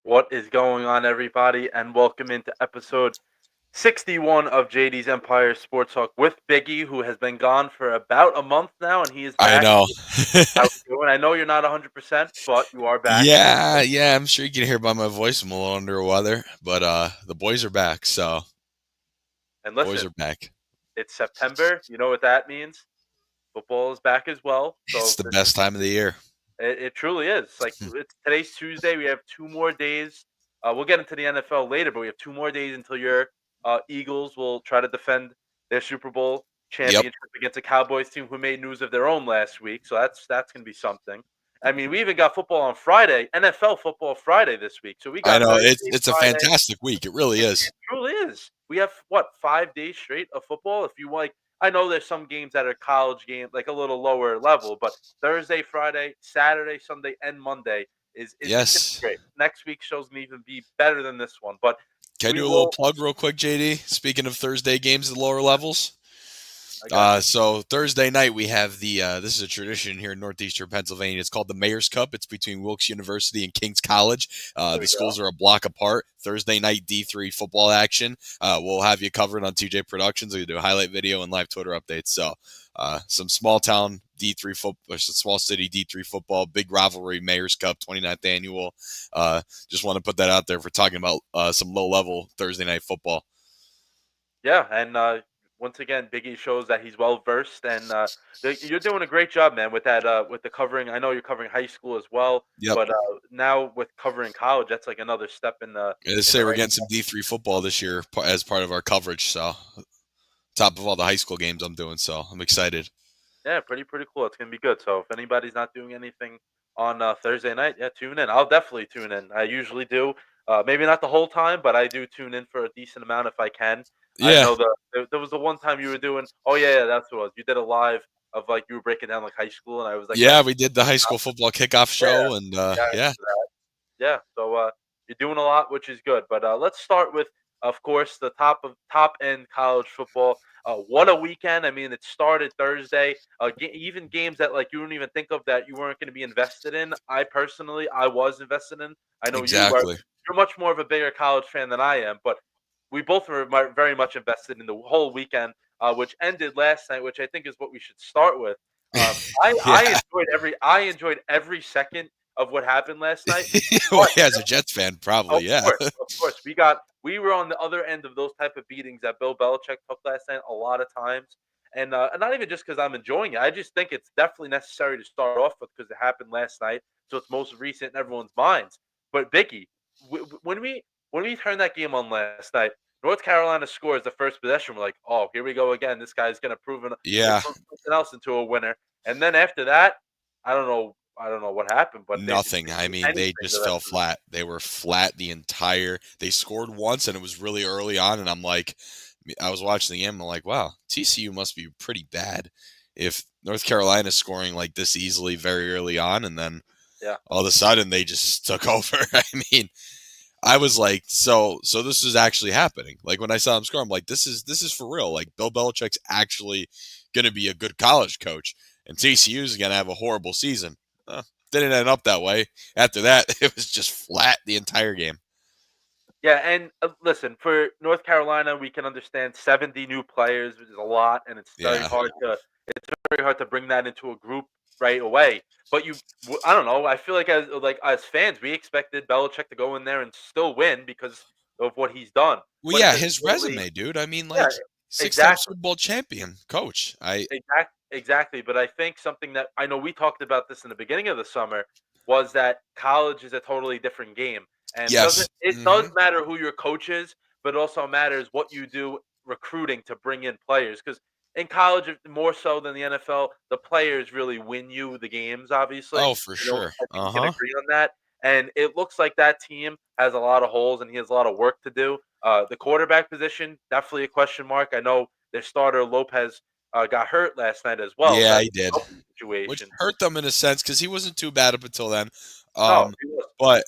What is going on, everybody, and welcome into episode 61 of JD's Empire Sports Talk with Biggie, who has been gone for about a month now, and he is I back. know. How we doing? I know you're not 100%, but you are back. Yeah, I'm sure you can hear by my voice. I'm a little under the weather, but the boys are back, so And boys listen, are back. it's September. You know what that means? Football is back as well. It's So the this best time of the year. it truly is. Like it's today's Tuesday. We have 2 more days. We'll get into the NFL later, but we have 2 more days until your Eagles will try to defend their Super Bowl Yep. championship against a Cowboys team who made news of their own last week. So that's gonna be something. I mean, we even got football on Friday, NFL football Friday this week. So we I got know. It's Thursday, it's a Friday. fantastic week. It really is. It truly is. We have what 5 days straight of football. If you like, I know there's some games that are college games, like a little lower level, but Thursday, Friday, Saturday, Sunday, and Monday is just gonna be Yes. great. Next week's show's gonna even be better than this one. But Can I we do a little will. plug real quick, JD? Speaking of Thursday games at the lower levels. I got you. So Thursday night we have the this is a tradition here in northeastern Pennsylvania. It's called the Mayor's Cup. It's between Wilkes University and King's College. There The we go. schools are a block apart. Thursday night D3 football action. We'll have you covered on TJ Productions. We do a highlight video and live Twitter updates. So some small town D3 football, small city D3 football, big rivalry, Mayor's Cup, 29th annual. Just want to put that out there for talking about some low level Thursday night football. Yeah, and once again, Biggie shows that he's well versed, and you're doing a great job, man, with the covering. I know you're covering high school as well, Yep. but now with covering college, that's like another step in the Let's in the say we're right. getting some D3 football this year as part of our coverage. So, top of all the high school games I'm doing. So, I'm excited. Yeah, pretty cool. It's gonna be good. So if anybody's not doing anything on Thursday night, yeah, tune in. I'll definitely tune in. I usually do. Maybe not the whole time, but I do tune in for a decent amount if I can. I Yeah. know there was the one time you were doing. Oh yeah, that's what it was. You did a live of like you were breaking down like high school, and I was like, yeah, Yeah, we did the high school football kickoff yeah, show. And yeah, I yeah. remember that. Yeah. So you're doing a lot, which is good. But let's start with, of course, the top end college football. What a weekend! I mean, it started Thursday. Even games that like you wouldn't even think of that you weren't going to be invested in. I was invested in. I know you were. Exactly. You're much more of a bigger college fan than I am, but we both were very much invested in the whole weekend, which ended last night, which I think is what we should start with. Um, I I Yeah. enjoyed every second of what happened last night, Well, but yeah, as a Jets fan, probably. Yeah. of course, we were on the other end of those type of beatings that Bill Belichick took last night a lot of times, and not even just because I'm enjoying it. I just think it's definitely necessary to start off with because it happened last night, so it's most recent in everyone's minds. But Biggie, when we turned that game on last night, North Carolina scores the first possession. We're like, oh, here we go again. This guy's gonna Yeah. prove something else into a winner. And then after that, I don't know what happened, but they didn't Nothing. I do mean, they anything the just rest fell of the. flat. They were flat the entire. They scored once, and it was really early on. And I'm like, I was watching the game. I'm like, wow, TCU must be pretty bad if North Carolina's scoring like this easily very early on, and then Yeah. all of a sudden they just took over. I mean, I was like, so this is actually happening. Like when I saw him score, I'm like, this is for real. Like Bill Belichick's actually going to be a good college coach, and TCU is going to have a horrible season. Didn't end up that way. After that, it was just flat the entire game. Yeah, and listen, for North Carolina, we can understand 70 new players is a lot, and Yeah. it's very hard to bring that into a group right away. But I don't know. I feel like as fans, we expected Belichick to go in there and still win because of what he's done. Well, But yeah, it's his really, resume, dude. I mean, yeah, like six-time exactly. Super Bowl champion coach. Exactly, but I think something that I know we talked about this in the beginning of the summer was that college is a totally different game, and Yes. does Hmm. matter who your coach is, but it also matters what you do recruiting to bring in players. Because in college, more so than the NFL, the players really win you the games. Obviously, Oh, for sure. I think we can Uh-huh. agree on that. And it looks like that team has a lot of holes, and he has a lot of work to do. The quarterback position definitely a question mark. I know their starter Lopez got hurt last night as well, so Yeah, that's he did. a open Which situation. hurt them in a sense because he wasn't too bad up until then. No, Um, he was. but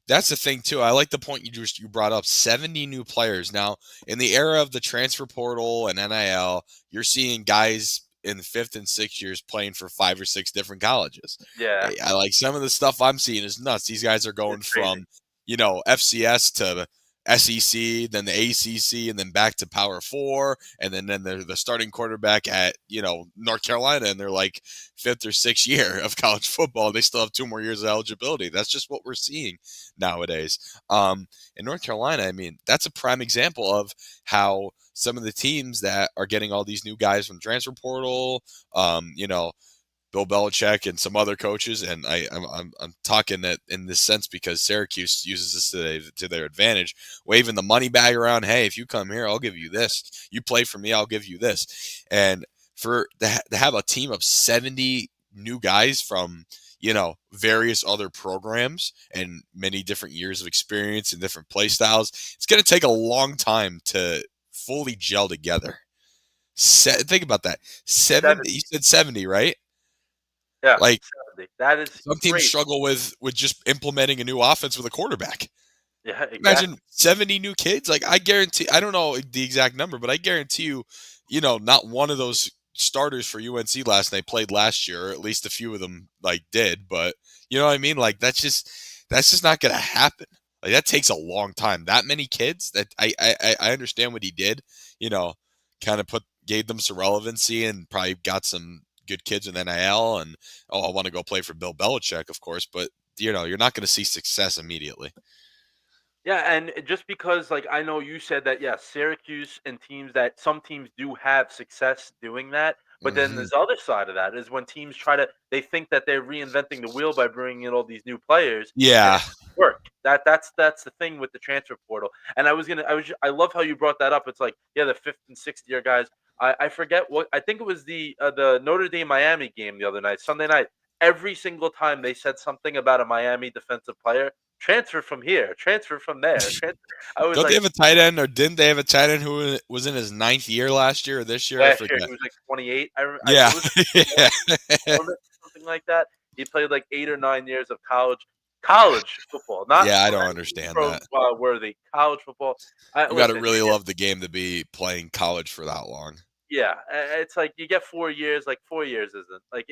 that's the thing too. I like the point you brought up. 70 new players now in the era of the transfer portal and NIL. You're seeing guys in the 5th and 6th years playing for 5 or 6 different colleges. Yeah, I like some of the stuff I'm seeing is nuts. These guys are going it's crazy. from FCS to SEC, then the ACC, and then back to Power Four, and then they're the starting quarterback at North Carolina, and they're like 5th or 6th year of college football. They still have 2 more years of eligibility. That's just what we're seeing nowadays. In North Carolina, I mean, that's a prime example of how some of the teams that are getting all these new guys from transfer portal, Bill Belichick and some other coaches, and I'm talking that in this sense because Syracuse uses this to their advantage, waving the money bag around. Hey, if you come here, I'll give you this. You play for me, I'll give you this. And to have a team of 70 new guys from various other programs and many different years of experience and different play styles, it's going to take a long time to fully gel together. Think about that. 70, 70. you said 70, right? Yeah, Like 70. That is some teams crazy. struggle with just implementing a new offense with a quarterback. Yeah, Imagine exactly. 70 new kids. Like I guarantee, I don't know the exact number, but I guarantee you, not one of those starters for UNC last night played last year, or at least a few of them like did. But you know what I mean? Like that's just not gonna happen. Like that takes a long time. That many kids. That I understand what he did. You know, kind of gave them some relevancy and probably got some good kids in NIL. And I want to go play for Bill Belichick, of course. But you're not going to see success immediately. Yeah, and just because, like, I know you said that, yeah, Syracuse and some teams do have success doing that, but then Hmm. there's the other side of that is when teams they think that they're reinventing the wheel by bringing in all these new players, and it Yeah. doesn't work. That's the thing with the transfer portal. And I love how you brought that up. It's like, yeah, the 5th and 6th year guys. I forget what I think it was the Notre Dame Miami game the other night, Sunday night. Every single time they said something about a Miami defensive player, transfer from here, transfer from there, transfer. I was Don't they like, have a tight end, or didn't they have a tight end who was in his 9th year last year or this year? I last year forget. he was like 28. It Yeah. was Yeah. something like that. He played like 8 or 9 years of college football, not Yeah, I don't understand pro that. worthy college football. You got to Listen, really love the game to be playing college for that long. yeah, it's like you get 4 years. Like 4 years isn't like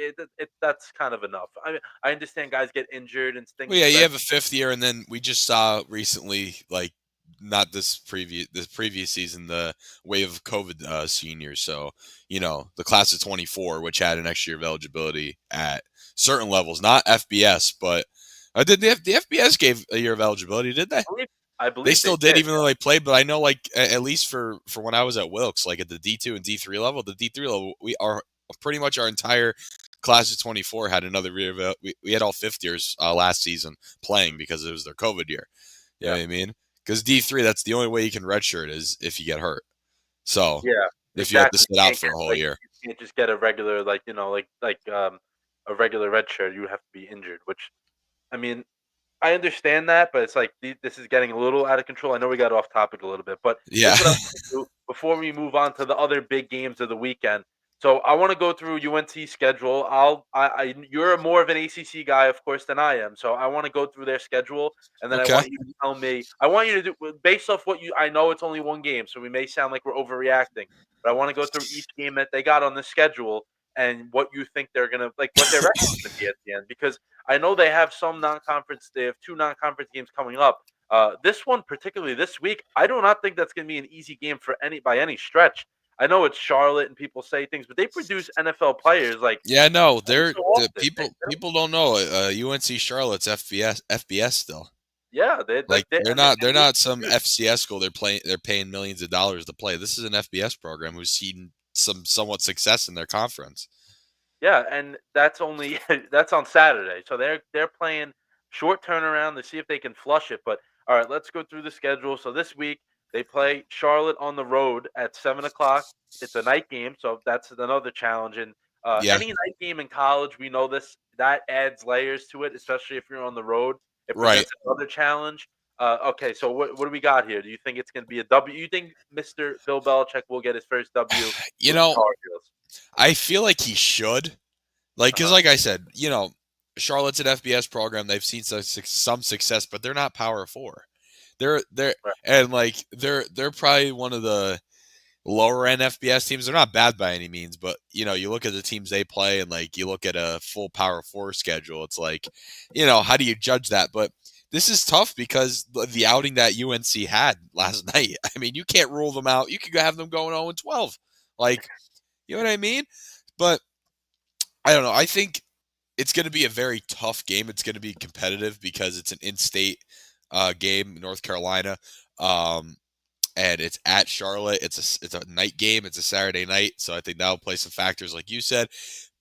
that's kind of enough. I mean, I understand guys get injured and Well, things yeah, of you that. have a 5th year, and then we just saw recently, like not this previous season, the wave of COVID seniors. So the class of 24, which had an extra year of eligibility at certain levels, not FBS, but did the FBS gave a year of eligibility? Did they? I believe, I They believe they still did, did. even though they played. But I know, like at least for when I was at Wilkes, like at the D2 and D3 level, the D3 level, we are pretty much our entire class of 24 had another year. We had all 5th years last season playing because it was their COVID year. You know Yeah, what I mean? Because D3, that's the only way you can redshirt is if you get hurt. So yeah, if you have to exactly. sit out for a whole year. You can't just get a regular a regular red shirt. You have to be injured, which I mean, I understand that, but it's like this is getting a little out of control. I know we got off topic a little bit, but Yeah. here's what I want to do before we move on to the other big games of the weekend. So I want to go through UNC's schedule. You're more of an ACC guy, of course, than I am. So I want to go through their schedule, and then I Okay. want you to tell me. I want you to do based off what you. I know it's only one game, so we may sound like we're overreacting, but I want to go through each game that they got on the schedule and what you think they're gonna like, what their record's gonna be at the end, because I know they have some non-conference. They have 2 non-conference games coming up. This one, particularly this week, I do not think that's going to be an easy game for by any stretch. I know it's Charlotte and people say things, but they produce NFL players like Yeah, no, every they're so the often. people don't know. UNC Charlotte's FBS still. Yeah, Like they're they not some produce. FCS school. They're paying millions of dollars to play. This is an FBS program who's seen some somewhat success in their conference. Yeah, and that's only that's on Saturday. So they're playing short turnaround to see if they can flush it. But all right, let's go through the schedule. So this week They play Charlotte on the road at 7 o'clock. It's a night game, so that's another challenge. And Yeah, any night game in college, we know this that adds layers to it, especially if you're on the road. It right. presents another challenge. Okay, so what do we got here? Do you think it's going to be a W? You think Mr. Bill Belichick will get his first W You with the know, Tar Heels? I feel like he should. Like, because Uh-huh. like I said, Charlotte's an FBS program. They've seen some success, but they're not Power Four. They're Right. and like they're probably one of the lower end FBS teams. They're not bad by any means, but you look at the teams they play and like you look at a full Power Four schedule. It's like, how do you judge that? But this is tough because the outing that UNC had last night. I mean, you can't rule them out. You could have them going 0-12. Like, you know what I mean? But I don't know. I think it's going to be a very tough game. It's going to be competitive because it's an in-state game, North Carolina, and it's at Charlotte. It's a night game. It's a Saturday night, so I think that'll play some factors, like you said.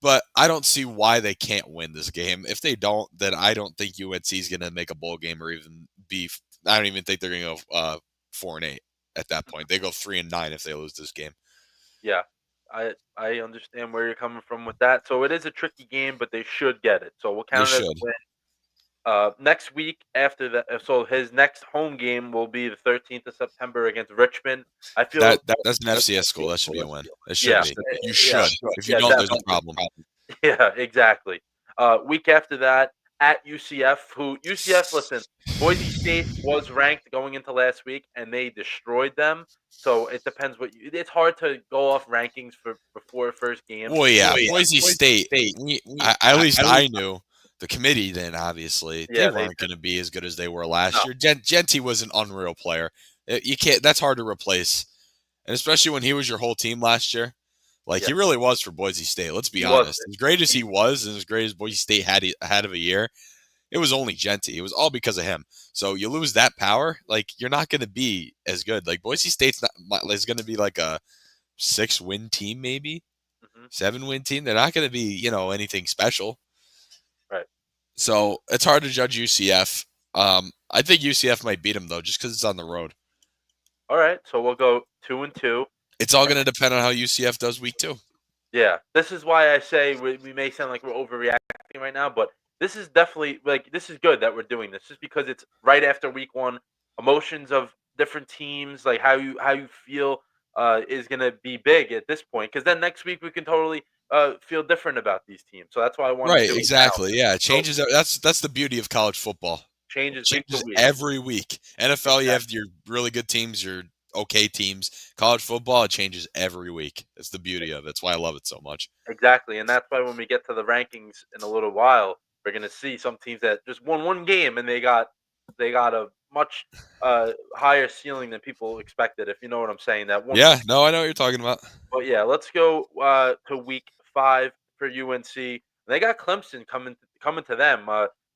But I don't see why they can't win this game. If they don't, then I don't think UNC is going to make a bowl game or even be. I don't even think they're going to go 4-8 at that point. They go 3-9 if they lose this game. Yeah, I understand where you're coming from with that. So it is a tricky game, but they should get it. So we'll They count it as a should. win. Next week after that, so his next home game will be the 13th of September against Richmond. I feel, That's an FCS school. That should be a win. It should yeah, be. You yeah, should. If you yeah, don't, there's a definitely. problem. Yeah, exactly. Week after that at UCF, who UCF, listen, Boise State was ranked going into last week, and they destroyed them. So it depends it's hard to go off rankings before first game. Well, yeah, But Boise State. At least I knew. The committee then obviously they yeah, they weren't going to be as good as they were last no, year. Genty was an unreal player. You can't. That's hard to replace, and especially when he was your whole team last year. Like yeah, he really was for Boise State. Let's be he was. honest. As great as he was, and as great as Boise State had of a year, it was only Genty. It was all because of him. So you lose that power, like you're not going to be as good. Like Boise State's not is going to be like a 6-win team, maybe Hmm. 7-win team. They're not going to be anything special. Right. So it's hard to judge UCF. I think UCF might beat them though, just because it's on the road. All right, so we'll go 2-2. It's all going to depend on how UCF does week 2. Yeah, this is why I say we may sound like we're overreacting right now, but this is definitely this is good that we're doing this, just because it's right after week one. Emotions of different teams, like how you feel, is gonna be big at this point. Because then next week we can totally feel different about these teams. So that's why I want to Right, do it now. exactly. Yeah, it So changes. That's the beauty of college football. It changes week to changes week. every week. NFL, you Exactly. have your really good teams, your okay teams. College football, it changes every week. That's the beauty of it. That's why I love it so much. Exactly, and that's why when we get to the rankings in a little while, we're gonna see some teams that just won one game and they got a much higher ceiling than people expected. If you know what I'm saying, that one. Yeah, no, I know what you're talking about. But yeah, let's go to week 5 for UNC. They got Clemson coming to them.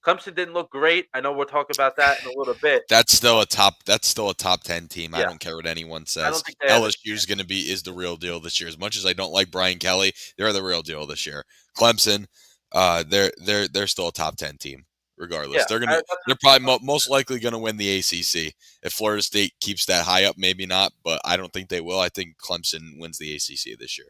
Clemson didn't look great. I know we'll talk about that in a little bit. That's still a top 10 team. I Yeah, don't care what anyone I says. don't think they have a LSU is the real deal this year. As much as I don't like Brian Kelly, they're the real deal this year. Clemson, they're still a top 10 team regardless. yeah. They're probably most likely gonna win the ACC. If Florida State keeps that high up, maybe not, but I don't think they will. I think Clemson wins the ACC this year.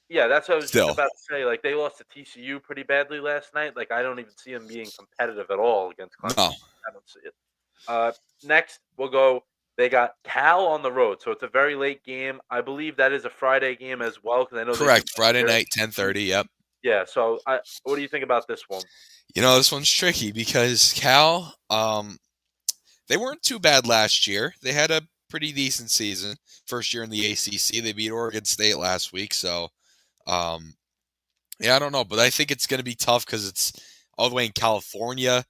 Yeah, that's what I was just Still, about to say. Like they lost to TCU pretty badly last night. Like I don't even see them being competitive at all against Clemson. no, I don't see it. Next we'll go. They got Cal on the road, so it's a very late game. I believe that is a Friday game as well because I know they do correct. Friday night, 10:30. Yep. Yeah. So what do you think about this one? This one's tricky because Cal, they weren't too bad last year. They had a pretty decent season. First year in the ACC, they beat Oregon State last week. So, um, yeah, I don't know, but I think it's going to be tough because it's all the way in California.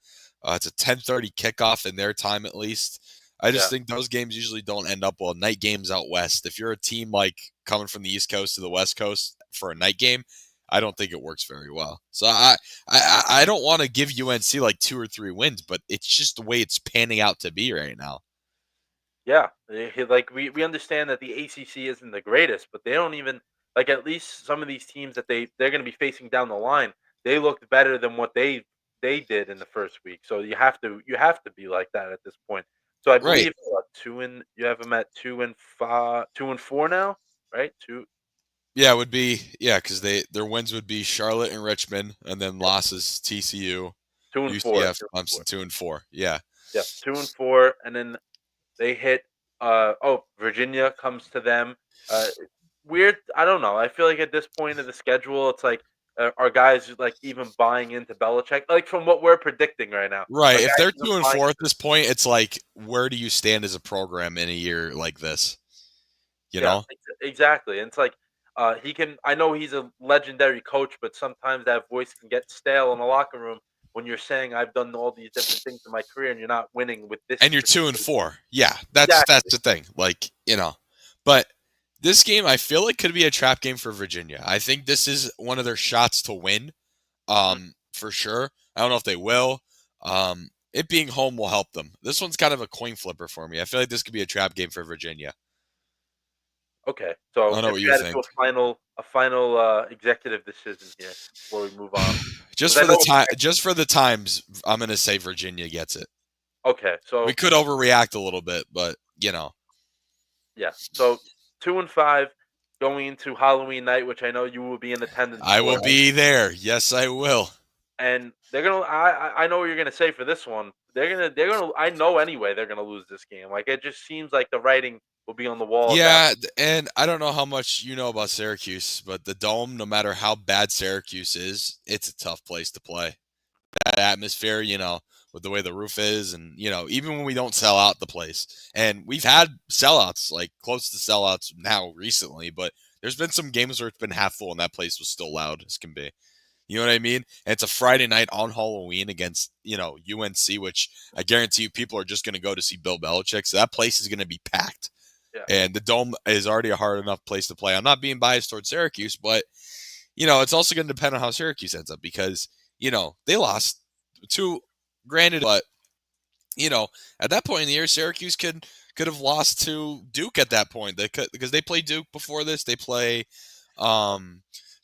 It's a 10:30 kickoff in their time, at least. I just Yeah. think those games usually don't end up well. Night games out west. If you're a team like coming from the East Coast to the West Coast for a night game, I don't think it works very well. So I don't want to give UNC like 2 or 3 wins, but it's just the way it's panning out to be right now. Yeah, like we understand that the ACC isn't the greatest, but they don't even like at least some of these teams that they're going to be facing down the line. They looked better than what they did in the first week. So you have to be like that at this point. So I Right. believe You have them at 2-5, 2-4 now, right? Yeah, it would be because their wins would be Charlotte and Richmond, and then losses TCU, 2-4, UCF, 2-4. Clemson, 2-4. Yeah, Yeah, 2-4, and then they hit. Virginia comes to them. Weird. I don't know. I feel like at this point of the schedule, it's like are guys like even buying into Belichick? Like from what we're predicting right now, right. are If guys they're even two and buying? four at this point, it's like where do you stand as a program in a year like this? You Yeah, know? exactly. And it's like he can. I know he's a legendary coach, but sometimes that voice can get stale in the locker room when you're saying I've done all these different things in my career and you're not winning with this And you're 2-4. Yeah, that's Exactly. the thing. Like, but this game I feel like could be a trap game for Virginia. I think this is one of their shots to win. Mhm. For sure. I don't know if they will. It being home will help them. This one's kind of a coin flipper for me. I feel like this could be a trap game for Virginia. Okay, I so don't know if what you you had to do think. a final executive decision here before we move on, Just because for I the know time, just for the times, I'm gonna say Virginia gets it. okay, We so could overreact a little bit, but yeah, so 2-5 going into Halloween night, which I know you will be in attendance I for, will be there. Yes, I will. and they're gonna. I know what you're gonna say for this one. They're gonna. I know anyway they're gonna lose this game. Like it just seems like the writing will be on the wall at that. Yeah, and I don't know how much you know about Syracuse, but the Dome, no matter how bad Syracuse is, it's a tough place to play. That atmosphere, with the way the roof is, and even when we don't sell out the place, and we've had sellouts, like close to sellouts now recently, but there's been some games where it's been half full and that place was still loud as can be. You know what I mean? And it's a Friday night on Halloween against, UNC, which I guarantee you people are just going to go to see Bill Belichick. So that place is going to be packed. Yeah. And the Dome is already a hard enough place to play. I'm not being biased towards Syracuse, but, it's also going to depend on how Syracuse ends up because, they lost two, granted, but, at that point in the year, Syracuse could have lost to Duke at that point. They could, because they play Duke before this. They play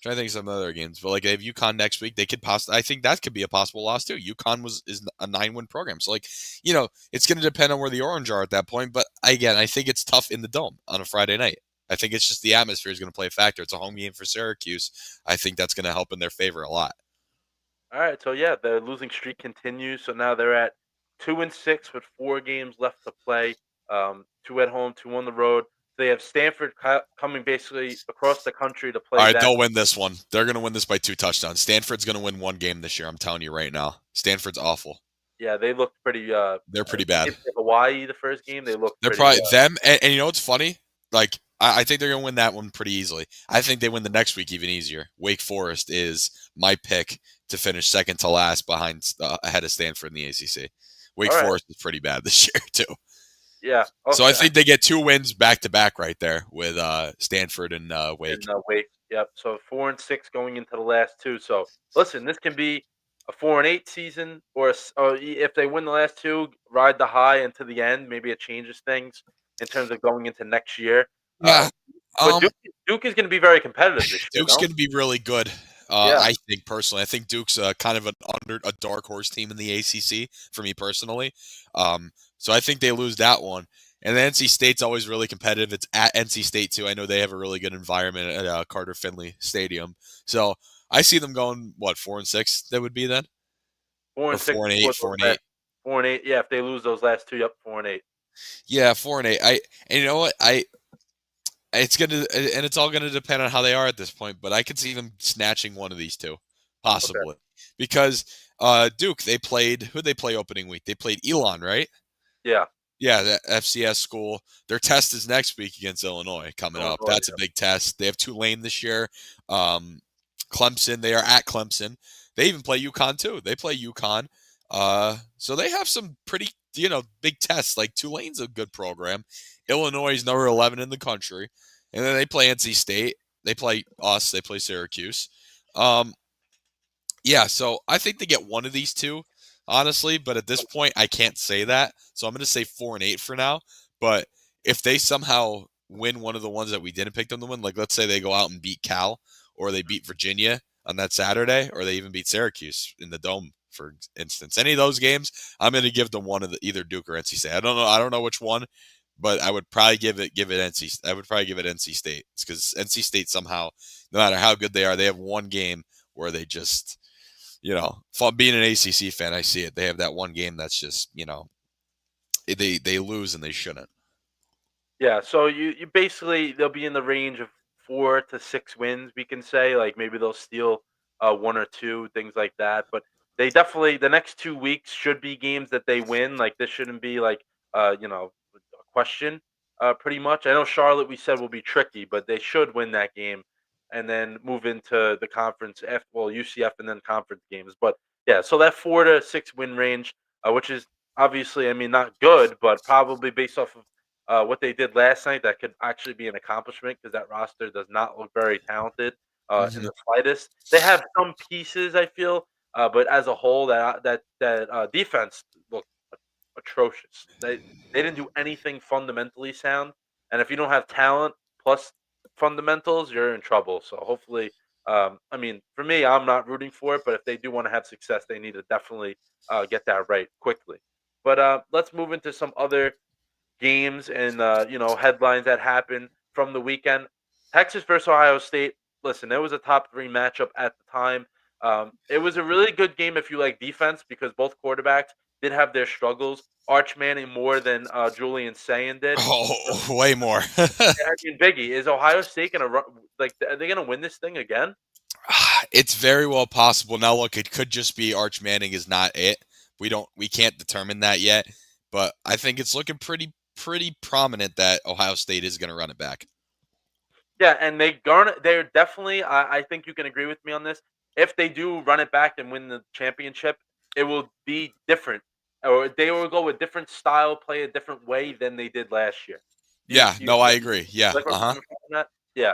trying to think of some other games, but like they have UConn next week. They could I think that could be a possible loss too. UConn is a 9-win program, so like it's going to depend on where the Orange are at that point. But again, I think it's tough in the Dome on a Friday night. I think it's just the atmosphere is going to play a factor. It's a home game for Syracuse. I think that's going to help in their favor a lot. All right, so yeah, the losing streak continues. So now they're at 2-6 with 4 games left to play. Two at home, two on the road. They have Stanford coming basically across the country to All play right, them. they'll win this one. They're going to win this by 2 touchdowns. Stanford's going to win one game this year. I'm telling you right now. Stanford's awful. Yeah, they looked pretty. They're pretty They bad. gave to Hawaii the first game. They looked They're pretty. probably them, and you know what's funny? Like I think they're gonna win that one pretty easily. I think they win the next week even easier. Wake Forest is my pick to finish second to last behind ahead of Stanford in the ACC. Wake All right. Forest is pretty bad this year too. Yeah. So I Okay. think they get 2 wins back to back right there with Stanford and Wake. And Wake. Yep. So 4-6 going into the last two. So listen, this can be a 4-8 season, or if they win the last two, ride the high into the end. Maybe it changes things in terms of going into next year. Yeah. But Duke is going to be very competitive this year, Duke's no? going to be really good. Yeah. I think personally, I think Duke's kind of a dark horse team in the ACC for me personally. So I think they lose that one. And then NC State's always really competitive. It's at NC State too. I know they have a really good environment at Carter Finley Stadium. So I see them going 4-6. That would be then, Four or and six 4-8, before those 4-8. last 4-8. Yeah, if they lose those last two, yep, 4-8. Yeah, 4-8. And you know what it's all gonna depend on how they are at this point. But I could see them snatching one of these two, Okay. possibly, because Duke who they play opening week? They played Elon, right? Yeah. Yeah, the FCS school. Their test is next week against Illinois coming up. Illinois. That's a big test. They have Tulane this year. Clemson, they are at Clemson. They even play UConn too. They play UConn. So they have some pretty, big tests. Like Tulane's a good program. Illinois is number 11 in the country. And then they play NC State. They play us. They play Syracuse. Yeah, so I think they get one of these two, honestly. But at this point, I can't say that. So I'm going to say 4-8 for now. But if they somehow win one of the ones that we didn't pick them to win, like let's say they go out and beat Cal, or they beat Virginia on that Saturday, or they even beat Syracuse in the Dome, for instance, any of those games, I'm going to give them one of either Duke or NC State. I don't know which one, but I would probably give it NC. I would probably give it NC State. It's because NC State somehow, no matter how good they are, they have one game where they just, being an ACC fan, I see it. They have that one game that's just, they lose and they shouldn't. Yeah, so you basically they'll be in the range of 4 to 6 wins, we can say. Like maybe they'll steal one or two, things like that. But they definitely the next 2 weeks should be games that they win. Like this shouldn't be like a question. Pretty much. I know Charlotte we said will be tricky, but they should win that game and then move into the conference UCF and then conference games. But yeah, so that 4 to 6 win range, which is obviously, I mean, not good, but probably based off of what they did last night, that could actually be an accomplishment because that roster does not look very talented in Hmm. the slightest. They have some pieces, I feel, but as a whole, that defense looked atrocious. They didn't do anything fundamentally sound, and if you don't have talent plus fundamentals, you're in trouble. So hopefully, I mean, for me, I'm not rooting for it, but if they do want to have success, they need to definitely get that right quickly. But let's move into some other games and headlines that happened from the weekend. Texas versus Ohio State. Listen, it was a top three matchup at the time. It was a really good game if you like defense because both quarterbacks did have their struggles. Arch Manning more than Julian Sayin did. Oh, way more. I mean, Biggie, is Ohio State gonna run? Like, are they gonna win this thing again? It's very well possible. Now, look, it could just be Arch Manning is not it. We can't determine that yet, but I think it's looking pretty prominent that Ohio State is going to run it back. Yeah, and they're definitely. I think you can agree with me on this. If they do run it back and win the championship, it will be different, or they will go a different style, play a different way than they did last year. Yeah, Do you no, I agree. Yeah, like where I'm uh huh. coming from on that? Yeah,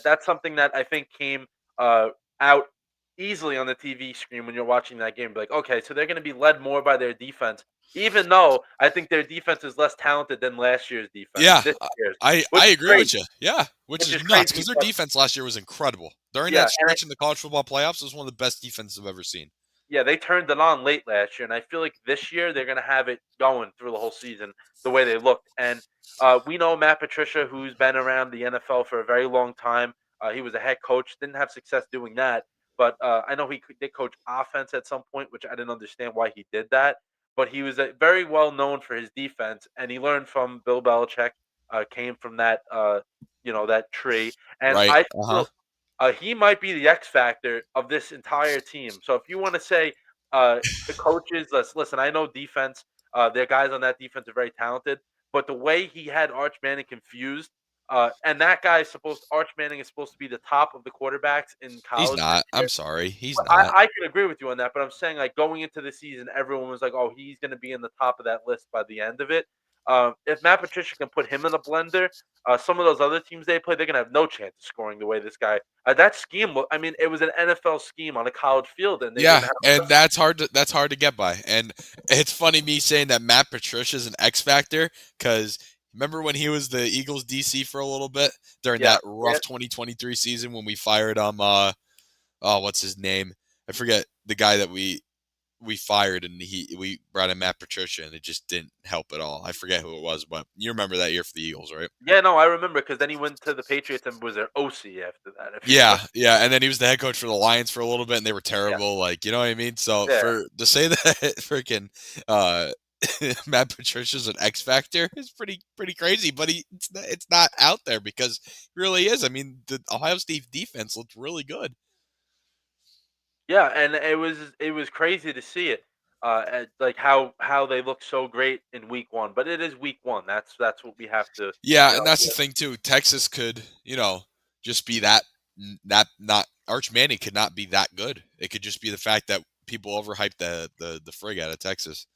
that's something that I think came out easily on the TV screen when you're watching that game. Be like, okay, so they're going to be led more by their defense, even though I think their defense is less talented than last year's defense. Yeah, This year's, I which is agree with crazy, you. Yeah, which which is is nuts crazy. because their But defense last year was incredible. During yeah, that stretch in the college football playoffs, it was one of the best defenses I've ever seen. yeah, they turned it on late last year, and I feel like this year they're gonna have it going through the whole season the way they looked. And we know Matt Patricia, who's been around the NFL for a very long time. He was a head coach, didn't have success doing that, but I know did coach offense at some point, which I didn't understand why he did that. But he was very well known for his defense, and he learned from Bill Belichick. Came from that, that tree, and Right. I Uh huh. feel he might be the X factor of this entire team. So if you want to say the coaches, listen, I know defense, their guys on that defense are very talented, but the way he had Arch Manning confused, and that guy is Arch Manning is supposed to be the top of the quarterbacks in He's college this not. year. I'm sorry. He's But not. I can agree with you on that, but I'm saying like going into the season, everyone was like, "Oh, he's going to be in the top of that list by the end of it." If Matt Patricia can put him in a blender, some of those other teams they play, they're going to have no chance of scoring the way this guy. That scheme, I mean, it was an NFL scheme on a college field, and they didn't Yeah, have. and that's hard to get by. And it's funny me saying that Matt Patricia's an X factor because remember when he was the Eagles DC for a little bit during Yeah, that yeah, rough 2023 season when we fired what's his name? I forget the guy that we fired and we brought in Matt Patricia and it just didn't help at all. I forget who it was, but you remember that year for the Eagles, right? yeah. No, I remember because then he went to the Patriots and was their OC after that. If you Yeah, remember, yeah, and then he was the head coach for the Lions for a little bit, and they were yeah, terrible. Like, you know what I mean? So yeah. for to say that freaking uh, Matt Patricia's an X factor is pretty crazy, but it's not out there because he really is. I mean, the Ohio State defense looked really good. Yeah, and it was crazy to see it, like how they look so great in week one. But it is week one. That's what we have to, Yeah, you and know. that's the thing too. Texas could, just be that not Arch Manning could not be that good. It could just be the fact that people overhyped the frig out of Texas.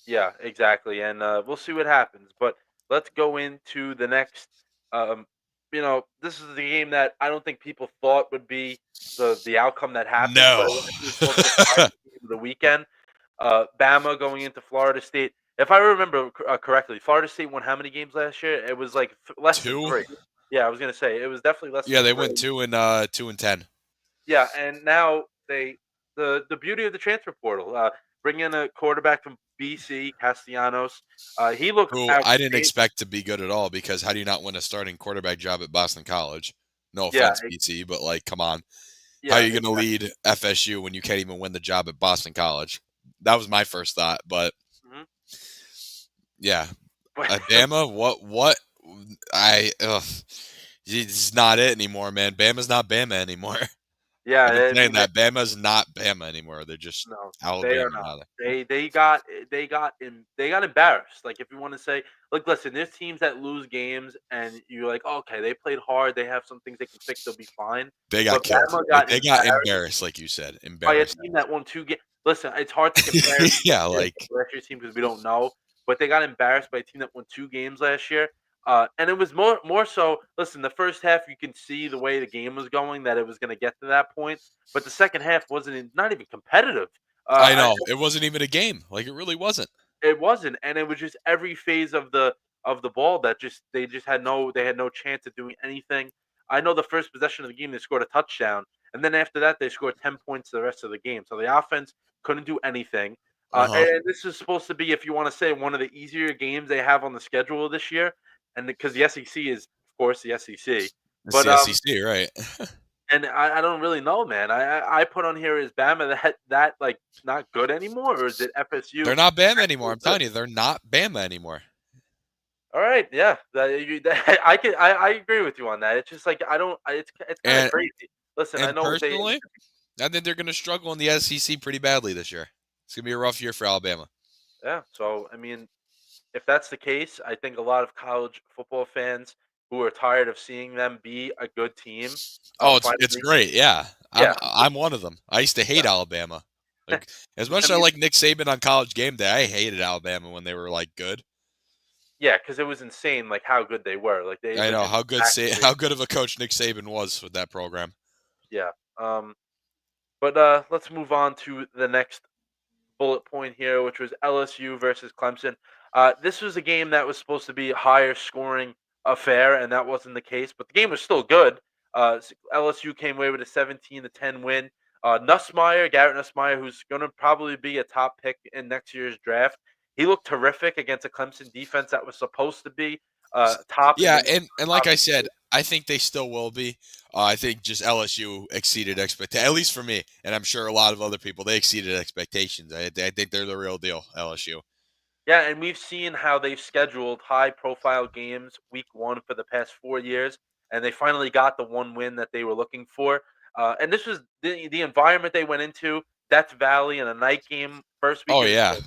Yeah, exactly. And we'll see what happens. But let's go into the next. Um, this is the game that I don't think people thought would be the outcome that happened, but No. it was both the surprising game of the weekend. Bama going into Florida State. If I remember correctly, Florida State won how many games last year? It was like less than Two. three. Yeah, I was gonna say it was definitely less Yeah, than they went three. 2-10. Yeah, and now the beauty of the transfer portal, bring in a quarterback from BC Castellanos. He looked who I didn't outstanding. expect to be good at all because how do you not win a starting quarterback job at Boston College? No Yeah, offense, BC, but like, come on. How are yeah, you going to exactly. lead FSU when you can't even win the job at Boston College? That was my first thought, but Mhm. yeah, Bama, what? Ugh, it's not it anymore, man. Bama's not Bama anymore. Yeah, I've been I saying mean, that Bama's not Bama anymore. They're just no, they are Alabama not. now. They got embarrassed. Like if you want to say, like, listen, there's teams that lose games, and you're like, okay, they played hard. They have some things they can fix. They'll be fine. They got But killed. Bama Like got they got embarrassed embarrassed, like you said, by a embarrassed. team that won 2 games. Listen, it's hard to compare Yeah, this like to last year's team because we don't know, but they got embarrassed by a team that won 2 games last year. And it was more so. Listen, the first half you can see the way the game was going that it was going to get to that point, but the second half not even competitive. I I, know it wasn't even a game. Like it really wasn't. it wasn't, and it was just every phase of the ball that they had no chance of doing anything. I know the first possession of the game they scored a touchdown, and then after that they scored 10 points the rest of the game. So the offense couldn't do anything. Uh huh. And this is supposed to be, if you want to say, one of the easier games they have on the schedule this year, and because the SEC is, of course, the SEC. It's But the SEC, right? and I don't really know, man. I put on here, is Bama that like not good anymore, or is it FSU They're not Bama anymore. actually I'm good? telling you, they're not Bama anymore. All right, yeah, I agree with you on that. It's just like I don't. It's kind of And crazy. Listen, I and know they. personally, I think they're going to struggle in the SEC pretty badly this year. It's going to be a rough year for Alabama. Yeah, so I mean, if that's the case, I think a lot of college football fans who are tired of seeing them be a good team, Oh, it's finally, great. Yeah, yeah, I'm one of them. I used to hate Alabama. yeah. Like as much I as I mean, like Nick Saban on College Game Day, I hated Alabama when they were like good. yeah, because it was insane, like how good they were. Like they I were know just how good actually, how good of a coach Nick Saban was with that program. yeah. But let's move on to the next bullet point here, which was LSU versus Clemson. This was a game that was supposed to be a higher scoring affair, and that wasn't the case. But the game was still good. LSU came away with a 17-10 win. Garrett Nussmeier, who's going to probably be a top pick in next year's draft, he looked terrific against a Clemson defense that was supposed to be top in Yeah, the and like top. I said, I think they still will be. I think just LSU exceeded expectations, at least for me, and I'm sure a lot of other people. They exceeded expectations. I think they're the real deal, LSU. Yeah, and we've seen how they've scheduled high-profile games week one for the past 4 years, and they finally got the one win that they were looking for. And this was the environment they went into, Death Valley, in a night game, first week Oh of the yeah, season.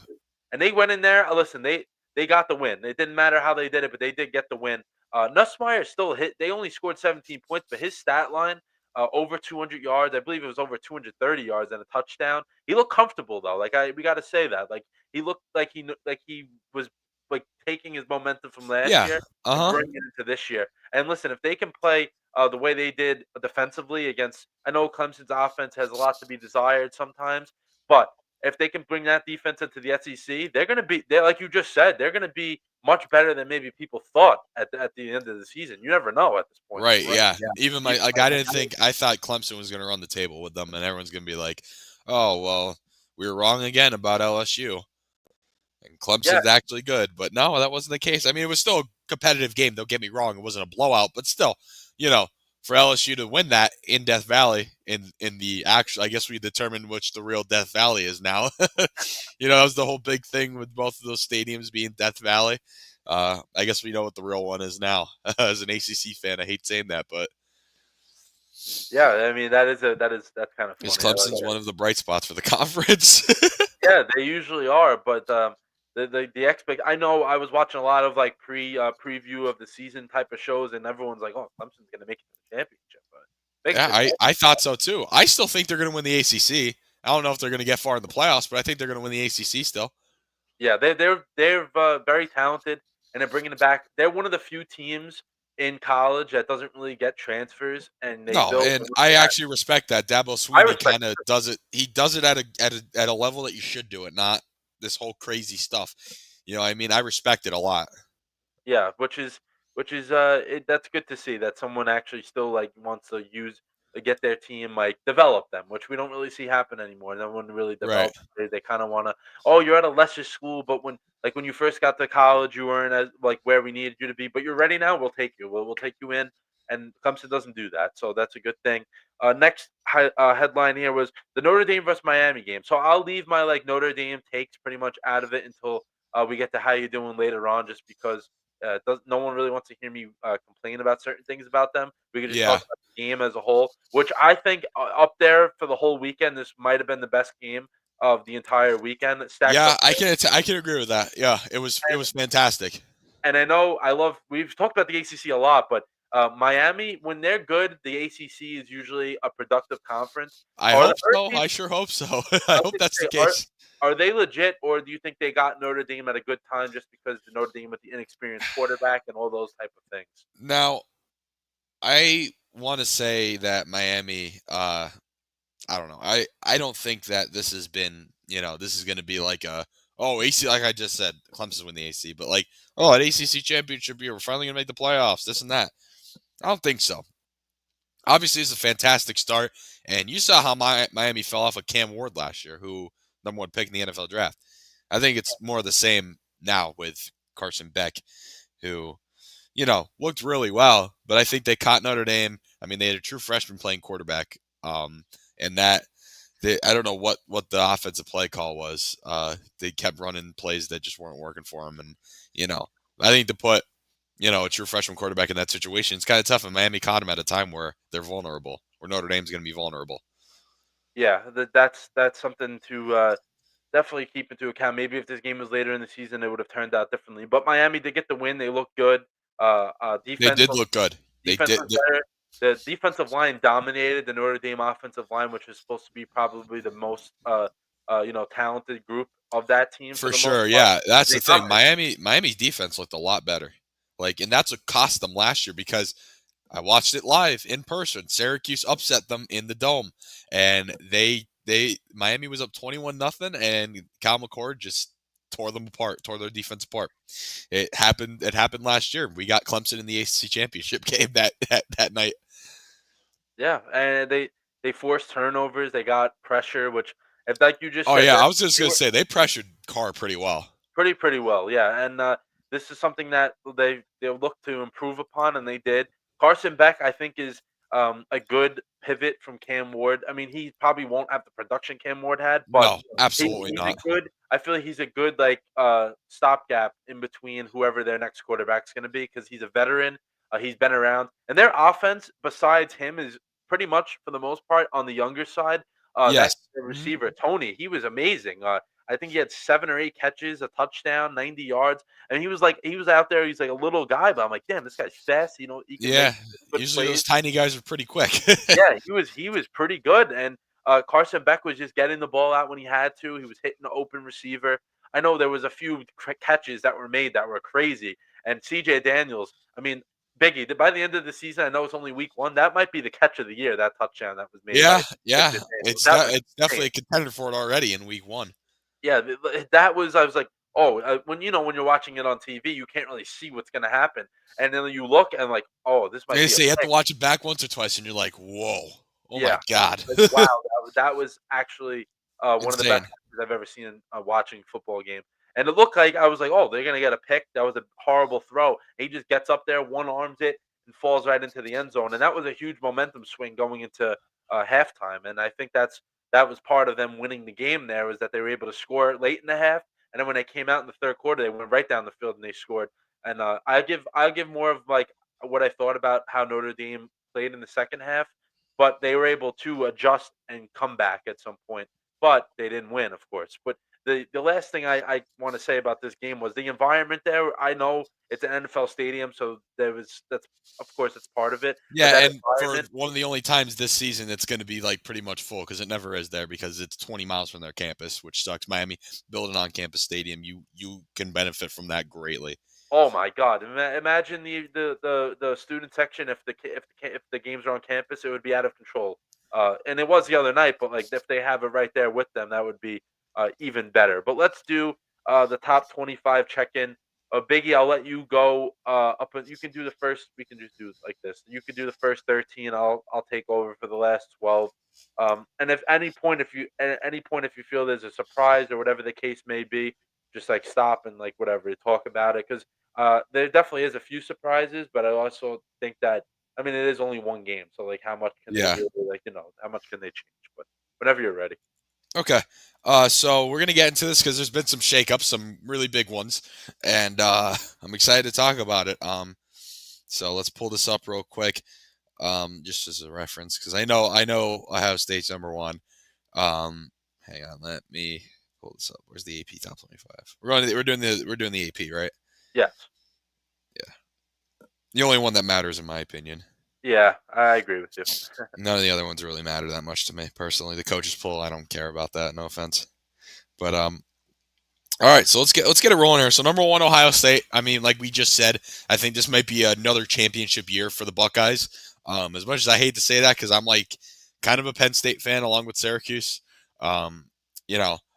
And they went in there. Listen, they got the win. It didn't matter how they did it, but they did get the win. Nussmeier still hit. They only scored 17 points, but his stat line, over 200 yards. I believe it was over 230 yards and a touchdown. He looked comfortable though. We got to say that. Like he looked like he was like taking his momentum from last yeah, year and uh huh, bringing it into this year. And listen, if they can play the way they did defensively against, I know Clemson's offense has a lot to be desired sometimes, but if they can bring that defense into the SEC, they're going to be, they're like you just said, they're going to be much better than maybe people thought at the end of the season. You never know at this point. right, Right. yeah. Yeah. Even my Even like, like, I thought Clemson was going to run the table with them, and everyone's going to be like, oh well, we were wrong again about LSU. And yeah, Clemson's actually good. But no, that wasn't the case. I mean, it was still a competitive game. Don't get me wrong; it wasn't a blowout, but still, you know, for LSU to win that in Death Valley, in the actual, I guess we determined which the real Death Valley is now. That was the whole big thing with both of those stadiums being Death Valley. I guess we know what the real one is now. As an ACC fan, I hate saying that, but yeah. I mean, that's kind of is funny. I like Clemson's that. one of the bright spots for the conference? Yeah, they usually are, but the expect. I know I was watching a lot of like preview of the season type of shows, and everyone's like, "Oh, Clemson's gonna make it to the championship," but Yeah, makes it. I thought so too. I still think they're going to win the ACC. I don't know if they're going to get far in the playoffs, but I think they're going to win the ACC still. Yeah, they're very talented, and they're bringing it back. They're one of the few teams in college that doesn't really get transfers, and they No, built. and I actually respect that. Dabo I Sweeney respect kind of it. does it. He does it at a level that you should do it, not this whole crazy stuff. I mean, I respect it a lot. Yeah, which is that's good to see that someone actually still like wants to use. get their team like develop them, which we don't really see happen anymore. No one really Right. develops. They kind of want to. Oh, you're at a lesser school, but when you first got to college, you weren't as like where we needed you to be. But you're ready now. We'll take you. We'll take you in. And Clemson doesn't do that, so that's a good thing. Next headline here was the Notre Dame versus Miami game. So I'll leave my like Notre Dame takes pretty much out of it until we get to how you doing later on, just because no one really wants to hear me complain about certain things about them. We could just talk Yeah. about the game as a whole, which I think up there for the whole weekend. This might have been the best game of the entire weekend. That stacks Yeah, up. I can agree with that. Yeah, it was fantastic. And I know I love. We've talked about the ACC a lot, but Miami, when they're good, the ACC is usually a productive conference. I Are the hope so. Hurricanes? I sure hope so. I I was hope gonna that's the say, case. are they legit, or do you think they got Notre Dame at a good time just because the Notre Dame with the inexperienced quarterback and all those type of things? Now, I want to say that Miami I don't know. I don't think that this has been, this is going to be like AC, like I just said, Clemson win the AC, but like, an ACC championship year, we're finally going to make the playoffs, this and that. I don't think so. Obviously, it's a fantastic start, and you saw how Miami fell off of Cam Ward last year, who number one pick in the NFL draft. I think it's more of the same now with Carson Beck, who, looked really well, but I think they caught Notre Dame. I mean, they had a true freshman playing quarterback, and that I don't know what the offensive play call was. They kept running plays that just weren't working for them, and I think to put a true freshman quarterback in that situation, it's kind of tough. And Miami caught him at a time where they're vulnerable, where Notre Dame's going to be vulnerable. Yeah, that's something to definitely keep into account. Maybe if this game was later in the season, it would have turned out differently. But Miami did get the win. They look good. They Defense did look good. They defense did. was better. The defensive line dominated the Notre Dame offensive line, which is supposed to be probably the most talented group of that team for For the most sure, part. yeah. That's They the thing. dominated. Miami's defense looked a lot better. Like, and that's what cost them last year because I watched it live in person. Syracuse upset them in the dome, and they Miami was up 21-0, and Kyle McCord just tore them apart, tore their defense apart. It happened. It happened last year. We got Clemson in the ACC championship game that night. Yeah, and they forced turnovers. They got pressure, which, if like you just Oh said, yeah, I was just they gonna were say they pressured Carr pretty well. pretty well, yeah. And this is something that they'll look to improve upon, and they did. Carson Beck, I think, is a good pivot from Cam Ward. I mean, he probably won't have the production Cam Ward had, but No, absolutely he's a not. good. I feel like he's a good like stopgap in between whoever their next quarterback's going to be, because he's a veteran. He's been around, and their offense besides him is pretty much for the most part on the younger side. That Yes. Mhm. receiver Tony, he was amazing. I think he had 7 or 8 catches, a touchdown, 90 yards, and he was out there. He's like a little guy, but I'm like, damn, this guy's fast. He can make Yeah. good Usually plays. those tiny guys are pretty quick. Yeah, he was pretty good, and Carson Beck was just getting the ball out when he had to. He was hitting the open receiver. I know there was a few catches that were made that were crazy, and C.J. Daniels. I mean, Biggie. By the end of the season, I know it's only week one. That might be the catch of the year. That touchdown that was made by Yeah, yeah. C.J. Daniels. That was It's insane. definitely a contender for it already in week one. Yeah, that was. I was like, oh, when when you're watching it on TV, you can't really see what's gonna happen, and then you look and like, oh, this might They be a say you have to pick. watch it back once or twice, and you're like, "Whoa, oh my Yeah, god, like wow, that was actually one of the best insane!" catches I've ever seen in watching a football game. And it looked like I was like, oh, they're gonna get a pick. That was a horrible throw. He just gets up there, one arms it, and falls right into the end zone. And that was a huge momentum swing going into halftime. And I think that was part of them winning the game. There was that they were able to score late in the half, and then when they came out in the third quarter, they went right down the field and they scored. And I give more of like what I thought about how Notre Dame played in the second half, but they were able to adjust and come back at some point. But they didn't win, of course. But the last thing I want to say about this game was the environment there. I know it's an NFL stadium, so that's of course it's part of it. But Yeah, that and for environment, one of the only times this season, it's going to be like pretty much full because it never is there because it's 20 miles from their campus, which sucks. Miami build an on-campus stadium, you can benefit from that greatly. oh my God! Imagine the student section if if the games are on campus, it would be out of control. And it was the other night, but like if they have it right there with them, that would be even better. But let's do the top 25 check-in. Biggie, I'll let you go up. You can do the first. We can just do it like this. You can do the first 13. I'll take over for the last 12. And if any point, if you at any point, if you feel there's a surprise or whatever the case may be, just like stop and like whatever talk about it because there definitely is a few surprises, but I also think that I mean it is only one game, so like how much can they Yeah. really how much can they change? But whenever you're ready. Okay. So we're gonna get into this because there's been some shakeups, some really big ones, and I'm excited to talk about it. So let's pull this up real quick, just as a reference, because I know Ohio State's #1. Hang on, let me pull this up. Where's the AP top 25? We're doing the AP, right? Yes. Yeah. The only one that matters, in my opinion. Yeah, I agree with you. None of the other ones really matter that much to me personally. The coaches poll, I don't care about that. No offense, but all right, so let's get it rolling here. So #1, Ohio State. I mean, like we just said, I think this might be another championship year for the Buckeyes. As much as I hate to say that, because I'm like kind of a Penn State fan along with Syracuse.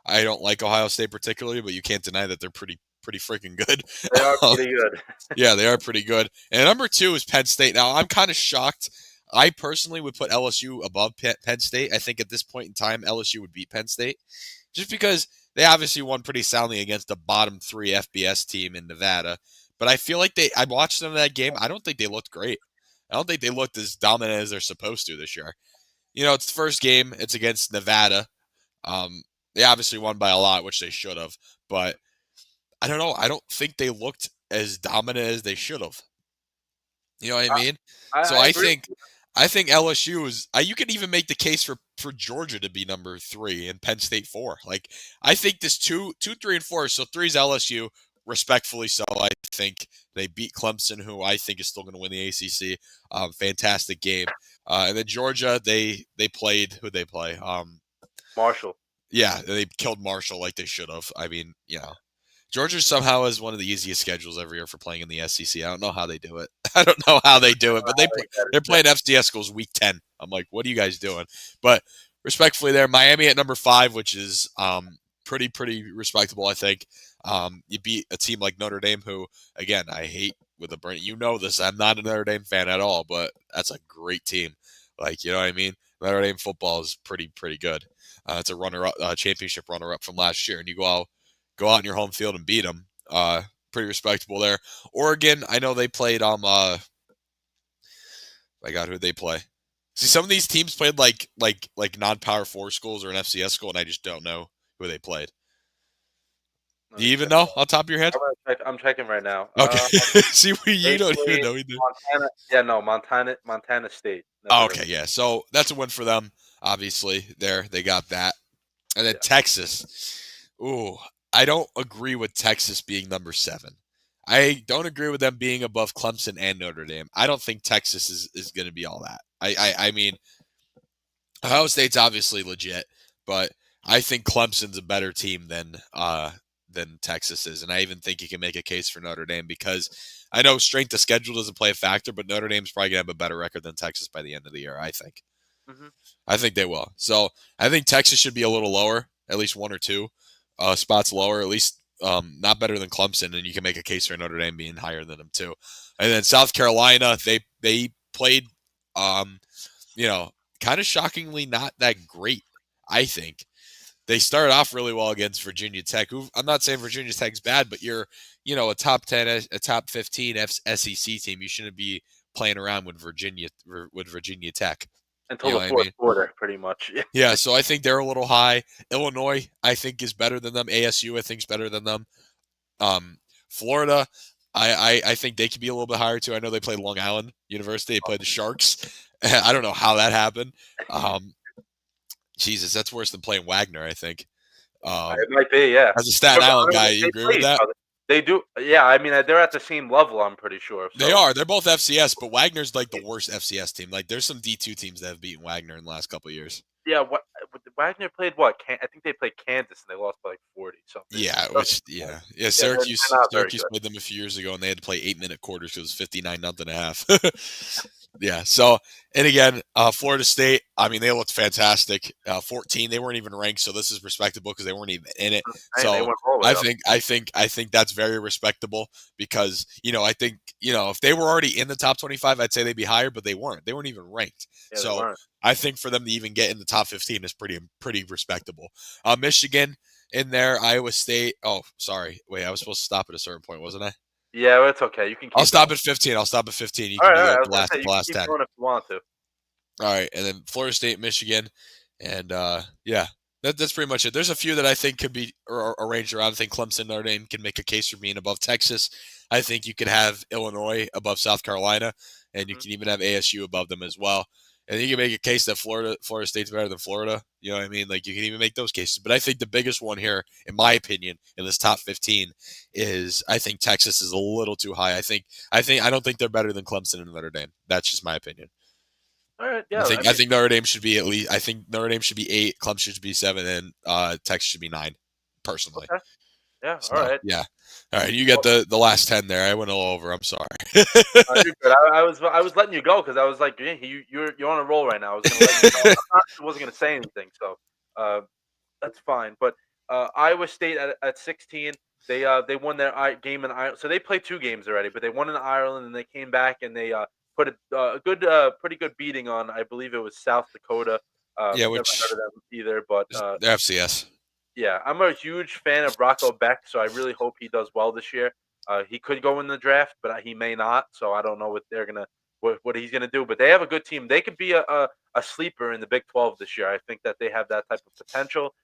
I don't like Ohio State particularly, but you can't deny that they're pretty freaking good. They are pretty good. Yeah, they are pretty good. And #2 is Penn State. Now, I'm kind of shocked. I personally would put LSU above Penn State. I think at this point in time, LSU would beat Penn State just because they obviously won pretty soundly against the bottom 3 FBS team in Nevada. But I feel like I watched them in that game. I don't think they looked great. I don't think they looked as dominant as they're supposed to this year. It's the first game. It's against Nevada. They obviously won by a lot, which they should have. But I don't know. I don't think they looked as dominant as they should have. You know what I I, mean? So I I agree. think LSU is. You can even make the case for Georgia to be #3 and Penn State 4. Like I think this 2, 3, and 4. So 3 is LSU, respectfully so. I think they beat Clemson, who I think is still going to win the ACC. Fantastic game. And then Georgia, they played who they play. Marshall. Yeah, they killed Marshall like they should have. I mean, Georgia somehow has one of the easiest schedules every year for playing in the SEC. I don't know how they do it. I don't know how they do it, but they're playing FCS schools week 10. I'm like, what are you guys doing? But respectfully, there, Miami at #5, which is pretty respectable, I think. You beat a team like Notre Dame, who again I hate with a brain. You know this. I'm not a Notre Dame fan at all, but that's a great team. Like you know what I mean. Notre Dame football is pretty good. It's a runner-up, championship runner-up from last year, and you go out in your home field and beat them. Pretty respectable there. Oregon, I know they played I got who they play. See, some of these teams played like non-power 4 schools or an FCS school, and I just don't know who they played. Do you even know on top of your head? I'm checking right now. Okay. See, you don't even know either. Montana. Yeah, no, Montana State. Oh, okay, yeah. So that's a win for them. Obviously, they got that, and then Yeah. Texas. Ooh, I don't agree with Texas being #7. I don't agree with them being above Clemson and Notre Dame. I don't think Texas is going to be all that. I mean, Ohio State's obviously legit, but I think Clemson's a better team than Texas is, and I even think you can make a case for Notre Dame because I know strength of schedule doesn't play a factor, but Notre Dame's probably gonna have a better record than Texas by the end of the year. I think. Hmm. I think they will. So I think Texas should be a little lower, at least 1 or 2 spots lower, at least not better than Clemson, and you can make a case for Notre Dame being higher than them too. And then South Carolina, they played, um, kind of shockingly not that great. I think they started off really well against Virginia Tech. Who I'm not saying Virginia Tech's bad, but you're a top 10, a top 15 SEC team. You shouldn't be playing around with Virginia Tech. Until You know the what I fourth mean? quarter, pretty much. Yeah. Yeah, so I think they're a little high. Illinois, I think, is better than them. ASU, I think, is better than them. Florida, I think they could be a little bit higher too. I know they played Long Island University. They played the Sharks. I don't know how that happened. Jesus, that's worse than playing Wagner, I think. It might be, yeah. As a Staten But, Island guy, they you agree play with each that? other. They do, yeah. I mean, they're at the same level. I'm pretty sure. So. They are. They're both FCS, but Wagner's like the worst FCS team. Like, there's some D2 teams that have beaten Wagner in the last couple of years. Yeah, Wagner played what? I think they played Kansas and they lost by like 40 something. Yeah, Yeah, Syracuse they're not very Syracuse good. played them a few years ago, and they had to play 8-minute quarters because it was 59-0 at half. Yeah. So, and again, Florida State, I mean, they looked fantastic. 14, they weren't even ranked, so this is respectable because they weren't even in it. Hey, they So, went all the way up. I think that's very respectable because I think if they were already in the top 25, I'd say they'd be higher, but they weren't. They weren't even ranked. Yeah, they So, weren't. I think for them to even get in the top 15 is pretty respectable. Michigan in there, Iowa State. Oh, sorry. Wait, I was supposed to stop at a certain point, wasn't I? Yeah, well, it's okay. You can I'll keep going. stop at 15. I'll stop at 15. You All can right, do all right. the, I the was gonna last say the you can last keep 10. going if you want to. All right, and then Florida State, Michigan, and yeah, that's pretty much it. There's a few that I think could be arranged around. I think Clemson, Notre Dame can make a case for being above Texas. I think you could have Illinois above South Carolina, and you Mhm. can even have ASU above them as well. And you can make a case that Florida State's better than Florida. You know what I mean? Like you can even make those cases. But I think the biggest one here, in my opinion, in this top 15, is I think Texas is a little too high. I don't think they're better than Clemson and Notre Dame. That's just my opinion. All right, I yeah. I think I mean, think Notre Dame should be at least. I think Notre Dame should be 8, Clemson should be 7, and Texas should be 9. Personally, okay, yeah. All so right. yeah. All right, you get Well, the last 10 there. I went a little over. I'm sorry. you're good. I was letting you go because I was like, yeah, you're on a roll right now. I was gonna let you go. I wasn't gonna say anything, so uh, that's fine. But Iowa State at 16, they won their game in Ireland. So they played 2 games already, but they won in Ireland and they came back and they put a good, pretty good beating on. I believe it was South Dakota. Yeah, Never heard which of them either, but they're FCS. yeah, I'm a huge fan of Rocco Beck, so I really hope he does well this year. He could go in the draft, but he may not. So I don't know what he's gonna do. But they have a good team. They could be a sleeper in the Big 12 this year. I think that they have that type of potential.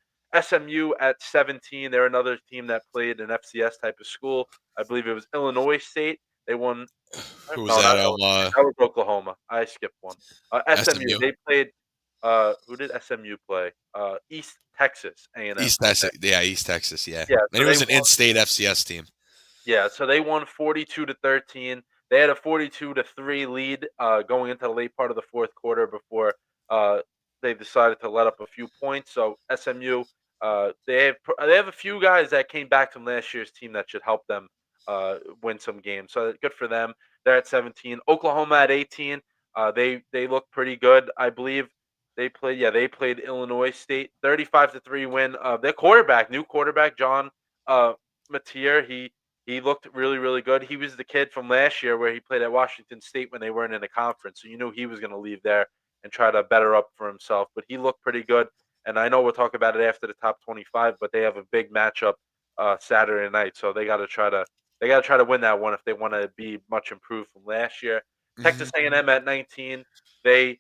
SMU at 17, they're another team that played an FCS type of school. I believe it was Illinois State. They won. Who was No, that? not Illinois State. That was Oklahoma. I skipped one. SMU. SMU, They played. Who did SMU play? East Texas A&M. East Okay. Texas. Yeah, East Texas. Yeah, Yeah, and so it they was an won. in-state FCS team. Yeah, so they won 42-13. They had a 42-3 lead going into the late part of the fourth quarter before uh, they decided to let up a few points. So SMU, they have a few guys that came back from last year's team that should help them win some games. So good for them. They're at 17. Oklahoma at 18. They look pretty good. I believe they played Illinois State 35-3 win. Their new quarterback John uh, Mateer, he looked really, really good. He was the kid from last year where he played at Washington State when they weren't in a conference. So you knew he was going to leave there and try to better up for himself. But he looked pretty good. And I know we'll talk about it after the top 25, but they have a big matchup Saturday night. So they got to try to win that one if they want to be much improved from last year. Hmm. Texas A&M at 19. They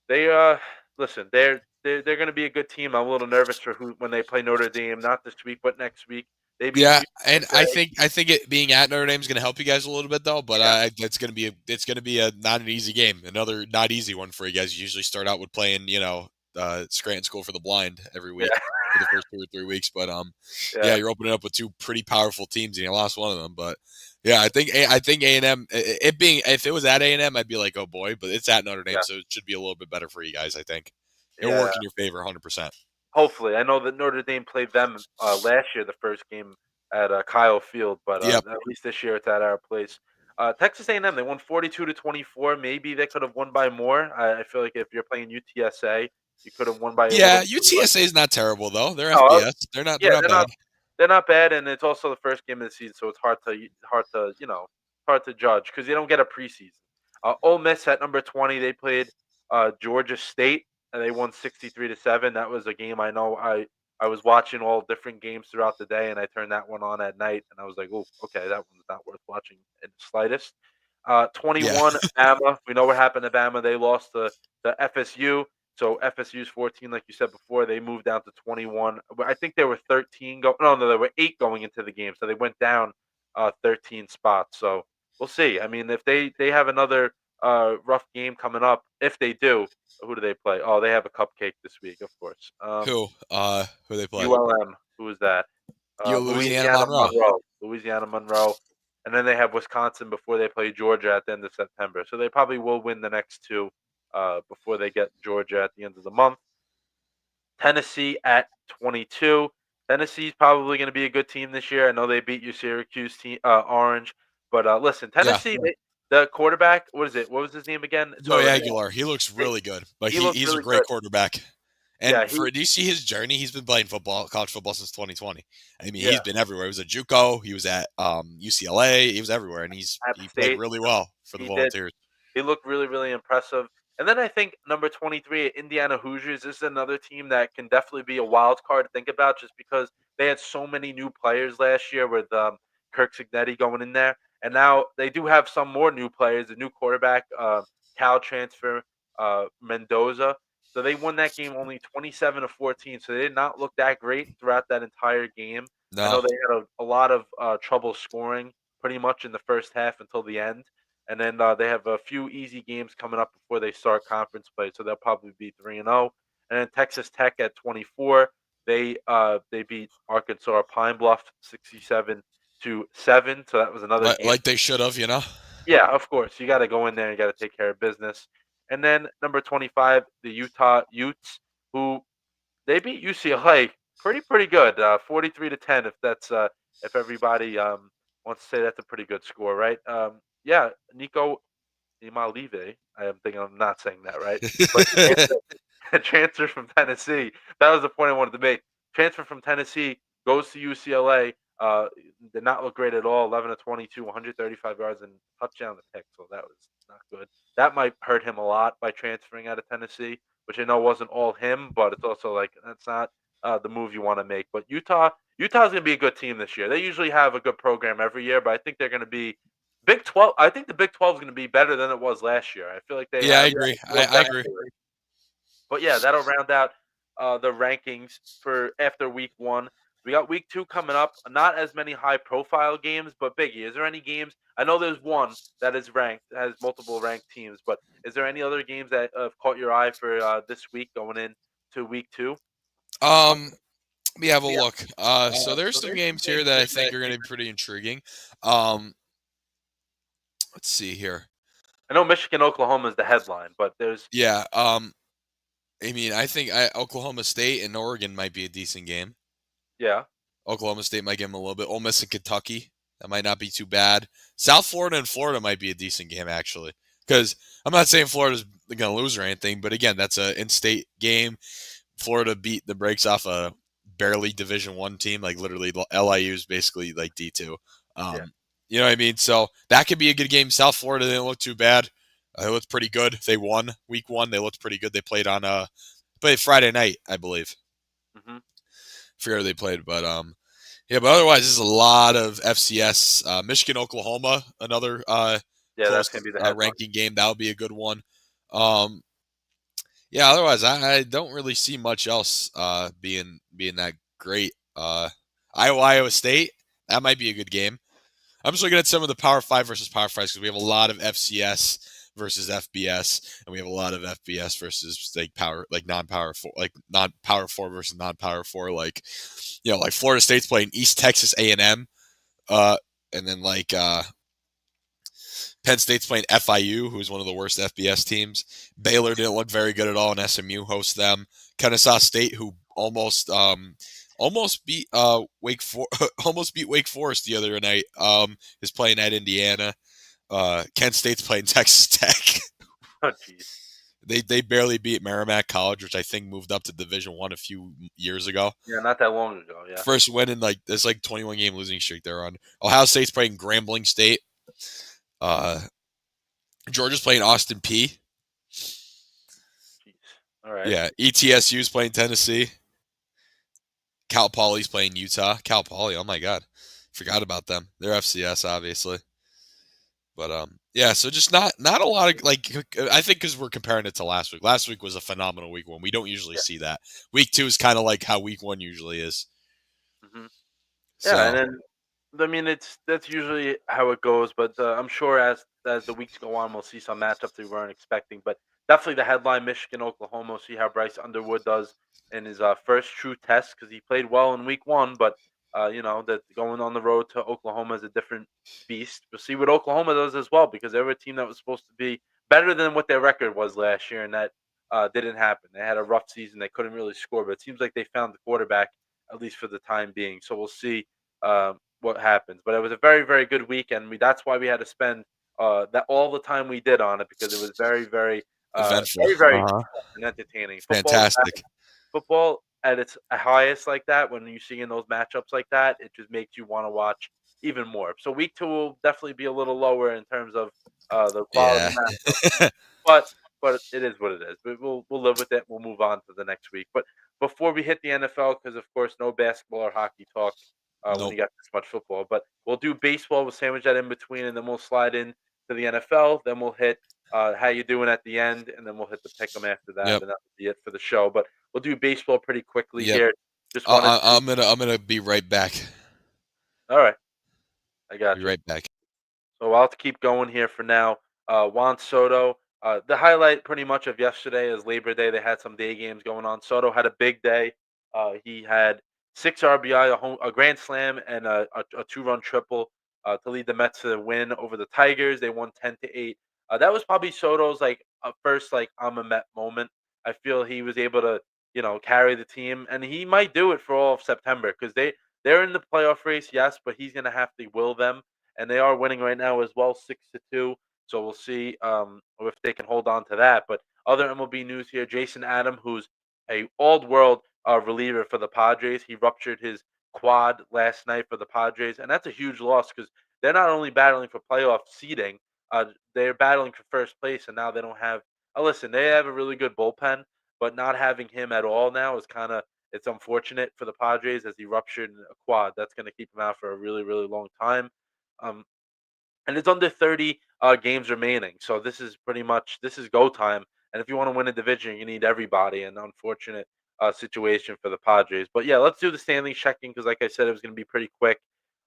they listen. They're going to be a good team. I'm a little nervous for who when they play Notre Dame, not this week, but next week. They beat Yeah, and UTSA. I think it being at Notre Dame is going to help you guys a little bit though. But Yeah, it's going to be a not an easy game. Another not easy one for you guys. You usually start out with playing Scranton School for the Blind every yeah, week for the first 2 or 3 weeks. But yeah, yeah, you're opening up with 2 pretty powerful teams, and you lost one of them. But yeah, I think A&M, it being, if it was at A&M, I'd be like, oh boy. But it's at Notre Dame, yeah, so it should be a little bit better for you guys. I think it will yeah. work in your favor, 100%. Hopefully, I know that Notre Dame played them last year, the first game at Kyle Field, but Yep. at least this year it's at our place. Texas A&M, they won 42-24. Maybe they could have won by more. I feel like if you're playing UTSA, you could have won by a little Yeah, more. But UTSA is not terrible though. They're no, FBS. They're yeah, not bad. they're not bad, and it's also the first game of the season, so it's hard to judge because you don't get a preseason. Ole Miss at number 20, they played Georgia State, and they won 63-7. That was a game I know I was watching all different games throughout the day, and I turned that one on at night, and I was like, oh, okay, that one's not worth watching in the slightest. Yeah. 21 Bama. We know what happened to Bama. They lost to FSU. So FSU's 14, like you said before, they moved down to 21. I think there were 13 go. No, there were 8 going into the game, so they went down 13 spots. So we'll see. I mean, if they have another rough game coming up, if they do, who do they play? Oh, they have a cupcake this week, of course. Who they play? ULM. Who is that? Louisiana Louisiana Monroe. Monroe. Louisiana Monroe. And then they have Wisconsin before they play Georgia at the end of September. So they probably will win the next 2 before they get Georgia at the end of the month. Tennessee at 22. Tennessee's probably going to be a good team this year. I know they beat your Syracuse team, Orange, but listen, Yeah. Tennessee. The quarterback, what is it? What was his name again? Joey Aguilar, he looks really good. Like He looked he's a really great good. quarterback. Yeah, And do you see his journey? He's been playing college football since 2020. I mean, yeah, he's been everywhere. He was at JUCO, he was at UCLA, he was everywhere, and App he played State. really well for the He did. Volunteers. He looked really, really impressive. And then I think number 23, Indiana Hoosiers, this is another team that can definitely be a wild card to think about just because they had so many new players last year with Kirk Cignetti going in there. And now they do have some more new players, a new quarterback, Cal transfer, Mendoza. So they won that game only 27-14. So they did not look that great throughout that entire game. I No, know they had a lot of trouble scoring pretty much in the first half until the end. And then they have a few easy games coming up before they start conference play, so they'll probably be 3-0. And then Texas Tech at 24, they beat Arkansas Pine Bluff 67-7. So that was another game. like they should have, you know. Yeah, of course, you got to go in there and got to take care of business. And then number 25, the Utah Utes, who they beat UCLA pretty good, 43-10. If everybody wants to say that's a pretty good score, right? Yeah, Nico Imalive. I am thinking I'm not saying that right, but transfer from Tennessee. That was the point I wanted to make. Transfer from Tennessee goes to UCLA. Did not look great at all. 11-22, 135 yards and touchdown to pick. So that was not good. That might hurt him a lot by transferring out of Tennessee, which I know wasn't all him, but it's also like that's not the move you want to make. But Utah's going to be a good team this year. They usually have a good program every year, but I think they're going to be Big 12. I think the Big 12 is going to be better than it was last year. I feel like they Yeah, I have agree. more I depth agree. to it. But yeah, that'll round out the rankings for after week 1. We got week 2 coming up. Not as many high-profile games, but Biggie, is there any games? I know there's one that is ranked, has multiple ranked teams, but is there any other games that have caught your eye for this week going into week 2? Um, Let me have a Yeah. look. So there's some games here that I think are going to be pretty intriguing. Let's see here. I know Michigan, Oklahoma is the headline, but there's Yeah. I mean, I think Oklahoma State and Oregon might be a decent game. yeah, Oklahoma State might give them a little bit. Ole Miss and Kentucky, that might not be too bad. South Florida and Florida might be a decent game actually, because I'm not saying Florida's going to lose or anything, but again, that's an in-state game. Florida beat the brakes off a barely Division One team, like literally LIU is basically like D2. yeah. You know what I mean? So that could be a good game. South Florida didn't look too bad. They looked pretty good. They won week 1. They looked pretty good. They played on played Friday night, I believe. Hmm. Forget who they played, but yeah. But otherwise, this is a lot of FCS. Michigan, Oklahoma, another Yeah, that's close going to be the headline. ranking game. That would be a good one. Um, yeah. Otherwise, I don't really see much else being that great. Iowa State, that might be a good game. I'm just looking at some of the Power 5 versus Power 5s because we have a lot of FCS versus FBS, and we have a lot of FBS versus like non-power 4, like non-power 4 versus non-power 4. Like, you know, like Florida State's playing East Texas A&M, and then like Penn State's playing FIU, who's one of the worst FBS teams. Baylor didn't look very good at all, and SMU hosts them. Kennesaw State, who almost beat almost beat Wake Forest the other night, is playing at Indiana. Kent State's playing Texas Tech. Oh, jeez. They barely beat Merrimack College, which I think moved up to Division One a few years ago. Yeah, not that long ago. Yeah. First win in like this 21 game losing streak they're on. Ohio State's playing Grambling State. Georgia's playing Austin P. Jeez. All right. Yeah, ETSU's playing Tennessee. Cal Poly's playing Utah. Cal Poly, oh my god, forgot about them. They're FCS obviously, but yeah. So just not a lot of like. I think because we're comparing it to last week. Last week was a phenomenal week 1. We don't usually see that. Week 2 is kind of like how week 1 usually is. Hmm. Yeah, and So then I mean that's usually how it goes, but I'm sure as the weeks go on, we'll see some matchups we weren't expecting. But definitely the headline: Michigan, Oklahoma. We'll see how Bryce Underwood does in his first true test because he played well in week 1, but you know that going on the road to Oklahoma is a different beast. We'll see what Oklahoma does as well because they were a team that was supposed to be better than what their record was last year, and that didn't happen. They had a rough season; they couldn't really score, but it seems like they found the quarterback at least for the time being. So we'll see what happens. But it was a very, very good weekend. That's why we had to spend that all the time we did on it because it was very, very, Eventful. very, very Uh-huh. fun and entertaining. Fantastic. Football at its highest like that, when you see in those matchups like that, it just makes you want to watch even more. So week two will definitely be a little lower in terms of the quality Yeah. matchup, but it is what it is. We'll live with it. We'll move on to the next week. But before we hit the NFL, because of course no basketball or hockey talk when Nope. you got this much football, but we'll do baseball. We'll sandwich that in between, and then we'll slide in to the NFL. Then we'll hit how you doing at the end, and then we'll hit the pick'em after that, Yep. and that'll be it for the show. But we'll do baseball pretty quickly Yep. here. Just wanted to. I'm gonna be right back. All right, I Be got you. right back. So I'll have to keep going here for now. Juan Soto. The highlight pretty much of yesterday is Labor Day. They had some day games going on. Soto had a big day. He had 6 RBI, a grand slam, and a two-run triple to lead the Mets to the win over the Tigers. They won 10-8. That was probably Soto's like first like I'm a Met moment. I feel he was able to carry the team, and he might do it for all of September because they're in the playoff race, yes, but he's gonna have to will them, and they are winning right now as well, 6-2. So we'll see if they can hold on to that. But other MLB news here: Jason Adam, who's a all-world reliever for the Padres, he ruptured his quad last night for the Padres, and that's a huge loss because they're not only battling for playoff seeding, they're battling for first place, and now they don't have. Listen, they have a really good bullpen, but not having him at all now is kind of it's unfortunate for the Padres as he ruptured a quad. That's going to keep him out for a really, really long time. Um, and it's under 30 games remaining. So this is go time. And if you want to win a division, you need everybody. An unfortunate situation for the Padres. But yeah, let's do the standings checking because, like I said, it was going to be pretty quick.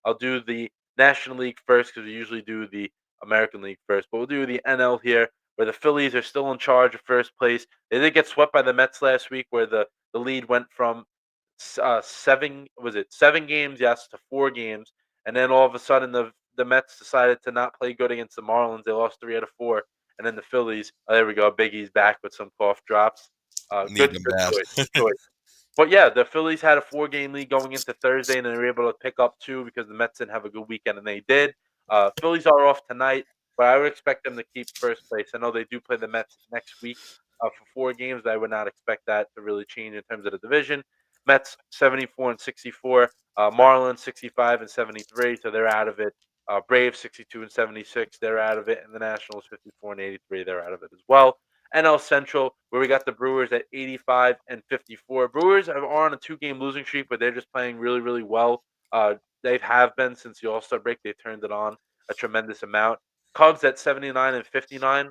I'll do the National League first because we usually do the American League first. But we'll do the NL here, where the Phillies are still in charge of first place. They did get swept by the Mets last week, where the lead went from 7 games, yes, to 4 games, and then all of a sudden the Mets decided to not play good against the Marlins. They lost 3 out of 4, and then the Phillies. There we go. Biggie's back with some cough drops. Need them Good bad. choice. Good choice. But yeah, the Phillies had a 4-game lead going into Thursday, and they were able to pick up 2 because the Mets didn't have a good weekend, and they did. Phillies are off tonight, but I would expect them to keep first place. I know they do play the Mets next week for 4 games. But I would not expect that to really change in terms of the division. Mets 74 and 64, Marlins 65 and 73, so they're out of it. Braves 62 and 76, they're out of it, and the Nationals 54 and 83, they're out of it as well. NL Central, where we got the Brewers at 85 and 54. Brewers are on a 2-game losing streak, but they're just playing really, really well. They have been since the All Star break. They turned it on a tremendous amount. Cubs at 79 and 59.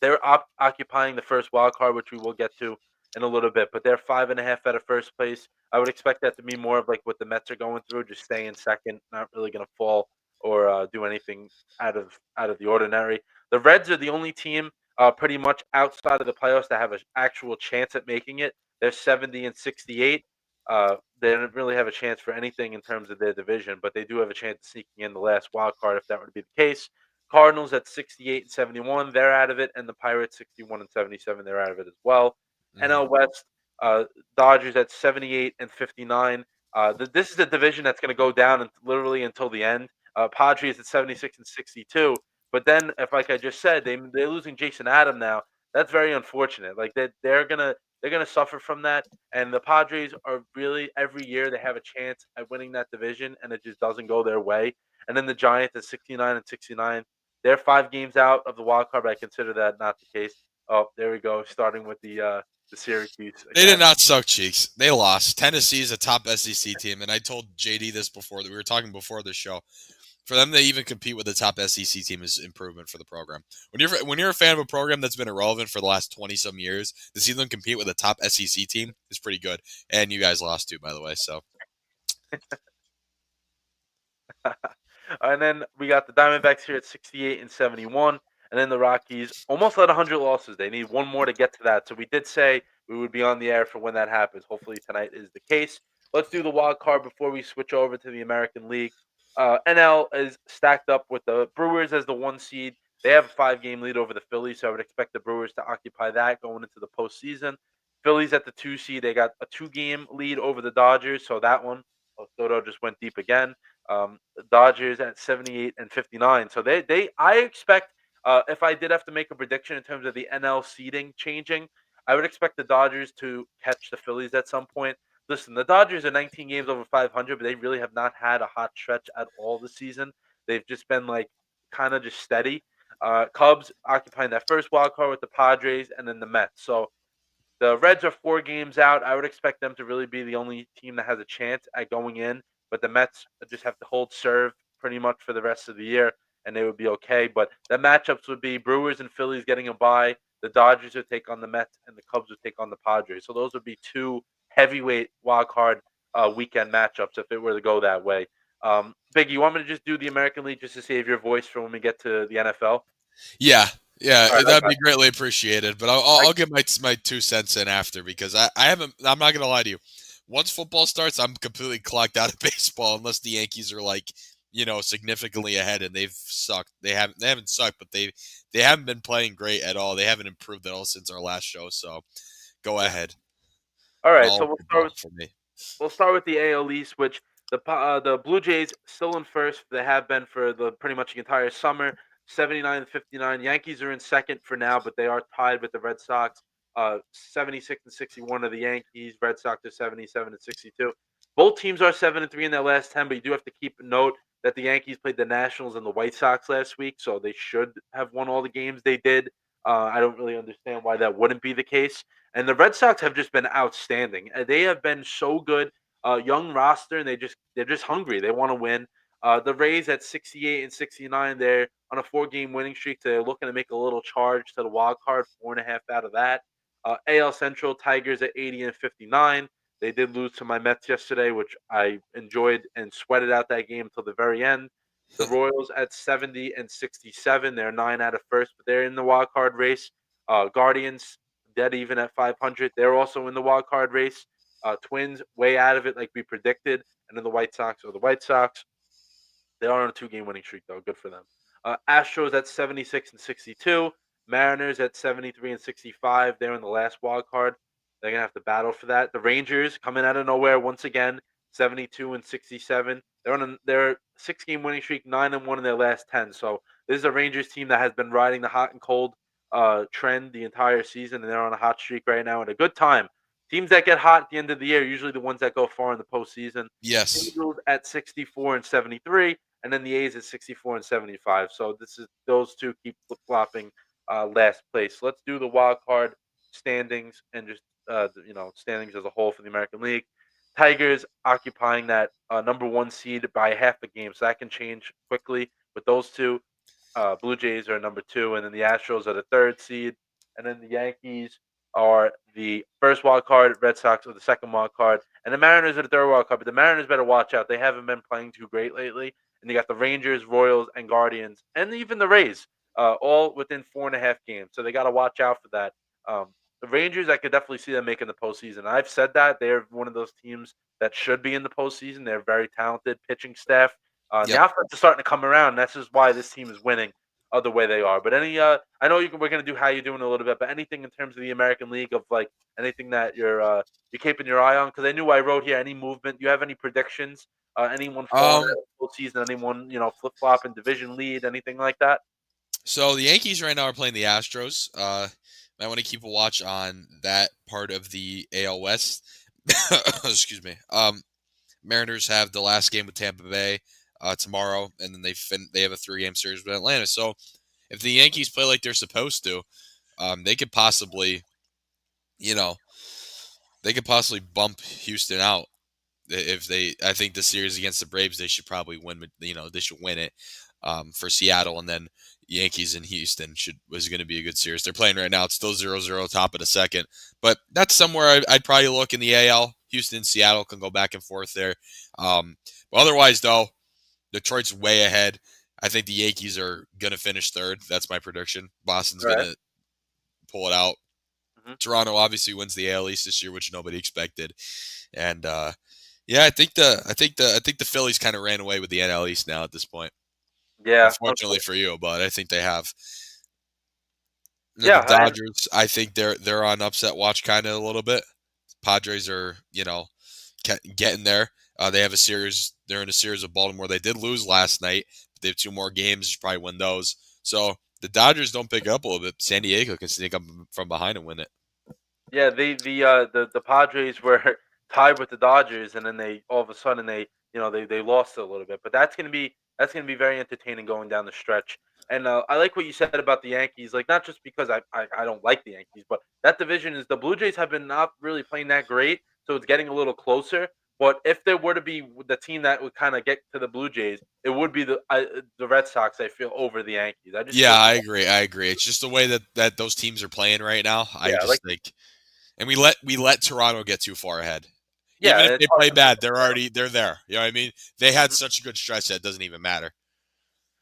They're occupying the first wild card, which we will get to in a little bit, but they're 5.5 out of first place. I would expect that to be more of like what the Mets are going through, just stay in second, not really going to fall or do anything out of the ordinary. The Reds are the only team pretty much outside of the playoffs that have an actual chance at making it. They're 70 and 68. They don't really have a chance for anything in terms of their division, but they do have a chance of sneaking in the last wild card if that were to be the case. Cardinals at 68 and 71, they're out of it, and the Pirates 61 and 77, they're out of it as well. Mhm. NL West, uh, Dodgers at 78 and 59. This is a division that's going to go down literally until the end. Padres at 76 and 62, but then if like I just said, they're losing Jason Adam now. That's very unfortunate. Like they're gonna suffer from that, and the Padres are really every year they have a chance at winning that division, and it just doesn't go their way. And then the Giants at 69 and 69. They're 5 games out of the wild card, but I consider that not the case. Oh, there we go. Starting with the Syracuse They did again. not suck cheeks. They lost. Tennessee's a top SEC team, and I told JD this before that we were talking before the show. For them to even compete with the top SEC team is improvement for the program. When you're a fan of a program that's been irrelevant for the last 20 some years, to see them compete with a top SEC team is pretty good. And you guys lost too, by the way. So And then we got the Diamondbacks here at 68 and 71. And then the Rockies almost at 100 losses. They need one more to get to that. So we did say we would be on the air for when that happens. Hopefully tonight is the case. Let's do the wild card before we switch over to the American League. NL is stacked up with the Brewers as the 1 seed. They have a 5-game lead over the Phillies, so I would expect the Brewers to occupy that going into the postseason. Phillies at the 2 seed. They got a 2-game lead over the Dodgers, so that one, Soto just went deep again. The Dodgers at 78 and 59. So I expect if I did have to make a prediction in terms of the NL seeding changing, I would expect the Dodgers to catch the Phillies at some point. Listen, the Dodgers are 19 games over 500, but they really have not had a hot stretch at all this season. They've just been like kind of just steady. Cubs occupying that first wild card with the Padres and then the Mets. So the Reds are 4 games out. I would expect them to really be the only team that has a chance at going in, but the Mets just have to hold serve pretty much for the rest of the year, and they would be okay. But the matchups would be Brewers and Phillies getting a bye. The Dodgers would take on the Mets, and the Cubs would take on the Padres. So those would be two heavyweight wild card weekend matchups if it were to go that way. Big, you want me to just do the American League just to save your voice for when we get to the NFL? Yeah, yeah, All right, I that'd got be greatly apprecited. But I, I'll give my 2 cents in after because I haven't. I'm not gonna lie to you. Once football starts, I'm completely clocked out of baseball unless the Yankees are like significantly ahead and they've sucked. They haven't sucked, but they haven't been playing great at all. They haven't improved at all since our last show. So go yeah. ahead. All right, so All we'll start football with for me. the AL East, which the Blue Jays still in first. They have been for the pretty much the entire summer. 79 and 59. Yankees are in second for now, but they are tied with the Red Sox. 76 and 61 of the Yankees. Red Sox are 77 and 62. Both teams are 7 and 3 in their last 10, but you do have to keep note that the Yankees played the Nationals and the White Sox last week, so they should have won all the games they did. I don't really understand why that wouldn't be the case. And the Red Sox have just been outstanding. They have been so good. Young roster, and they're just hungry. They want to win. The Rays at 68 and 69, they're on a 4 game winning streak. They're looking to make a little charge to the wild card, 4.5 out of that. AL Central Tigers at 80 and 59. They did lose to my Mets yesterday, which I enjoyed and sweated out that game till the very end. The Royals at 70 and 67. They're 9 out of first, but they're in the wild card race. Guardians dead even at 500. They're also in the wild card race. Twins way out of it, like we predicted, and then the White Sox are the White Sox. They are on a 2 game winning streak, though. Good for them. Astros at 76 and 62. Mariners at 73 and 65. They're in the last wild card. They're gonna have to battle for that. The Rangers coming out of nowhere once again, 72 and 67. They're on their 6 game winning streak, 9-1 in their last 10. So this is a Rangers team that has been riding the hot and cold trend the entire season, and they're on a hot streak right now and a good time. Teams that get hot at the end of the year are usually the ones that go far in the postseason. Yes. Angels at 64 and 73, and then the A's at 64 and 75. So this is those two keep flip flopping last place. Let's do the wild card standings and just standings as a whole for the American League. Tigers occupying that number 1 seed by half a game, so that can change quickly with those two. Blue Jays are number 2, and then the Astros are the 3rd seed, and then the Yankees are the first wild card. Red Sox are the second wild card, and the Mariners are the third wild card. But the Mariners better watch out; they haven't been playing too great lately. And you got the Rangers, Royals, and Guardians, and even the Rays, all within 4.5 games. So they got to watch out for that. The Rangers, I could definitely see them making the postseason. I've said that they're one of those teams that should be in the postseason. They're very talented pitching staff. The Yep. offense is starting to come around. That's just why this team is winning the way they are. But I know we're gonna do how you doing a little bit, but anything in terms of the American League of like anything that you're keeping your eye on? Because I knew I wrote here any movement. Do you have any predictions? Anyone falling Um. out of the postseason? Anyone flip flop in division lead? Anything like that? So the Yankees right now are playing the Astros. I want to keep a watch on that part of the AL West. Excuse me. Mariners have the last game with Tampa Bay tomorrow, and then they have a 3 game series with Atlanta. So if the Yankees play like they're supposed to, they could possibly, you know, they could possibly bump Houston out. If they, I think the series against the Braves, they should probably win. They should win it for Seattle, and then Yankees and Houston was going to be a good series. They're playing right now. It's still 0-0 top of the second, but that's somewhere I'd probably look in the AL. Houston and Seattle can go back and forth there. But otherwise, though, Detroit's way ahead. I think the Yankees are going to finish third. That's my prediction. Boston's All going right. to pull it out. Mhm. Toronto obviously wins the AL East this year, which nobody expected. And yeah, I think the Phillies kind of ran away with the NL East now at this point. Yeah. Unfortunately for you, but I think they have. The Yeah. And Dodgers, I think they're on upset watch kind of a little bit. Padres are getting there. They have a series. They're in a series with Baltimore. They did lose last night. But they have 2 more games. You should probably win those. So the Dodgers don't pick it up a little bit. San Diego can sneak up from behind and win it. Yeah, the Padres were tied with the Dodgers, and then they all of a sudden they lost it a little bit. But that's gonna be very entertaining going down the stretch. And I like what you said about the Yankees. Like not just because I don't like the Yankees, but that division is the Blue Jays have been not really playing that great, so it's getting a little closer. But if there were to be the team that would kind of get to the Blue Jays, it would be the Red Sox. I feel over the Yankees. I just Yeah, feel I agree. I agree. It's just the way that those teams are playing right now. I yeah, like just think, and we let Toronto get too far ahead. Even yeah, if it's they hard play to make bad, up ground. they're there. You know what I mean? They had such a good stretch that it doesn't even matter.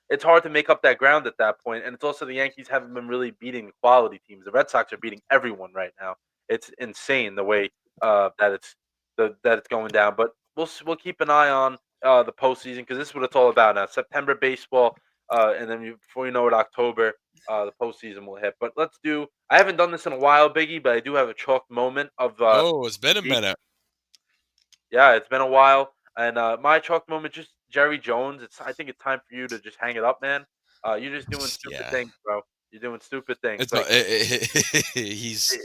It's hard to make up that ground at that point, and it's also the Yankees haven't been really beating the quality teams. The Red Sox are beating everyone right now. It's insane the way that it's going down. But we'll keep an eye on the postseason because this is what it's all about now. September baseball, and then before you know it, October, the postseason will hit. But let's do. I haven't done this in a while, Biggie, but I do have a chalk moment of Oh, it's been a the minute. yeah, it's been a while, and my chalk moment just Jerry Jones. I think it's time for you to just hang it up, man. You're just doing stupid Yeah, things, bro. You're doing stupid things. it's Like he's eh,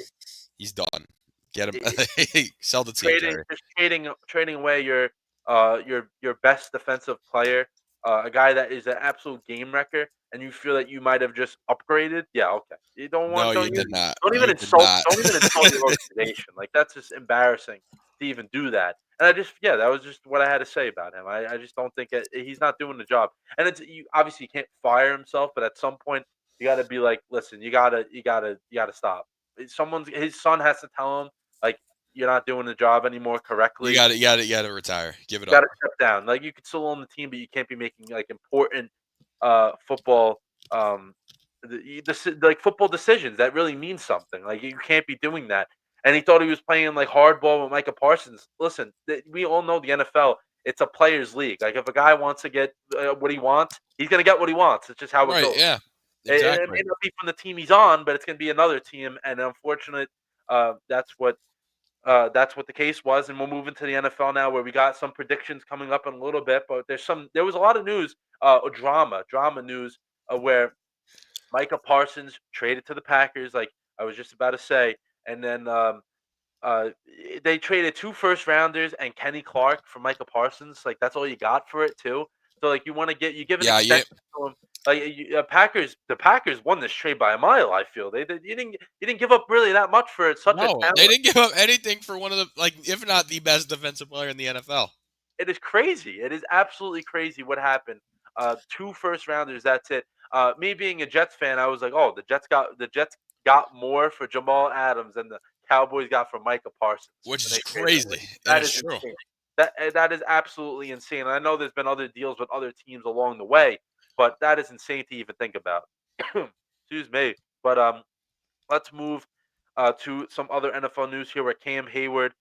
he's done. Get him. eh, Sell the team, trading, Jerry. just trading away your best defensive player, a guy that is an absolute game wrecker, and you feel that you might have just upgraded. Yeah, okay. You don't No, want you did not. don't even You did insult not. don't even insult your organization. Like that's just embarrassing to even do that. And I just yeah, that was just what I had to say about him. I just don't think he's not doing the job. And it's you obviously he can't fire himself, but at some point you got to be like, listen, you gotta stop. His son has to tell him like you're not doing the job anymore You correctly. got to, you got to, you got to retire. Give it You got up. to step down. Like you could still own the team, but you can't be making like important football like football decisions that really mean something. Like you can't be doing that. And he thought he was playing like hardball with Micah Parsons. Listen, we all know the NFL. It's a players' league. Like if a guy wants to get what he wants, he's gonna get what he wants. It's just how it Right? goes. Yeah. It Exactly. may not be from the team he's on, but it's gonna be another team. And unfortunate, that's what the case was, and we'll move into the NFL now, where we got some predictions coming up in a little bit. But there was a lot of news, drama news, where Micah Parsons traded to the Packers, like I was just about to say, and then uh, they traded 2 first rounders and Kenny Clark for Micah Parsons. Like that's all you got for it too. So like you give an Yeah. Yeah. extension to him. Like the Packers won this trade by a mile. I feel you didn't give up really that much for such a No, talent. they didn't give up anything for one of the if not the best defensive player in the NFL. It is crazy. It is absolutely crazy what happened. 2 first rounders. That's it. Me being a Jets fan, I was like, oh, the Jets got more for Jamal Adams than the Cowboys got for Micah Parsons Which when is they traded away. crazy, and That it's is true. insane. That is absolutely insane. And I know there's been other deals with other teams along the way, but that is insane to even think about. Excuse me. But let's move to some other NFL news here where Cam Hayward,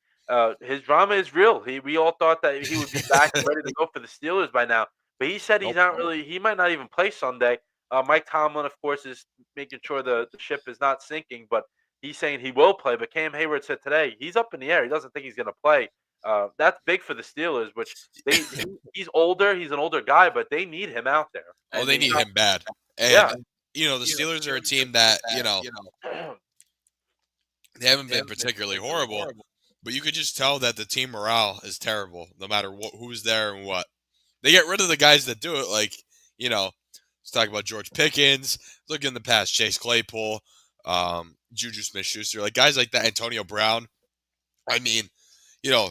his drama is real. We all thought that he would be back and ready to go for the Steelers by now, but he said he's Nope. not really. He might not even play Sunday. Mike Tomlin, of course, is making sure the ship is not sinking, but he's saying he will play. But Cam Hayward said today he's up in the air. He doesn't think he's going to play. That's big for the Steelers, which he's older. He's an older guy, but they need him out there, Oh, and they he's need not. him bad. Yeah. And the Steelers are a team that they haven't been particularly horrible, but you could just tell that the team morale is terrible, no matter who's there and what. They get rid of the guys that do it, like let's talk about George Pickens. Look in the past, Chase Claypool, Juju Smith-Schuster, like guys like that, Antonio Brown. I mean, you know,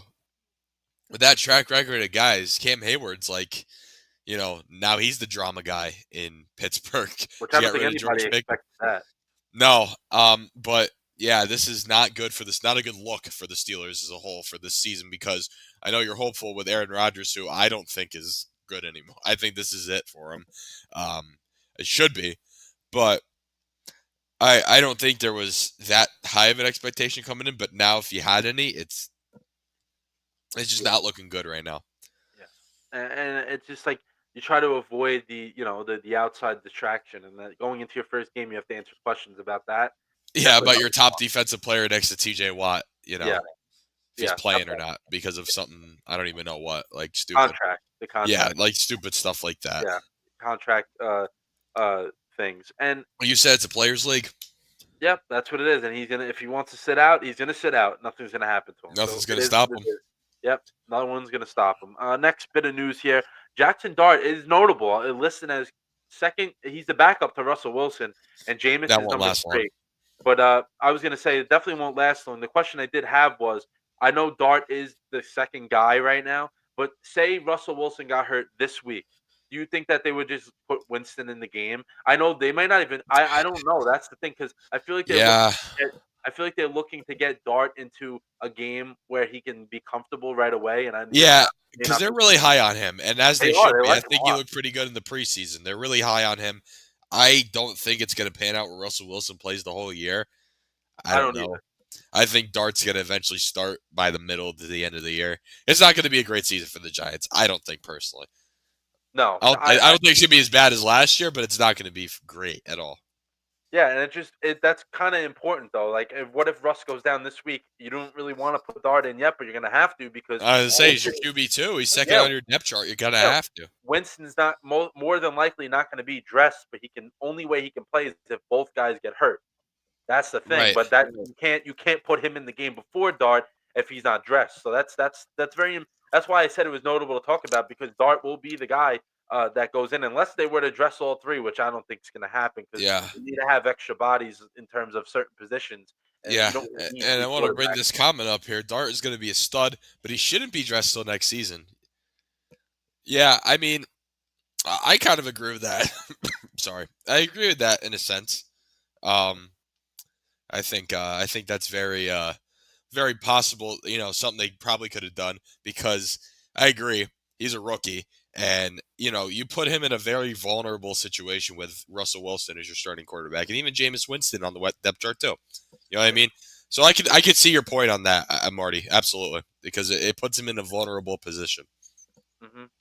with that track record of guys, Cam Hayward's like, now he's the drama guy in Pittsburgh Which because I you don't got think rid of anybody George Pickens. expected that. No, but yeah, this is not good for this. Not a good look for the Steelers as a whole for this season because I know you're hopeful with Aaron Rodgers, who I don't think is good anymore. I think this is it for him. It should be, but I don't think there was that high of an expectation coming in. But now, if you had any, it's just not looking good right now. Yeah, and it's just like you try to avoid the outside distraction, and that going into your first game, you have to answer questions about that. Yeah, Definitely about not your what you top want. defensive player next to T.J. Watt. Yeah, if he's Yeah, playing or okay. not because of something I don't even know what, like stupid. Contract, the Yeah, contract. like stupid stuff like that. Yeah, contract uh things. And Well, you said it's a players' league. yep, that's what it is. And he's gonna if he wants to sit out, he's gonna sit out. Nothing's gonna happen to him. So Nothing's it gonna is stop what him. it is. Yep, no one's gonna stop him. Next bit of news here: Jackson Dart is notable. Listed as second. He's the backup to Russell Wilson, and Jameis That is won't number last long. 3. But I was gonna say it definitely won't last long. The question I did have was, I know Dart is the second guy right now, but say Russell Wilson got hurt this week. Do you think that they would just put Winston in the game? I know they might not even. I don't know. That's the thing because I feel like they're looking. Yeah, To get, I feel like they're looking to get Dart into a game where he can be comfortable right away, and this yeah, may because not they're be. really high on him, and as They they are. should They be. I like him a think he lot. looked pretty good in the preseason. They're really high on him. I don't think it's going to pan out where Russell Wilson plays the whole year. I I don't don't know. either. I think Dart's going to eventually start by the middle to the end of the year. It's not going to be a great season for the Giants. I don't think personally. No, I don't think it's going to be as bad as last year, but it's not going to be great at all. yeah, and that's kind of important though. Like, what if Russ goes down this week? You don't really want to put Dart in yet, but you're gonna have to because I was say he's your Winston, QB too. He's second yeah, on your depth chart. You're going to yeah, have to. Winston's not more than likely not going to be dressed, but he can only way he can play is if both guys get hurt. That's the thing. Right. But that you can't put him in the game before Dart if he's not dressed. So that's that's why I said it was notable to talk about because Dart will be the guy that goes in unless they were to dress all three, which I don't think is going to happen because Yeah. you need to have extra bodies in terms of certain positions, and you Yeah. don't really need And two I want to bring quarterbacks. this comment up here. Dart is going to be a stud, but he shouldn't be dressed till next season. Yeah. I mean, I kind of agree with that. Sorry. I agree with that in a sense. Um, I think that's very possible. You know, something they probably could have done because I agree he's a rookie, and you put him in a very vulnerable situation with Russell Wilson as your starting quarterback, and even Jameis Winston on the depth chart too. You know what I mean? So I could see your point on that, Marty. Absolutely, because it puts him in a vulnerable position.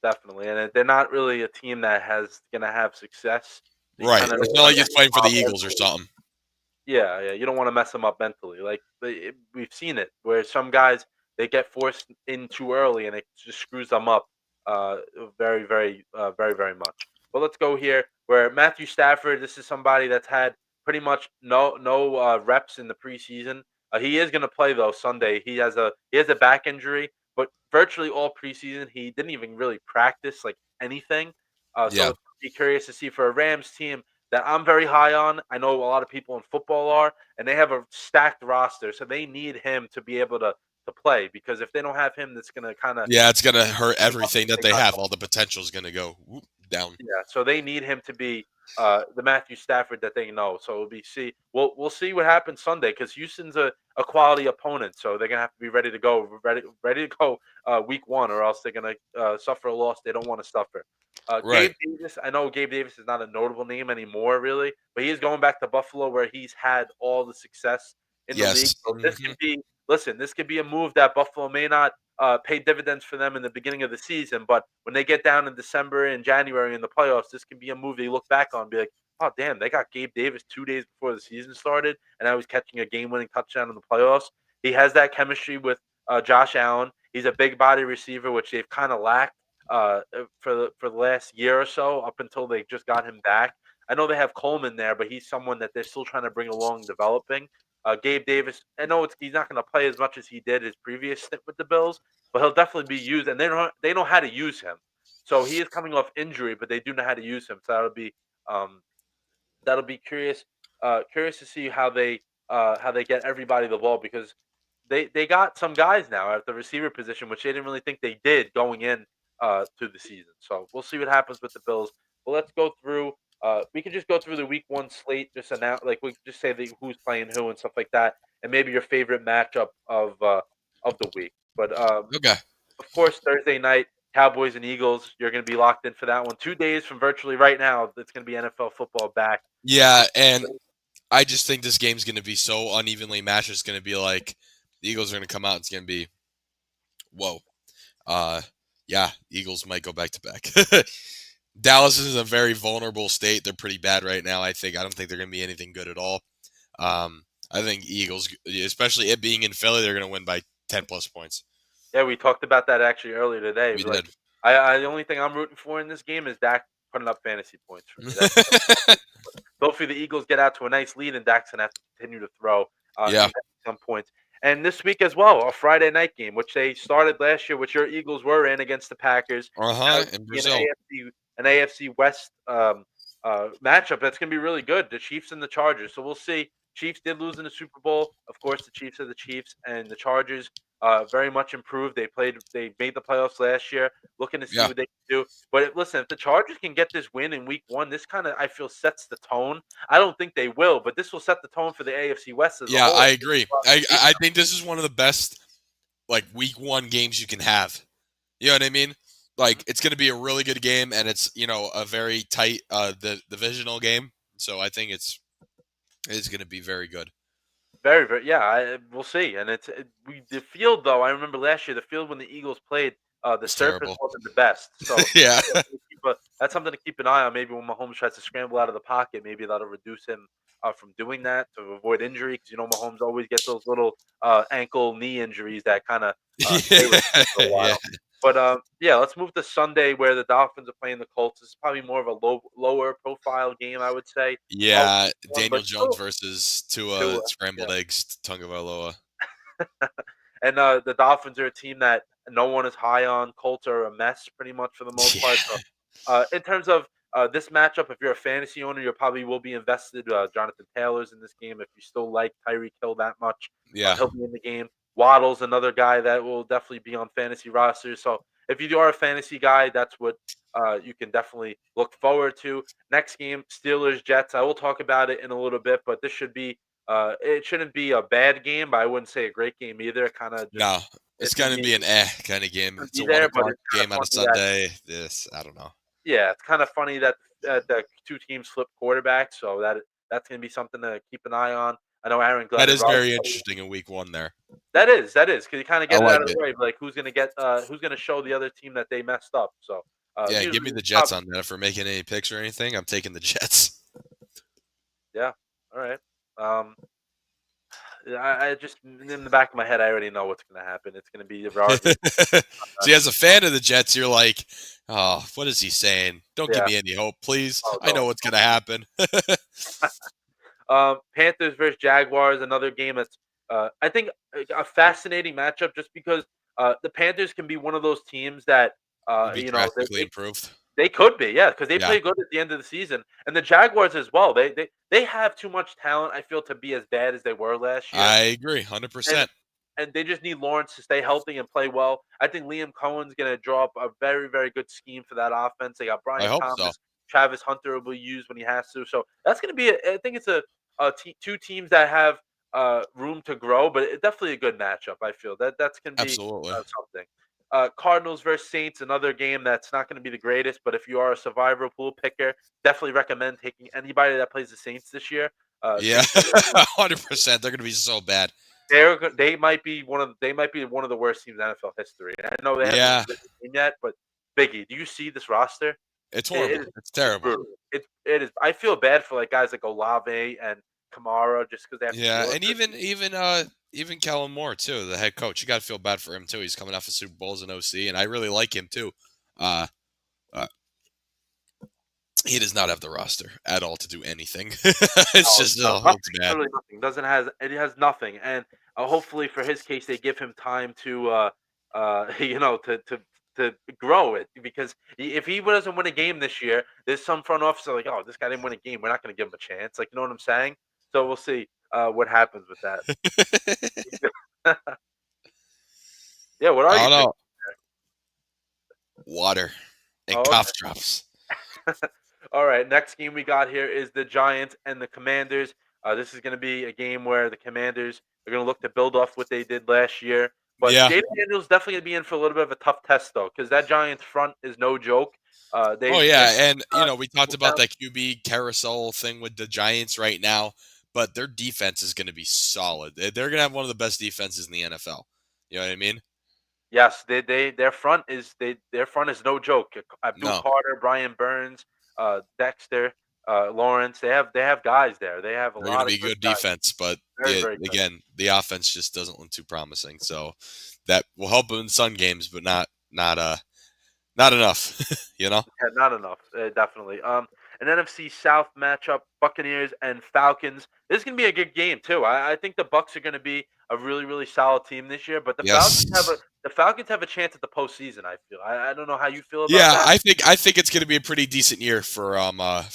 Definitely, and they're not really a team that has going to have success. So you Right. kind of It's don't not want like to he's mess them playing for the up Eagles or mentally. something. Yeah, yeah, you don't wanna mess them up mentally, like, we've seen it where some guys, they get forced in too early, and it just screws them up, uh, very, very much. But let's go here where Matthew Stafford, this is somebody that's had pretty much no reps in the preseason. He is gonna play, though, Sunday. He has a back injury, but virtually all preseason, he didn't even really practice, like, anything. So Yeah. it's gonna be curious to see for a Rams team that I'm very high on. I know a lot of people in football are, and they have a stacked roster, so they need him to be able to play because if they don't have him, that's gonna kind of Yeah, it's gonna hurt them up everything what that they they got have. going. All the potential is gonna go down. Yeah, so they need him to be the Matthew Stafford that they know. So we'll see what happens Sunday because Houston's a quality opponent, so they're gonna have to be ready to go, ready to go week one, or else they're gonna suffer a loss they don't want to suffer. Right. Gabe Davis, I know Gabe Davis is not a notable name anymore, really, but he is going back to Buffalo where he's had all the success in the league. Yes. So this can be, listen, this could be a move that Buffalo may not pay dividends for them in the beginning of the season. But when they get down in December and January in the playoffs, this can be a move they look back on and be like, oh, damn, they got Gabe Davis 2 days before the season started, and now he's catching a game winning touchdown in the playoffs. He has that chemistry with Josh Allen. He's a big body receiver, which they've kind of lacked for the last year or so, up until they just got him back. I know they have Coleman there, but he's someone that they're still trying to bring along developing. Gabe Davis, I know he's not going to play as much as he did his previous stint with the Bills, but he'll definitely be used, and they know how to use him. So he is coming off injury, but they do know how to use him. So um, that'll be curious to see how they get everybody the ball because they got some guys now at the receiver position, which they didn't really think they did going in to the season. So we'll see what happens with the Bills. But let's go through. We could just go through the week one slate, just announce like we could just say who's playing who and stuff like that, and maybe your favorite matchup of the week. But Okay. of course, Thursday night, Cowboys and Eagles. You're going to be locked in for that one. 2 days from virtually right now, it's going to be NFL football back. Yeah, and I just think this game's going to be so unevenly matched. It's going to be like the Eagles are going to come out. It's going to be whoa. Uh, yeah, Eagles might go back to back. Dallas is in a very vulnerable state. They're pretty bad right now. I don't think they're going to be anything good at all. I think Eagles, especially it being in Philly, they're going to win by 10+ points. Yeah, we talked about that actually earlier today. We Like, did. the only thing I'm rooting for in this game is Dak putting up fantasy points for me. Hopefully the Eagles get out to a nice lead and Dak's gonna have to continue to throw Yeah. at some points. And this week as well, a Friday night game, which they started last year, which your Eagles were in against the Packers. Now it's In gonna be Brazil. An AFC West matchup that's gonna be really good. The Chiefs and the Chargers. So we'll see. Chiefs did lose in the Super Bowl. Of course, the Chiefs are the Chiefs, and the Chargers very much improved. They made the playoffs last year. Looking to see Yeah. what they can do. But listen, if the Chargers can get this win in Week 1, this kind of I feel sets the tone. I don't think they will, but this will set the tone for the AFC West as a Yeah, whole. I agree. I think this is one of the best like week 1 games you can have. You know what I mean? Like it's going to be a really good game, and it's a very tight the divisional game. So I think it's going to be very good. Very, very, yeah. We'll see, and the field though. I remember last year the field when the Eagles played, the It's surface terrible. wasn't the best. So Yeah. that's something to keep an eye on. Maybe when Mahomes tries to scramble out of the pocket, maybe that'll reduce him from doing that to avoid injury. Because Mahomes always gets those little ankle, knee injuries that kind of stay with him for a Yeah. while. But yeah, let's move to Sunday where the Dolphins are playing the Colts. This is probably more of a lower profile game, I would say. Yeah, But Daniel Jones still, versus Tua, Tua yeah. scrambled eggs Tagovailoa. And the Dolphins are a team that no one is high on. Colts are a mess pretty much for the most part. So, Yeah. in terms of this matchup, if you're a fantasy owner, you probably will be invested. Jonathan Taylor's in this game. If you still like Tyreek Hill that much, Yeah. he'll be in the game. Waddle's another guy that will definitely be on fantasy rosters. So if you are a fantasy guy, that's what you can definitely look forward to. Next game, Steelers Jets. I will talk about it in a little bit, but this should be it shouldn't be a bad game, but I wouldn't say a great game either. Kind of just No, it's it's gonna going to be be an kind of game. It's be a one there, but o'clock it's kind of game on a funny that Sunday. I don't know. yeah, it's kind of funny that the two teams flip quarterbacks, so that's gonna be something to keep an eye on. I know Aaron That Glenn and is Rob. very interesting in week 1 there. That is because you kind of I get it out like of the it. way, like who's gonna show the other team that they messed up. So Yeah, give me usually, the Jets on that. If we're making any picks or anything, I'm taking the Jets. yeah, all right. I just in the back of my head, I already know what's gonna happen. It's gonna be regardless. See, as a fan of the Jets, you're like, oh, what is he saying? Don't give Yeah. me any hope, please. Oh, I know what's going to happen. Panthers versus Jaguars, another game that's I think a fascinating matchup just because the Panthers can be one of those teams that Would be drastically improved. they could be, yeah, because they Yeah, play good at the end of the season, and the Jaguars as well. They have too much talent. I feel to be as bad as they were last year, I agree, and 100%. they just need Lawrence to stay healthy and play well. I think Liam Cohen's going to draw up a very, very good scheme for that offense. They got I Brian hope so. Thomas, Travis Hunter will be used when he has to. So that's going to be, I think it's two teams that have room to grow, but it's definitely a good matchup. I feel that's going to be Absolutely. something. Cardinals versus Saints, another game that's not going to be the greatest, but if you are a survivor pool picker, definitely recommend taking anybody that plays the Saints this year. Yeah, Saints are 100%. They're going to be so bad. they might be one of the worst teams in NFL history. And I know they haven't even Yeah, played the game yet, but Biggie, do you see this roster? it's It horrible. is It's it's terrible. brutal. It is. I feel bad for like guys like Olave and Kamara just because they have to Yeah, deal with and it. even Kellen Moore too, the head coach. You got to feel bad for him too. He's coming off of Super Bowls and OC, and I really like him too. Uh, uh, he does not have the roster at all to do anything. It's No, just no, looks nothing. bad. Literally nothing. It has nothing. And hopefully for his case, they give him time to to grow it because if he doesn't win a game this year, there's some front office like, oh, this guy didn't win a game. We're not going to give him a chance. Like, you know what I'm saying? So we'll see what happens with that. Yeah, what are I you don't drinking know. Water and there? Oh, cough drops. all right, next game we got here is the Giants and the Commanders. This is going to be a game where the Commanders are going to look to build off what they did last year. But Yeah. Jaden Daniels definitely going to be in for a little bit of a tough test, though, because that Giants front is no joke. Oh They're yeah, and we talked people about count. that QB carousel thing with the Giants right now, but their defense is going to be solid. They're going to have one of the best defenses in the NFL. You know what I mean? Yes, their front is no joke. Abdul No. Carter, Brian Burns, Dexter. Lawrence. They have guys there. They have a They're going to lot of be good good guys. defense, but Very very good. again, the offense just doesn't look too promising. So that will help them in some games, but not enough. You know. Yeah, not enough, definitely. An NFC South matchup: Buccaneers and Falcons. This is gonna be a good game too. I think the Bucks are gonna be a really really solid team this year, but Yes. the Falcons have a chance at the postseason. I feel. I don't know how you feel about Yeah, that. I think it's going to be a pretty decent year for Atlanta,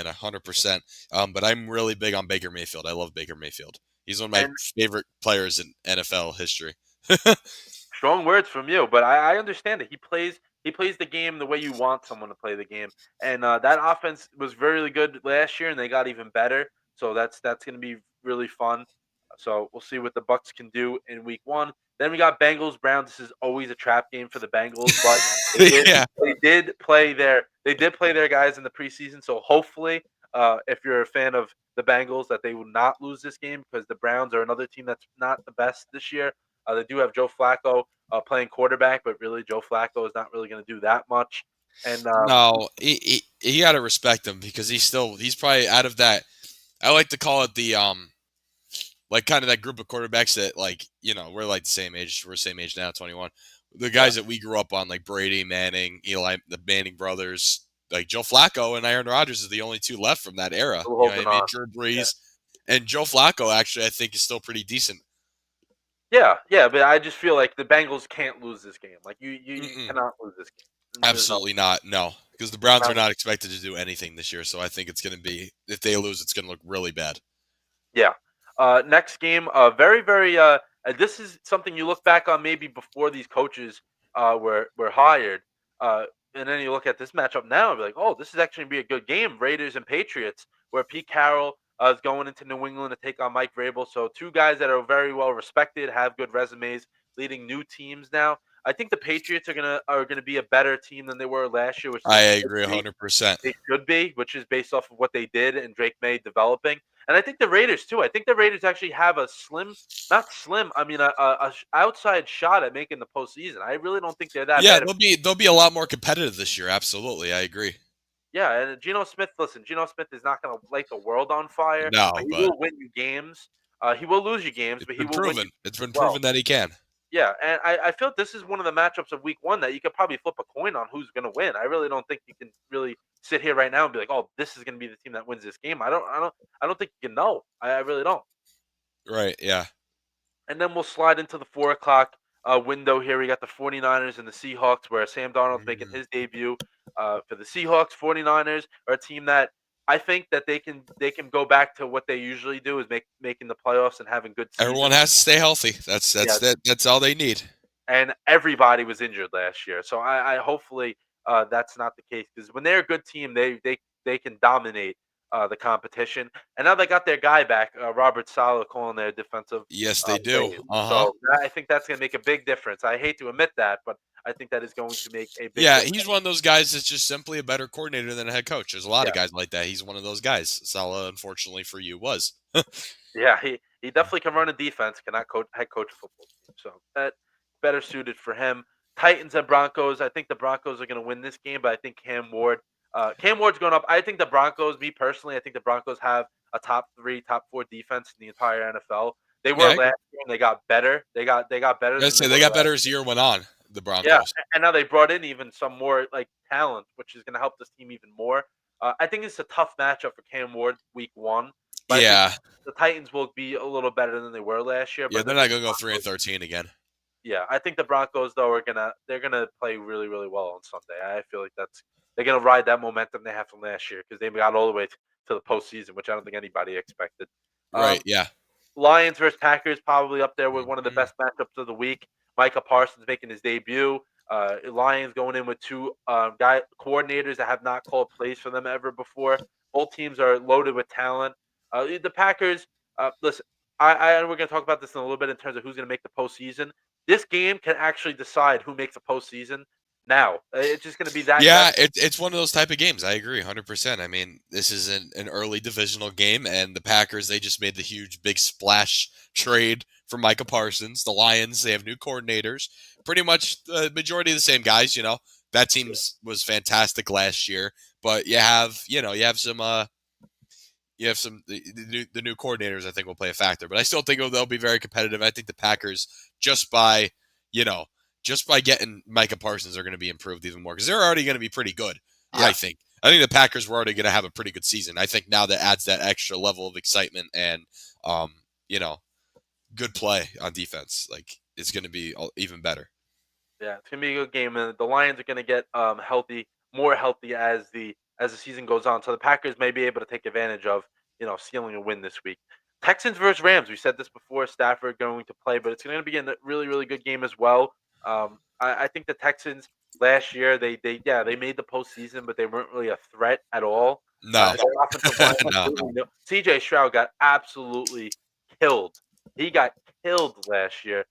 100%. But I'm really big on Baker Mayfield. I love Baker Mayfield. He's one of my And favorite players in NFL history. strong words from you, but I understand it. He plays the game the way you want someone to play the game, and that offense was really good last year, and they got even better. So that's going to be really fun. So we'll see what the Bucks can do in Week 1. Then we got Bengals Browns. This is always a trap game for the Bengals, but they did Yeah, they did play their guys in the preseason. So hopefully, if you're a fan of the Bengals, that they will not lose this game because the Browns are another team that's not the best this year. They do have Joe Flacco playing quarterback, but really Joe Flacco is not really going to do that much. And no, he got to respect him because he's probably out of that. I like to call it the like kind of that group of quarterbacks that like we're like the same age. We're the same age now, 21. The yeah, guys that we grew up on, like Brady, Manning, Eli, the Manning brothers, like Joe Flacco and Aaron Rodgers are the only two left from that era. still You know what holding I mean? on. Drew Yeah, Brees and Joe Flacco actually I think is still pretty decent. yeah, yeah. But I just feel like the Bengals can't lose this game. Like you Mm-mm, cannot lose this game. There's no absolutely not. No, because the Browns are Browns. not expected to do anything this year. So I think it's going to be if they lose, it's going to look really bad. Yeah. Next game, very, very. This is something you look back on maybe before these coaches were hired, uh, and then you look at this matchup now and be like, oh, this is actually gonna be a good game. Raiders and Patriots, where Pete Carroll is going into New England to take on Mike Vrabel. So two guys that are very well respected, have good resumes, leading new teams now. I think the Patriots are gonna be a better team than they were last year, which I they should agree be. 100%. They should be, which is based off of what they did and Drake May developing. And I think the Raiders too. I think the Raiders actually have a slim, not slim. I mean, outside shot at making the postseason. I really don't think they're that Yeah, bad. they'll be a lot more competitive this year. Absolutely, I agree. Yeah, and Geno Smith. Listen, Geno Smith is not going to light the world on fire, but No, he but will win you games. He will lose you games, it's but he been will win you proven. It's as been well. proven that he can. Yeah, and I feel this is one of the matchups of Week 1 that you could probably flip a coin on who's going to win. I really don't think you can really sit here right now and be like, "Oh, this is going to be the team that wins this game." I don't think you can know. I really don't. Right? Yeah. And then we'll slide into the 4 o'clock window here. We got the 49ers and the Seahawks, where Sam Darnold's making Mhm. his debut for the Seahawks. 49ers are a team that I think that they can go back to what they usually do is making the playoffs and having good Everyone seasons. has to stay healthy. That's Yeah, that. That's all they need. and everybody was injured last year. So I hopefully that's not the case because when they're a good team, they can dominate the competition. And now they got their guy back, Robert Saleh, calling their defensive Yes, they do. plays. Uh huh. So I think that's going to make a big difference. I hate to admit that, but I think that is going to make a big Yeah, difference. he's one of those guys that's just simply a better coordinator than a head coach. There's a lot Yeah, of guys like that. He's one of those guys. Salah, unfortunately for you, was. yeah, he definitely can run a defense, cannot head coach a football team. So that better suited for him. Titans and Broncos. I think the Broncos are going to win this game, but I think Cam Ward's going up. I think the Broncos. Me personally, I think the Broncos have a top 3, top 4 defense in the entire NFL. They Yeah, were I agree. last year, and they got better. They got better I than they say they were got last. better as the year went on. The Yeah, Broncos. and now they brought in even some more like talent, which is going to help this team even more. I think it's a tough matchup for Cam Ward week 1, but I think Yeah, the Titans will be a little better than they were last year. yeah, But I they're not think the gonna go 3 and Broncos, 13 again. yeah, I think the Broncos though they're gonna play really really well on Sunday. I feel like they're gonna ride that momentum they have from last year because they got all the way to the postseason, which I don't think anybody expected. Right? Um, Yeah. Lions versus Packers probably up there with one of the Mhm. best matchups of the week. Micah Parsons making his debut. Lions going in with two guy coordinators that have not called plays for them ever before. Both teams are loaded with talent. The Packers, listen, we're going to talk about this in a little bit in terms of who's going to make the postseason. This game can actually decide who makes the postseason. Now it's just going to be that Yeah, it's one of those type of games. I agree 100%. I mean, this is an early divisional game, and the Packers, they just made the huge, big splash trade for Micah Parsons. The Lions, they have new coordinators. Pretty much the majority of the same guys, That team's was fantastic last year, but you have the new coordinators. I think will play a factor, but I still think they'll be very competitive. I think the Packers just by you know just by getting Micah Parsons are going to be improved even more because they're already going to be pretty good. Yeah. I think the Packers were already going to have a pretty good season. I think now that adds that extra level of excitement and you know good play on defense. Like it's going to be even better. Yeah, it's gonna be a good game, and the Lions are gonna get healthy, more healthy as the season goes on. So the Packers may be able to take advantage of stealing a win this week. Texans versus Rams. We said this before. Stafford going to play, but it's going to be a really good game as well. I think the Texans last year they made the postseason, but they weren't really a threat at all. No, Their offensive line no. CJ Stroud got absolutely killed. He got killed last year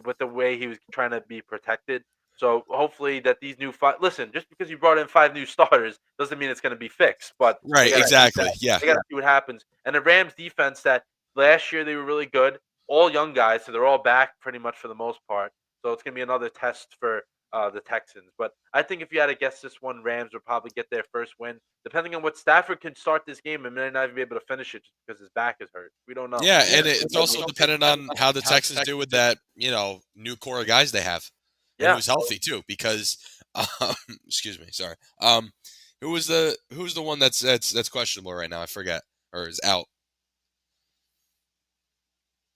with the way he was trying to be protected. So hopefully that these new listen, just because you brought in 5 new starters doesn't mean it's going to be fixed. But Right, exactly. Yeah. they got to see what happens. And the Rams defense that last year they were really good, all young guys, so they're all back pretty much for the most part. So it's going to be another test for the Texans. But I think if you had to guess this one, Rams would probably get their first win. Depending on what Stafford can start this game, and may not even be able to finish it just because his back is hurt. We don't know. Yeah, and it's also dependent on how the Texans do with that, new core of guys they have, and Yeah. who's healthy too. Because, excuse me, sorry. Who's the one that's questionable right now? I forget, or is out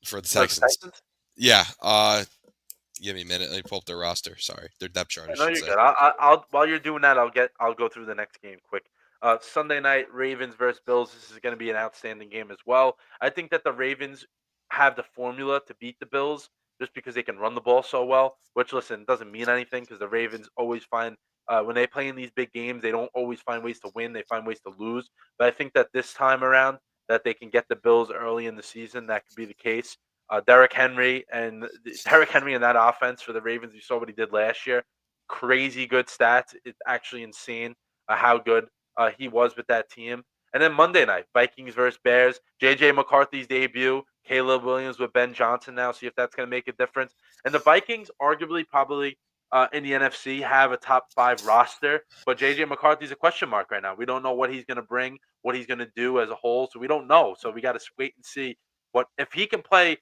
for the For the Texans. Texans? Yeah. Give me a minute. Let me pull up their roster. Sorry, their depth chart. I I know should you're say. good. I'll while you're doing that, I'll go through the next game quick. Sunday night Ravens versus Bills. This is going to be an outstanding game as well. I think that the Ravens have the formula to beat the Bills just because they can run the ball so well. Which listen doesn't mean anything because the Ravens always find when they play in these big games, they don't always find ways to win. They find ways to lose. But I think that this time around that they can get the Bills early in the season. That could be the case. Derrick Henry and Derrick Henry in that offense for the Ravens. You saw what he did last year. Crazy good stats. It's actually insane how good he was with that team. And then Monday night, Vikings versus Bears. JJ McCarthy's debut. Caleb Williams with Ben Johnson now. See if that's going to make a difference. And the Vikings, arguably, probably in the NFC, have a top 5 roster. But JJ McCarthy's a question mark right now. We don't know what he's going to bring, what he's going to do as a whole. So we don't know. So we got to wait and see. What if he can play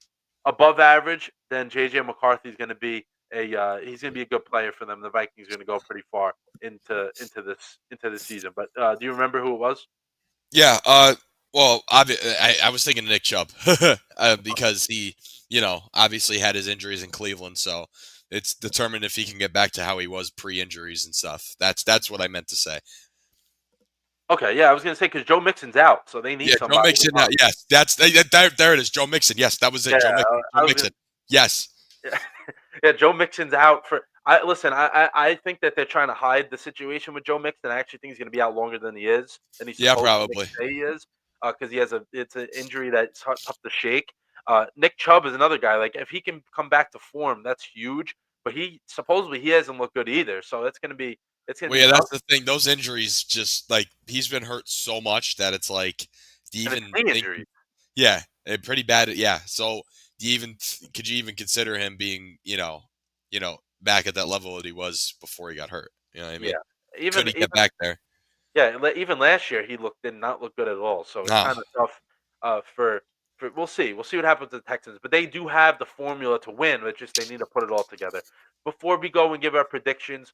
above average, then JJ McCarthy is going to be he's going to be a good player for them. The Vikings are going to go pretty far into this season. But do you remember who it was? Yeah. Well, I was thinking Nick Chubb because he, obviously had his injuries in Cleveland, so it's determined if he can get back to how he was pre-injuries and stuff. That's what I meant to say. Okay, yeah, I was going to say because Joe Mixon's out, so they need Yeah, Joe somebody. Mixon. Yes, there it is. Joe Mixon. Yes, that was it. Yeah, Joe Mixon. I Joe was Mixon. Yes. gonna, yeah, Joe Mixon's out for. I think that they're trying to hide the situation with Joe Mixon. I actually think he's going to be out longer than he is, than he's Yeah, supposed probably. to say he is, because it's an injury that's tough to shake. Nick Chubb is another guy. Like if he can come back to form, that's huge. But he hasn't looked good either. So it's gonna Well, be yeah, tough. that's the thing. Those injuries, just like he's been hurt so much that it's like, do you And it's even knee think? injury. Yeah, pretty bad. Yeah. So, do you even could you even consider him being, back at that level that he was before he got hurt? You know what I mean? Yeah. Could Even he get even back there? Yeah, even last year he did not look good at all. So it's No. kind of tough for we'll see. We'll see what happens to the Texans, but they do have the formula to win. It's just they need to put it all together. Before we go and give our predictions,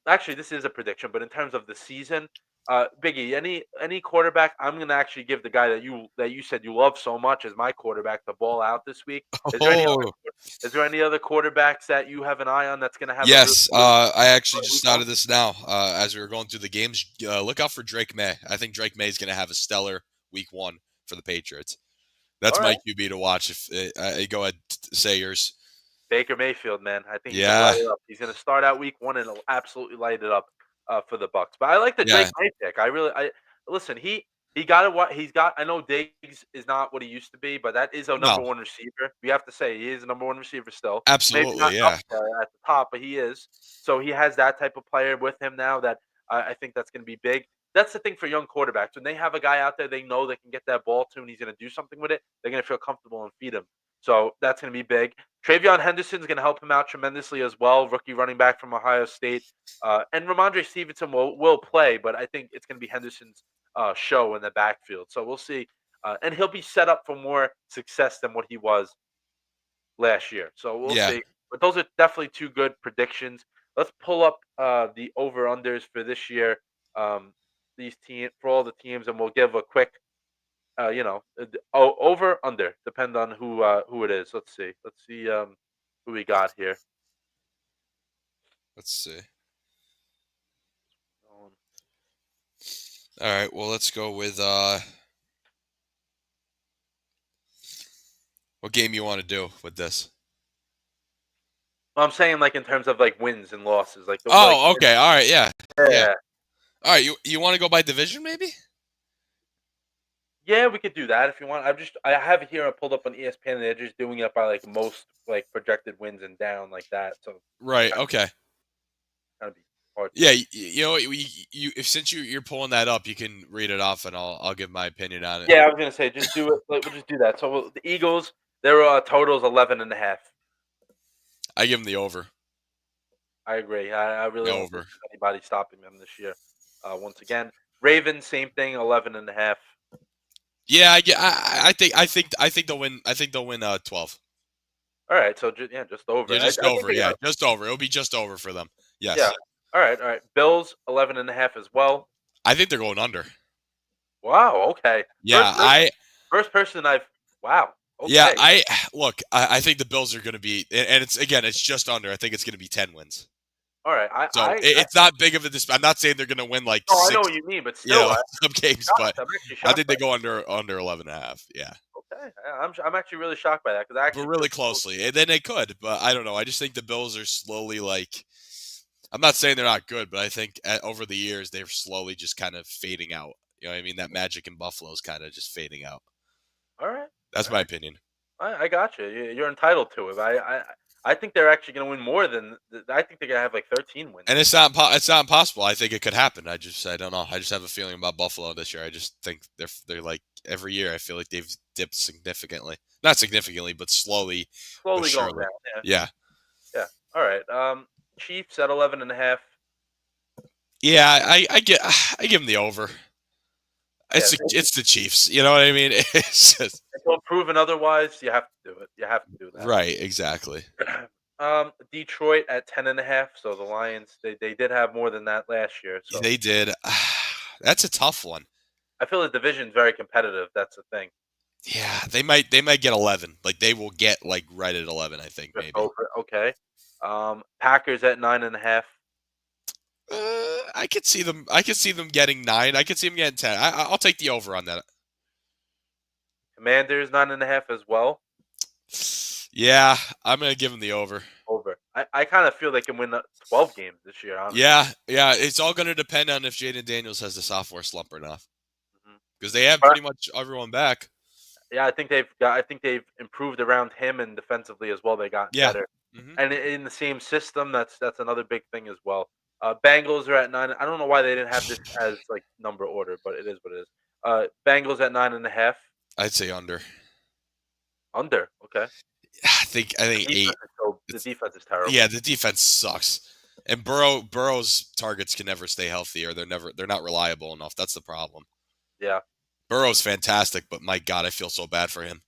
actually this is a prediction, but in terms of the season, Biggie, any quarterback, I'm gonna actually give the guy that you said you love so much as my quarterback the ball out this week. Oh, Is there any other quarterbacks that you have an eye on that's gonna have a really yes. good I actually just week thought one? of this now. As we were going through the games, look out for Drake May. I think Drake May is going to have a stellar week 1 for the Patriots. That's All my right. QB to watch. If go ahead, say yours. Baker Mayfield, man. I think he's gonna Yeah, light it up. He's gonna start out week 1 and he'll absolutely light it up for the Bucks. But I like the Drake yeah. May pick. I listen. He got it. What he's got. I know Diggs is not what he used to be, but that is a number No, 1 receiver. We have to say he is a number 1 receiver still. Maybe not absolutely. up Yeah. there at the top, but he is. So he has that type of player with him now that I think that's going to be big. That's the thing for young quarterbacks. When they have a guy out there they know they can get that ball to and he's going to do something with it, they're going to feel comfortable and feed him. So that's going to be big. Travion Henderson's going to help him out tremendously as well, rookie running back from Ohio State. And Ramondre Stevenson will play, but I think it's going to be Henderson's show in the backfield. So we'll see. And he'll be set up for more success than what he was last year. So we'll Yeah, see. But those are definitely two good predictions. Let's pull up the over unders for this year. These team for all the teams, and we'll give a quick, over under depend on who it is. Let's see. Who we got here. let's see. Um, All right, well, let's go with what game you want to do with this? I'm saying like in terms of like wins and losses, like the like. Oh, okay. All right, yeah. Yeah. Yeah, All right, you want to go by division maybe? yeah, we could do that if you want. I have it here. I pulled up on ESPN, and they're just doing it by like most like projected wins and down like that. So Right, okay. kind of be hard. Yeah, you know, you if since you're pulling that up, you can read it off, and I'll give my opinion on it. Yeah, I was gonna say just do it. Like, we'll just do that. So the Eagles, their totals 11.5. I give them the over. I agree. I really The don't over. think anybody stopping them this year. Once again, Ravens, same thing, 11.5. Yeah, I think they'll win. I think they'll win 12. All right, so just over. Yeah, I just think over. they're Yeah, gonna. just over. It'll be just over for them. Yeah. Yes. All right. Bills, 11.5 as well. I think they're going under. Wow. Okay. Yeah, First person I've. Wow. yeah, Okay. I look. I think the Bills are going to be, and it's just under. I think it's going to be 10 wins. All right. So it's not big of a I'm not saying they're going to win like Oh, I know six, what you mean, but still, some games, but I'm actually I shocked think by they go under 11 and a half. Yeah, that. Okay. I'm actually really shocked by that because I but actually really feel closely. And then they could, but I don't know. I just think the Bills are slowly like. I'm not saying they're not good, but I think over the years they're slowly just kind of fading out. You know what I mean? That magic in Buffalo is kind of just fading out. all right. That's All my right. opinion. I got you. You're entitled to it. I think they're actually going to win more than. I think they're going to have like 13 wins. And it's not impossible. I think it could happen. I don't know. I just have a feeling about Buffalo this year. I just think they're like every year. I feel like they've dipped significantly, not significantly, but slowly but Slowly going surely. down. Yeah, Yeah. All right. Chiefs at 11.5. yeah. I give them the over. Yeah. It's the Chiefs. You know what I mean? It's just, Until proven otherwise, you have to do it. You have to do that. right. Exactly. Detroit at 10.5. So the Lions, they did have more than that last year. So They did. That's a tough one. I feel the division's very competitive. That's the thing. Yeah, they might get 11. Like they will get like right at 11. I think Just maybe. over. Okay. Packers at 9.5. I could see them. I could see them getting 9. I could see them getting 10. I'll take the over on that. Commanders 9.5 as well. Yeah, I'm gonna give them the over. Over. I kind of feel they can win 12 games this year. Honestly. Yeah. It's all gonna depend on if Jaden Daniels has the sophomore slump or not, Mhm. because they have But pretty much everyone back. yeah, I think they've improved around him and defensively as well. They got Yeah. better, Hmm. and in the same system, that's another big thing as well. Bengals are at 9. I don't know why they didn't have this as like number order, but it is what it is. Bengals at 9.5. I'd say under. Under. Okay. I think 8. The defense is terrible. Yeah, the defense sucks. And Burrow's targets can never stay healthy, or they're not reliable enough. That's the problem. Yeah. Burrow's fantastic, but my God, I feel so bad for him.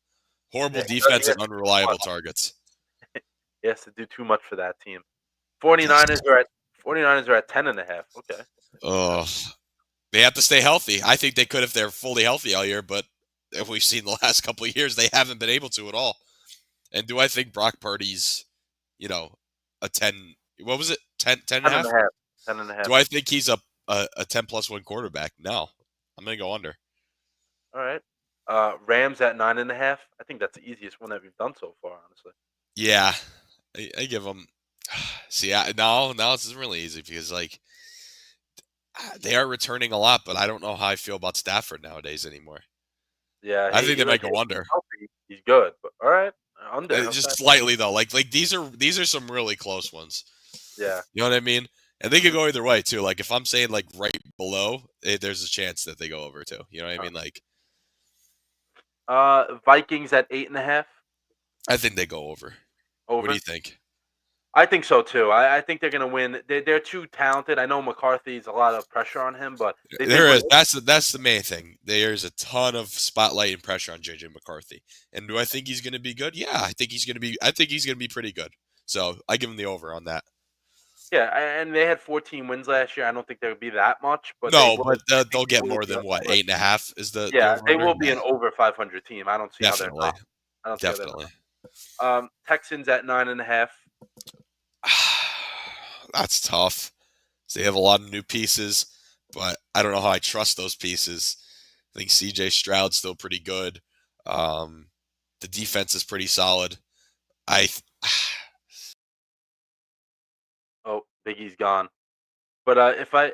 Horrible Yeah, defense and unreliable targets. He has to do too much for that team. 49ers are at 10.5. Okay. Oh, they have to stay healthy. I think they could if they're fully healthy all year, but if we've seen the last couple of years, they haven't been able to at all. And do I think Brock Purdy's, a 10? What was it? 10 and a half? 10.5. 10.5. Do I think he's a 10+ win quarterback? No, I'm gonna go under. All right. Rams at 9.5. I think that's the easiest one that we've done so far, honestly. Yeah, I give them. See, no, this isn't really easy because like they are returning a lot, but I don't know how I feel about Stafford nowadays anymore. Yeah, I think they might go under. He's good, but all right, under. Just slightly though. Like these are some really close ones. Yeah. You know what I mean? And they could go either way too. Like if I'm saying like right below, there's a chance that they go over too. You know what I mean? Like Vikings at 8.5. I think they go over. What do you Over. think? I think so too. I think they're gonna win. They're too talented. I know McCarthy's a lot of pressure on him, but they did There win. is. That's the main thing. There's a ton of spotlight and pressure on JJ McCarthy. And do I think he's going to be good? Yeah, I think he's going to be. I think he's going to be pretty good. So I give him the over on that. Yeah, and they had 14 wins last year. I don't think there would be that much, but they No, will. but I think they'll they get will more be. than what 8.5 is the Yeah, over they under. will be Yeah, an over 500 team. I don't see how they're definitely, not. I don't see how they're definitely. not. Texans at 9.5. That's tough. So they have a lot of new pieces, but I don't know how I trust those pieces. I think CJ Stroud's still pretty good. Um, the defense is pretty solid. I Oh, Biggie's gone. But if I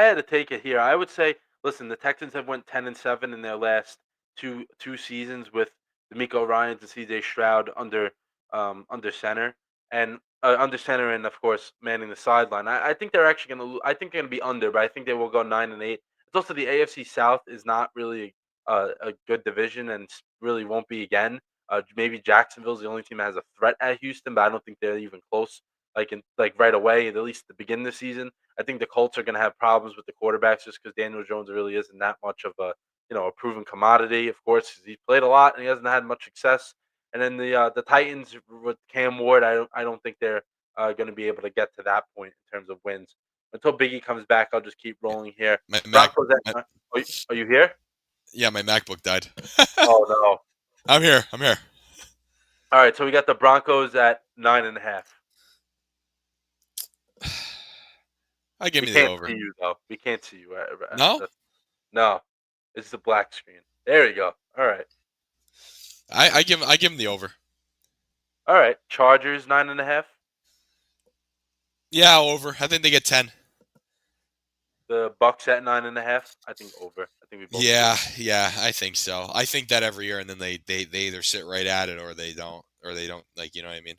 had to take it here, I would say, listen, the Texans have went 10-7 in their last two seasons with D'Amico Ryans and C.J. Stroud under center and of course manning the sideline. I think they're actually I think they're gonna be under, but I think they will go 9-8. It's also the AFC South is not really a good division and really won't be again. Maybe Jacksonville's the only team that has a threat at Houston, but I don't think they're even close. Like right away, at least to begin the season. I think the Colts are going to have problems with the quarterbacks just because Daniel Jones really isn't that much of a proven commodity. Of course, he's played a lot and he hasn't had much success. And then the Titans with Cam Ward, I don't think they're going to be able to get to that point in terms of wins. Until Biggie comes back, I'll just keep rolling here. my Mac, Broncos my, are you here? yeah, my MacBook died. Oh no! I'm here. I'm here. All right, so we got the Broncos at 9.5. I give We me the can't over. see you though. We can't see you. No, No, it's the black screen. There you go. All right. I give him the over. All right, Chargers 9.5. Yeah, over. I think they get 10. The Bucks at 9.5. I think over. I think we both agree. Yeah, I think so. I think that every year, and then they either sit right at it or they don't. Like, you know what I mean?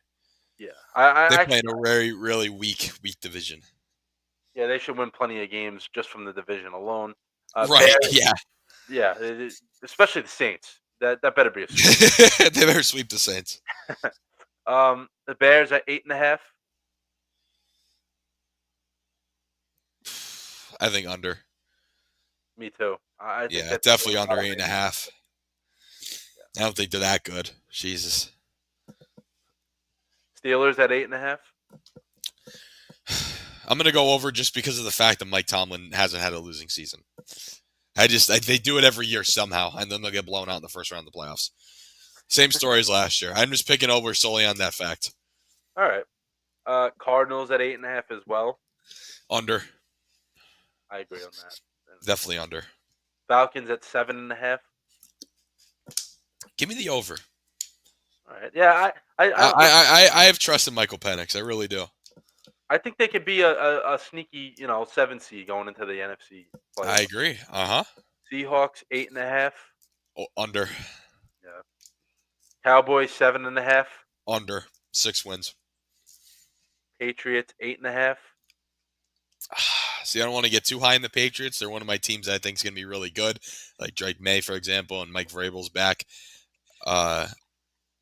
Yeah, I They play actually, in a very really weak division. yeah, they should win plenty of games just from the division alone. Right? Bears, Yeah. yeah, especially the Saints. That better be a sweep. They better sweep the Saints. The Bears at 8.5. I think under. Me too. I think Yeah, that's definitely under 8.5. yeah. I don't think they're that good. Jesus. Steelers at 8.5. I'm gonna go over just because of the fact that Mike Tomlin hasn't had a losing season. They do it every year somehow, and then they'll get blown out in the first round of the playoffs. Same story as last year. I'm just picking over solely on that fact. All right. Cardinals at 8.5 as well. Under, I agree on that. And definitely under. Falcons at 7.5. Give me the over. All right. Yeah, I have trust in Michael Penix. I really do. I think they could be a sneaky, 7 seed going into the NFC I playoffs. agree. Uh huh. Seahawks 8.5. Oh, under, Yeah. Cowboys 7.5. under 6 wins. Patriots 8.5. See, I don't want to get too high in the Patriots. They're one of my teams that I think is going to be really good, like Drake May, for example, and Mike Vrabel's back uh,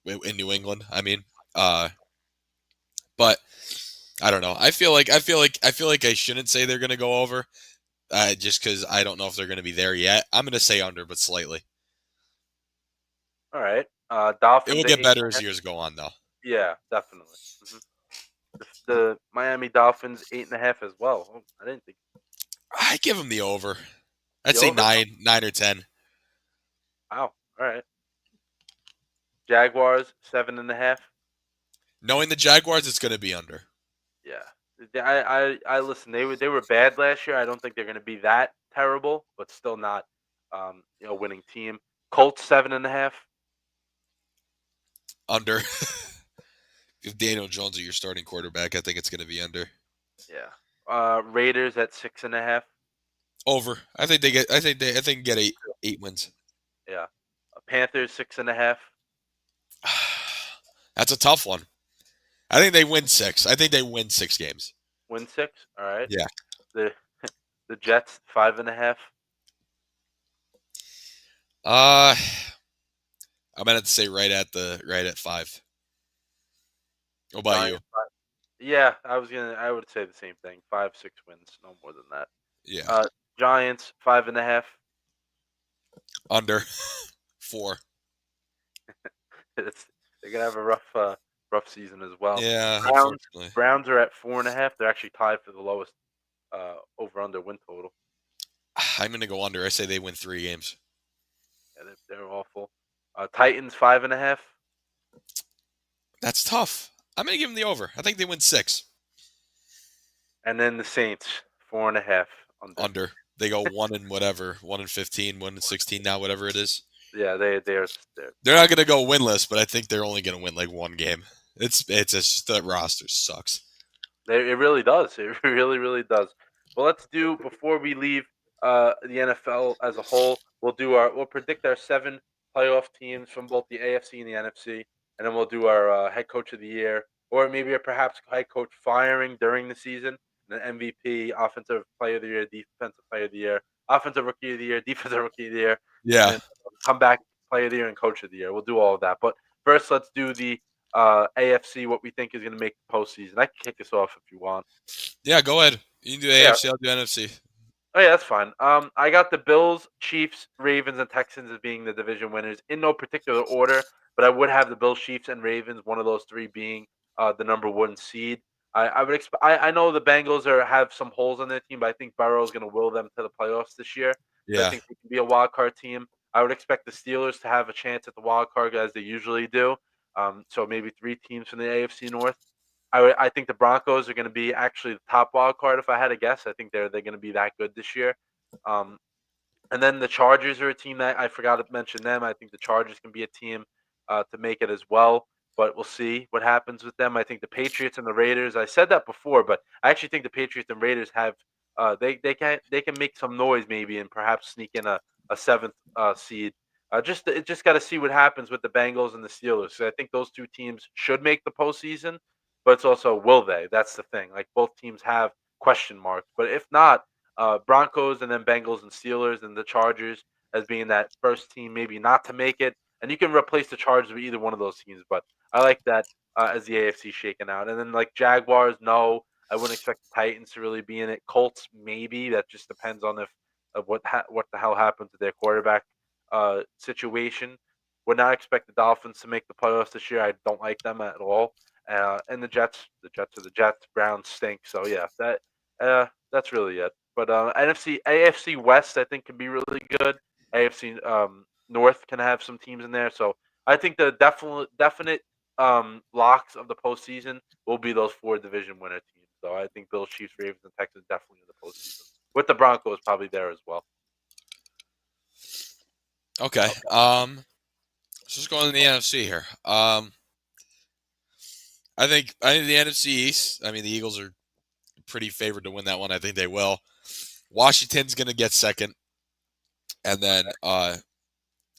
in New England. I mean, but I don't know. I feel like I shouldn't say they're going to go over, just because I don't know if they're going to be there yet. I'm going to say under, but slightly. All right. It Dolphins will at get eight. better as years go on, though. Yeah, definitely. The Miami Dolphins 8.5 as well. Oh, I didn't think I give them the over. I'd the say over. 9 or 10. Wow. All right. Jaguars 7.5. Knowing the Jaguars, it's going to be under. Yeah. I listen. They were bad last year. I don't think they're going to be that terrible, but still not winning team. Colts 7.5. Under. If Daniel Jones is your starting quarterback, I think it's going to be under. Yeah. Raiders at 6.5. Over. I think they get. I think get 8 wins. Yeah. Panthers 6.5. That's a tough one. I think they win 6. I think they win 6 games. Win 6. All right. Yeah. The the Jets 5.5. Uh, I'm gonna have to say right at 5. What about you? Giants. Yeah, I would say the same thing. 5, 6 wins, no more than that. Yeah, Uh, Giants 5.5. under 4. It's, they're gonna have a rough season as well. Yeah, Browns unfortunately. Browns are at 4.5. They're actually tied for the lowest over under win total. I'm gonna go under. I say they win 3 games. Yeah, they're awful. Titans 5.5, That's tough. I'm gonna give them the over. I think they win 6. and then the Saints 4.5 under. Under. They go 1 and 15, 1 and 16 now, whatever it is. Yeah, they're They're not gonna go winless, but I think they're only gonna win like 1 game. It's just the roster sucks. It really does. It really does. Well, let's do before we leave the NFL as a whole. We'll predict our 7 playoff teams from both the AFC and the NFC, and then we'll do our head coach of the year, or maybe perhaps head coach firing during the season, and then MVP, offensive player of the year, defensive player of the year, offensive rookie of the year, defensive rookie of the year, and Yeah, then comeback player of the year and coach of the year. We'll do all of that. But first, let's do the AFC, what we think is going to make the postseason. I can kick us off if you want. yeah. Go ahead. You can do Yeah. AFC. I'll do NFC. Oh yeah, that's fine. I got the Bills, Chiefs, Ravens, and Texans as being the division winners in no particular order, but I would have the Bills, Chiefs, and Ravens, one of those three being the number one seed. I would expect. I know the Bengals have some holes on their team, but I think Burrow is going to will them to the playoffs this year. So I Yeah, think they can be a wild card team. I would expect the Steelers to have a chance at the wild card as they usually do. So maybe 3 teams from the AFC North. I think the Broncos are going to be actually the top wild card if I had to guess. I think they're going to be that good this year. Um, and then the Chargers are a team that I forgot to mention them. I think the Chargers can be a team to make it as well, but we'll see what happens with them. I think the Patriots and the Raiders. I said that before, but I actually think the Patriots and Raiders have they can make some noise maybe and perhaps sneak in a seventh seed. Just got to see what happens with the Bengals and the Steelers. So I think those 2 teams should make the postseason, but it's also will they? That's the thing. Like both teams have question marks, but if not, Broncos and then Bengals and Steelers and the Chargers as being that first team maybe not to make it, and you can replace the Chargers with either one of those teams. But I like that as the AFC shaken out, and then like Jaguars, no, I wouldn't expect the Titans to really be in it. Colts, maybe. That just depends on if of what the hell happened to their quarterback situation. Would not expect the Dolphins to make the playoffs this year. I don't like them at all. And the Jets are the Jets. Browns stink. So yeah, that's really it. But AFC West, I think can be really good. AFC North can have some teams in there. So I think the definite locks of the postseason will be those 4 division winner teams. So I think Bills, Chiefs, Ravens, and Texans definitely in the postseason. With the Broncos probably there as well. Okay. Okay. Let's just go on the NFC here. I think the NFC East. I mean, the Eagles are pretty favored to win that one. I think they will. Washington's going to get second, and then I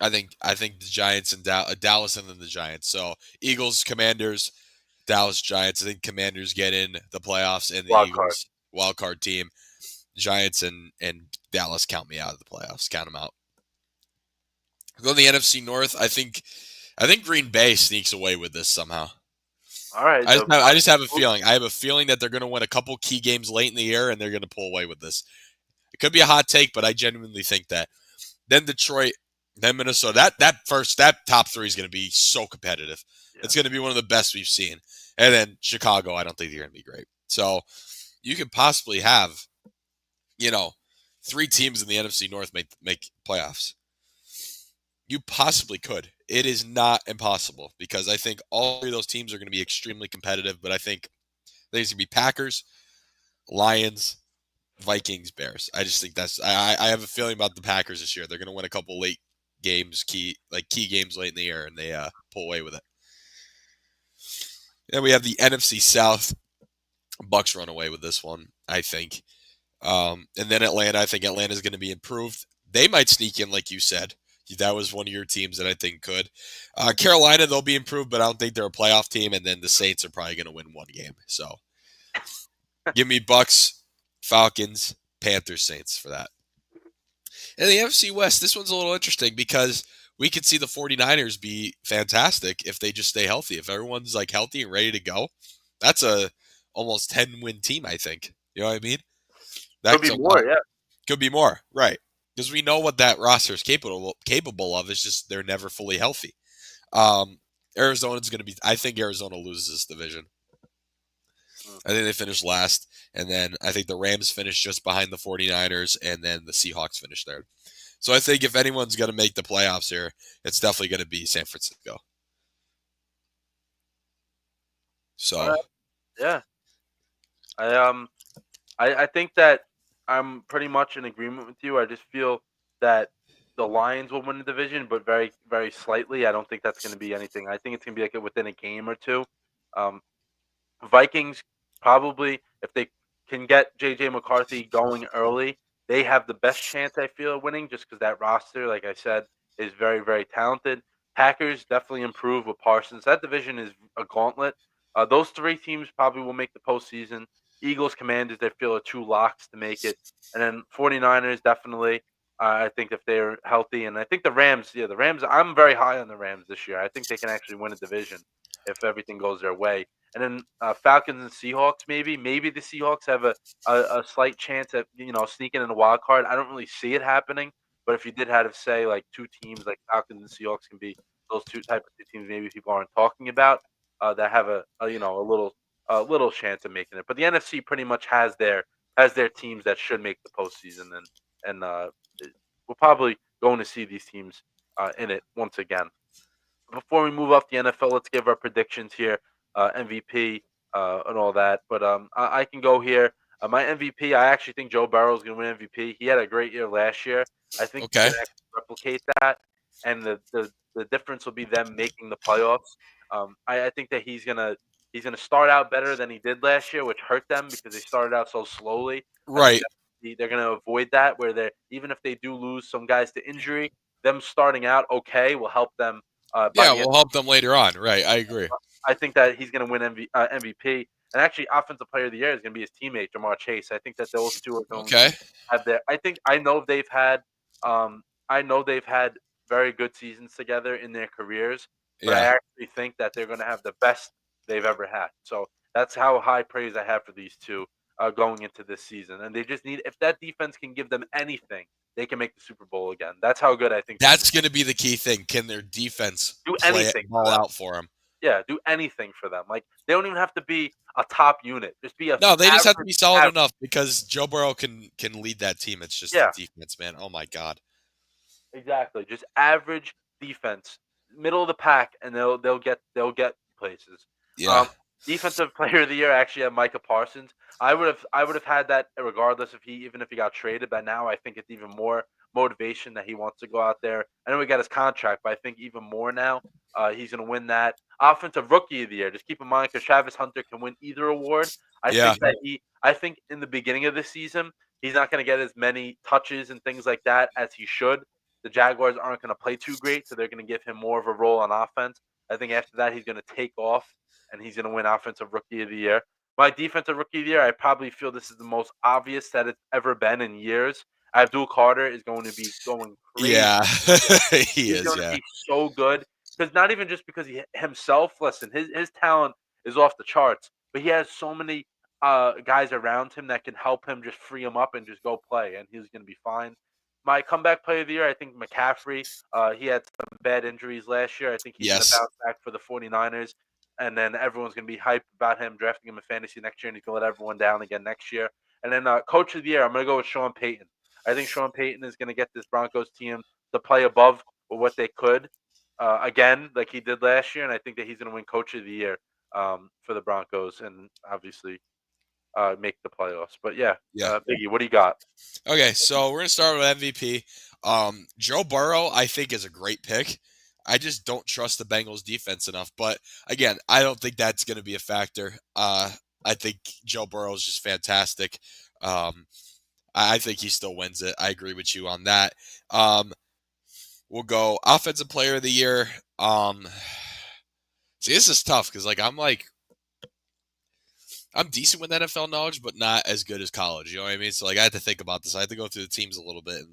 think the Giants and Dallas and then the Giants. So Eagles, Commanders, Dallas, Giants. I think Commanders get in the playoffs, and the Wild card. Eagles wild card team. Giants and Dallas count me out of the playoffs. Count them out. Go to the NFC North. I think Green Bay sneaks away with this somehow. All right. I just have a feeling. I have a feeling that they're going to win a couple key games late in the year, and they're going to pull away with this. It could be a hot take, but I genuinely think that. Then Detroit, then Minnesota. That top 3 is going to be so competitive. Yeah. It's going to be one of the best we've seen. And then Chicago, I don't think they're going to be great. So you could possibly have, 3 teams in the NFC North make playoffs. You possibly could. It is not impossible because I think all 3 of those teams are going to be extremely competitive. But I think there's going to be Packers, Lions, Vikings, Bears. I just think I have a feeling about the Packers this year. They're going to win a couple late games, key games late in the year, and they pull away with it. Then we have the NFC South. Bucks run away with this one, I think. And then Atlanta. I think Atlanta's going to be improved. They might sneak in, like you said. That was one of your teams that I think could. Carolina, they'll be improved, but I don't think they're a playoff team. And then the Saints are probably going to win 1 game. So give me Bucks, Falcons, Panthers, Saints for that. And the NFC West, this one's a little interesting because we could see the 49ers be fantastic if they just stay healthy. If everyone's like healthy and ready to go, that's a almost 10-win team, I think. You know what I mean? Could That's be a more, lot. yeah. Could be more, right? Because we know what that roster is capable of. It's just they're never fully healthy. Um, Arizona's going to be. I think Arizona loses this division. Mm. I think they finish last, and then I think the Rams finish just behind the 49ers, and then the Seahawks finish third. So I think if anyone's going to make the playoffs here, it's definitely going to be San Francisco. All So right. Yeah. I I think that I'm pretty much in agreement with you. I just feel that the Lions will win the division, but very, very slightly. I don't think that's going to be anything. I think it's going to be like within a game or two. Um, Vikings probably, if they can get JJ McCarthy going early, they have the best chance, I feel, of winning just because that roster, like I said, is very, very talented. Packers definitely improve with Parsons. That division is a gauntlet. Those three teams probably will make the postseason. Eagles, Commanders, they feel are two locks to make it. And then 49ers, definitely. I think if they're healthy. And I think the Rams, yeah, the Rams, I'm very high on the Rams this year. I think they can actually win a division if everything goes their way. And then Falcons and Seahawks, maybe the Seahawks have a slight chance at sneaking in a wild card. I don't really see it happening, but if you did have to say like two teams like Falcons and Seahawks can be those two type of two teams, maybe people aren't talking about that have a little chance of making it. But the NFC pretty much has their teams that should make the postseason, and we're probably going to see these teams in it once again. Before we move off the NFL, let's give our predictions here, MVP and all that. But I can go here. My MVP, I actually think Joe Burrow is going to win MVP. He had a great year last year. I think he's okay, going to replicate that, and the difference will be them making the playoffs. I think that he's gonna start out better than he did last year, which hurt them because they started out so slowly. I think right? that they're going to avoid that, where they even if they do lose some guys to injury, them starting out okay will help them by Yeah, the end. we'll help them later on. Right, I agree. I think that he's going to win MVP, and actually, Offensive Player of the Year is going to be his teammate Jamar Chase. I think that those two are going to Okay, have their. I know they've had very good seasons together in their careers, but I yeah, actually think that they're going to have the best they've ever had. So that's how high praise I have for these two going into this season, and they just need if that defense can give them anything, they can make the Super Bowl again. That's how good I think they can that's going to be the key thing. Can their defense do play it anything for ball them. out for them? Yeah, do anything for them. Like they don't even have to be a top unit. Just be a No, they just have to average, be solid average. enough because Joe Burrow can lead that team. It's just the Yeah, defense, man. Oh my god. exactly. Just average defense, middle of the pack, and they'll get places. Yeah, Um, Defensive Player of the Year actually had Micah Parsons. I would have had that regardless even if he got traded. But now I think it's even more motivation that he wants to go out there. I know he got his contract, but I think even more now he's going to win that Offensive Rookie of the Year. Just keep in mind because Travis Hunter can win either award. I yeah, think that I think in the beginning of the season he's not going to get as many touches and things like that as he should. The Jaguars aren't going to play too great, so they're going to give him more of a role on offense. I think after that, he's going to take off and he's going to win Offensive Rookie of the Year. My Defensive Rookie of the Year, I probably feel this is the most obvious that it's ever been in years. Abdul Carter is going to be going crazy. yeah. He He's is. going to Yeah, be so good because not even just because he himself. Listen, his talent is off the charts, but he has so many guys around him that can help him just free him up and just go play, and he's going to be fine. My comeback player of the year, I think McCaffrey. He had some bad injuries last year. I think he's going to yes, bounce back for the 49ers, and then everyone's going to be hyped about him drafting him in fantasy next year, and he's going to let everyone down again next year. And then coach of the year, I'm going to go with Sean Payton. I think Sean Payton is going to get this Broncos team to play above what they could again, like he did last year, and I think that he's going to win Coach of the Year for the Broncos, and obviously make the playoffs. But yeah, yeah. Biggie, what do you got? Okay, so we're gonna start with MVP. Joe Burrow, I think, is a great pick. I just don't trust the Bengals defense enough. But again, I don't think that's gonna be a factor. I think Joe Burrow is just fantastic. Um, I think he still wins it. I agree with you on that. Um, we'll go offensive player of the year. See, this is tough because I'm decent with NFL knowledge, but not as good as college. You know what I mean? So I had to think about this. I had to go through the teams a little bit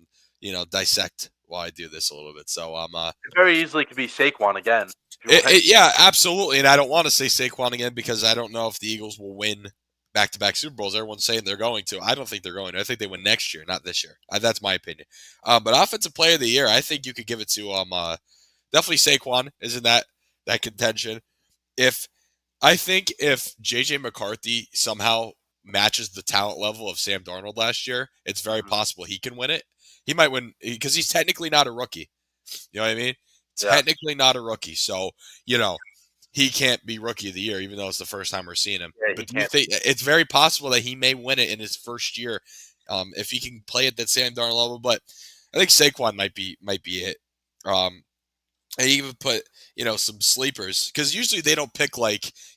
and dissect I do this a little bit. So It very easily could be Saquon again if you want. yeah, absolutely. And I don't want to say Saquon again because I don't know if the Eagles will win back-to-back Super Bowls. Everyone's saying they're going to. I don't think they're going to. I think they win next year, not this year. That's my opinion. But Offensive Player of the Year, I think you could give it to definitely Saquon is in that contention. I think if JJ McCarthy somehow matches the talent level of Sam Darnold last year, it's very Mhm. possible he can win it. He might win because he's technically not a rookie. You know what I mean? Yeah, Technically not a rookie. So, you know, he can't be rookie of the year, even though it's the first time we're seeing him. yeah, he But do you can't. think it's very possible that he may win it in his first year if he can play at that Sam Darnold level? But I think Saquon might be it. I even put, some sleepers because usually they don't pick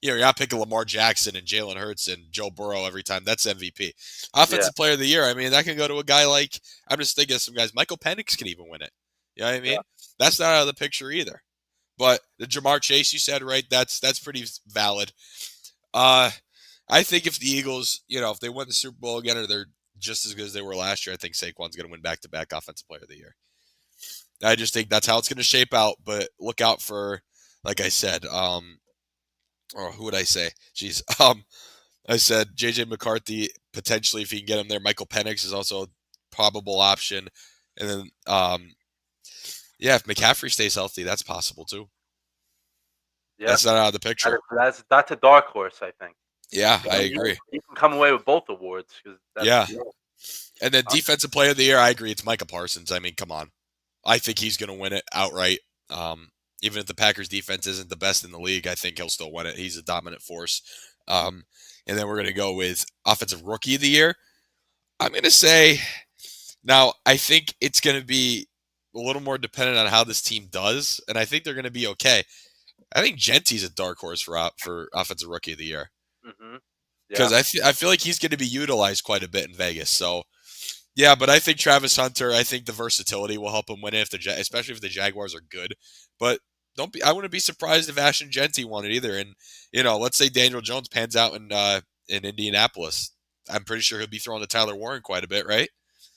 you're not picking Lamar Jackson and Jalen Hurts and Joe Burrow every time. That's MVP. Yeah, Offensive Player of the Year. I mean, that can go to a guy like I'm just thinking of some guys. Michael Penix can even win it. You know what I yeah, mean? That's not out of the picture either. But the Jamar Chase you said right, that's pretty valid. Uh, I think if the Eagles, if they win the Super Bowl again or they're just as good as they were last year, I think Saquon's going to win back-to-back Offensive Player of the Year. I just think that's how it's going to shape out. But look out for, like I said, or who would I say? Jeez, I said JJ McCarthy potentially if he can get him there. Michael Penix is also a probable option, and then yeah, if McCaffrey stays healthy, that's possible too. yeah. That's not out of the picture. That's a dark horse, I think. Yeah, I He agree. he can come away with both awards because that's Yeah, and then uh, Defensive Player of the Year, I agree. It's Micah Parsons. I mean, come on. I think he's going to win it outright. Even if the Packers defense isn't the best in the league, I think he'll still win it. He's a dominant force. And then we're going to go with Offensive Rookie of the Year. I'm going to say now, I think it's going to be a little more dependent on how this team does, and I think they're going to be okay. I think Genty's a dark horse for Offensive Rookie of the Year hmm because yeah. I feel like he's going to be utilized quite a bit in Vegas. So yeah, but I think Travis Hunter. I think the versatility will help him win it, especially if the Jaguars are good. But don't be. I wouldn't be surprised if Ashton Genty won it either. And let's say Daniel Jones pans out in Indianapolis. I'm pretty sure he'll be throwing to Tyler Warren quite a bit, right?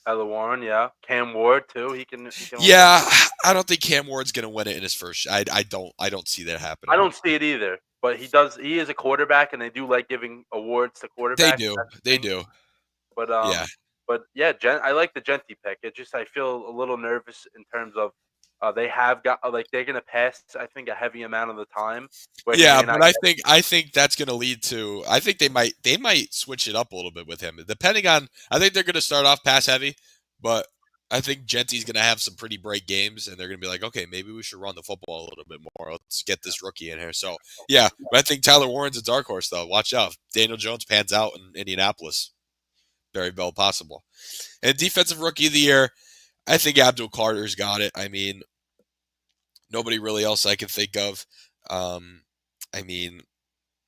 Tyler Warren, yeah. Cam Ward too. He can also. Yeah, I don't think Cam Ward's going to win it in his first. I don't see that I happening. don't see it either, but he does. He is a quarterback, and they do like giving awards to They quarterbacks. do. That's the They thing. do. But Yeah. yeah, I like the Genty pick. It just I feel a little nervous in terms of they have got like they're gonna pass. I think a heavy amount of the time where he Yeah, may not but I get. think I think that's going to lead to. I think they might switch it up a little bit with him, depending on. I think they're going to start off pass heavy, but I think Genty's going to have some pretty bright games, and they're going to be like, okay, maybe we should run the football a little bit more. Let's get this rookie in here. So yeah, but I think Tyler Warren's a dark horse though. Watch out, if Daniel Jones pans out in Indianapolis, very well possible. And defensive rookie of the year, I think Abdul Carter's got it. I mean, nobody really else I can think of. Um, I mean,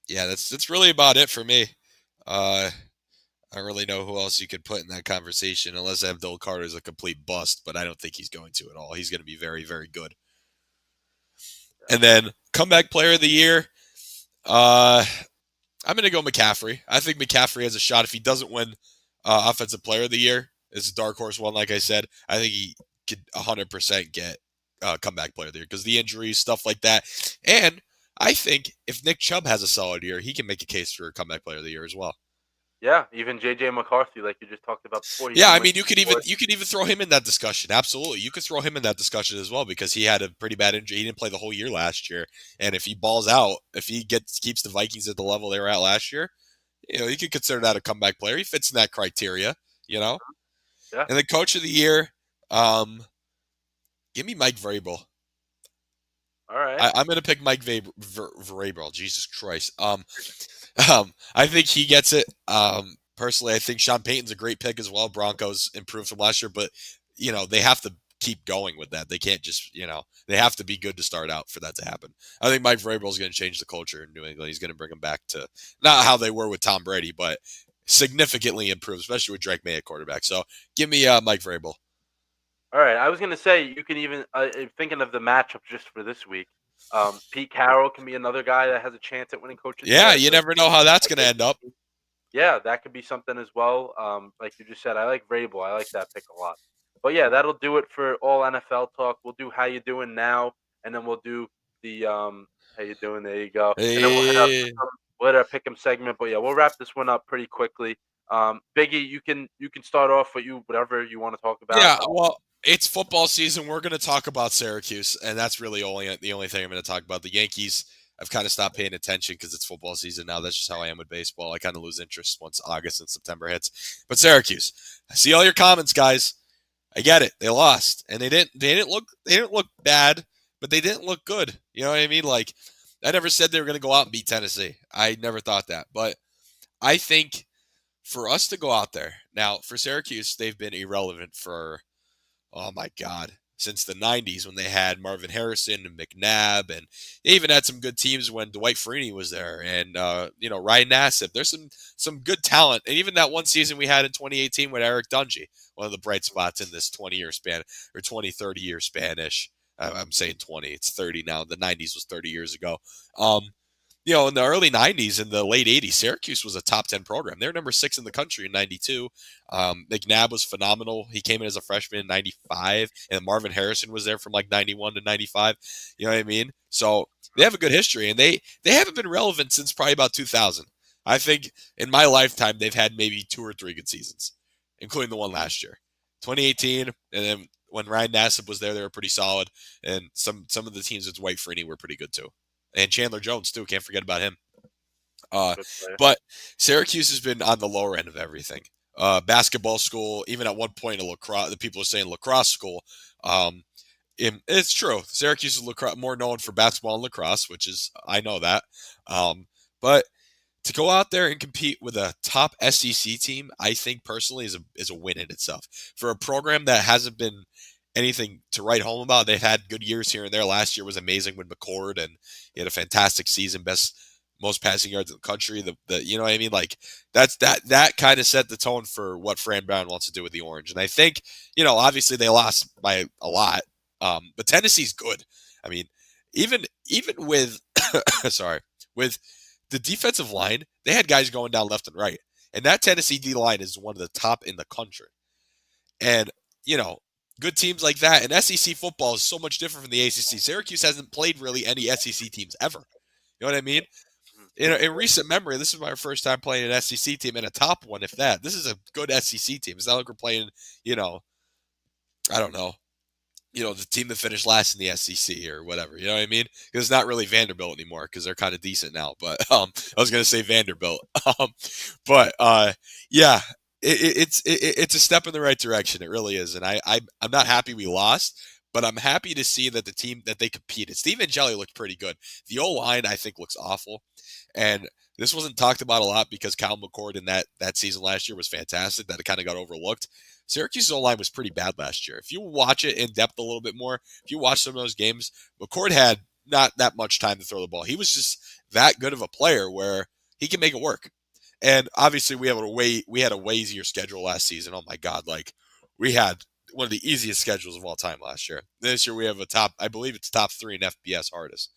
yeah, that's really about it for me. I don't really know who else you could put in that conversation unless Abdul Carter's a complete bust, but I don't think he's going to at all. He's going to be very, very good. And then comeback player of the year, uh, I'm going to go McCaffrey. I think McCaffrey has a shot if he doesn't win offensive player of the year. It's a dark horse one, like I said. I think he could 100% get comeback player of the year because the injuries, stuff like that. And I think if Nick Chubb has a solid year, he can make a case for comeback player of the year as well. Yeah, even JJ McCarthy, like you just talked about before, he Yeah, can I win. mean, you could even throw him in that discussion. Absolutely, you could throw him in that discussion as well because he had a pretty bad injury. He didn't play the whole year last year, and if he balls out, if he keeps the Vikings at the level they were at last year, you could consider that a comeback player. He fits in that criteria, you know. Yeah. And the coach of the year, um, give me Mike Vrabel. All right. I'm going to pick Mike Vrabel. Jesus Christ. I think he gets it. Personally, I think Sean Payton's a great pick as well. Broncos improved from last year, but they have to keep going with that. They can't just they have to be good to start out for that to happen. I think Mike Vrabel is going to change the culture in New England. He's going to bring them back to not how they were with Tom Brady, but significantly improved, especially with Drake May at quarterback. So give me Mike Vrabel. All right. I was gonna say you can even thinking of the matchup just for this week. Pete Carroll can be another guy that has a chance at winning Coach of the Year. Yeah, I you feel never know how that's going to like end up. yeah, that could be something as well. Like you just said, I like Vrabel. I like that pick a lot. But yeah, that'll do it for all NFL talk. We'll do how you doing now, and then we'll do the how you doing. There you go, and then Eh, we'll hit our pick 'em segment. But yeah, we'll wrap this one up pretty quickly. Biggie, you can start off with whatever you want to talk about. Yeah, well, it's football season. We're going to talk about Syracuse, and that's really the only thing I'm going to talk about. The Yankees, I've kind of stopped paying attention because it's football season now. That's just how I am with baseball. I kind of lose interest once August and September hits. But Syracuse, I see all your comments, guys. I get it. They lost, and they didn't look bad, but they didn't look good. You know what I mean? Like, I never said they were going to go out and beat Tennessee. I never thought that, but I think for us to go out there now for Syracuse, they've been irrelevant for, oh my God, since the 90s when they had Marvin Harrison and McNabb, and they even had some good teams when Dwight Freeney was there, and Ryan Nassib. There's some good talent, and even that one season we had in 2018 with Eric Dungy, one of the bright spots in this 20-year span or 20-30-year span-ish. I'm saying 20, it's 30 now. The 90s was 30 years ago. In the early 90s and the late 80s, Syracuse was a top 10 program. They were number 6 in the country in 92. McNabb was phenomenal. He came in as a freshman in 95, and Marvin Harrison was there from like 91 to 95. You know what I mean? So they have a good history, and they haven't been relevant since probably about 2000. I think in my lifetime, they've had maybe 2 or 3 good seasons, including the one last year. 2018, and then when Ryan Nassib was there, they were pretty solid, and some of the teams with Dwight Freeney were pretty good too. And Chandler Jones too. Can't forget about him. But Syracuse has been on the lower end of everything. Basketball school, even at one point, a lacrosse. The people are saying lacrosse school. It's true. Syracuse is more known for basketball and lacrosse, which is I know that. But to go out there and compete with a top SEC team, I think personally is a win in itself for a program that hasn't been anything to write home about. They've had good years here and there. Last year was amazing with McCord, and he had a fantastic season, most passing yards in the country. The you know what I mean? Like that kind of set the tone for what Fran Brown wants to do with the Orange. And I think, obviously they lost by a lot. But Tennessee's good. I mean, even with sorry, with the defensive line, they had guys going down left and right. And that Tennessee D line is one of the top in the country. And, good teams like that. And SEC football is so much different from the ACC. Syracuse hasn't played really any SEC teams ever. You know what I mean? In recent memory, this is my first time playing an SEC team and a top one, if that. This is a good SEC team. It's not like we're playing, I don't know, the team that finished last in the SEC or whatever. You know what I mean? Because it's not really Vanderbilt anymore because they're kind of decent now. But I was going to say Vanderbilt. Yeah, it's a step in the right direction. It really is. And I'm not happy we lost, but I'm happy to see that the team that they competed. Steve Angeli looked pretty good. The O-line, I think, looks awful. And this wasn't talked about a lot because Kyle McCord in that season last year was fantastic. That it kind of got overlooked. Syracuse's O-line was pretty bad last year. If you watch it in depth a little bit more, if you watch some of those games, McCord had not that much time to throw the ball. He was just that good of a player where he can make it work. And obviously we had a way easier schedule last season. Oh my God. Like we had one of the easiest schedules of all time last year. This year we have I believe it's top 3 in FBS hardest.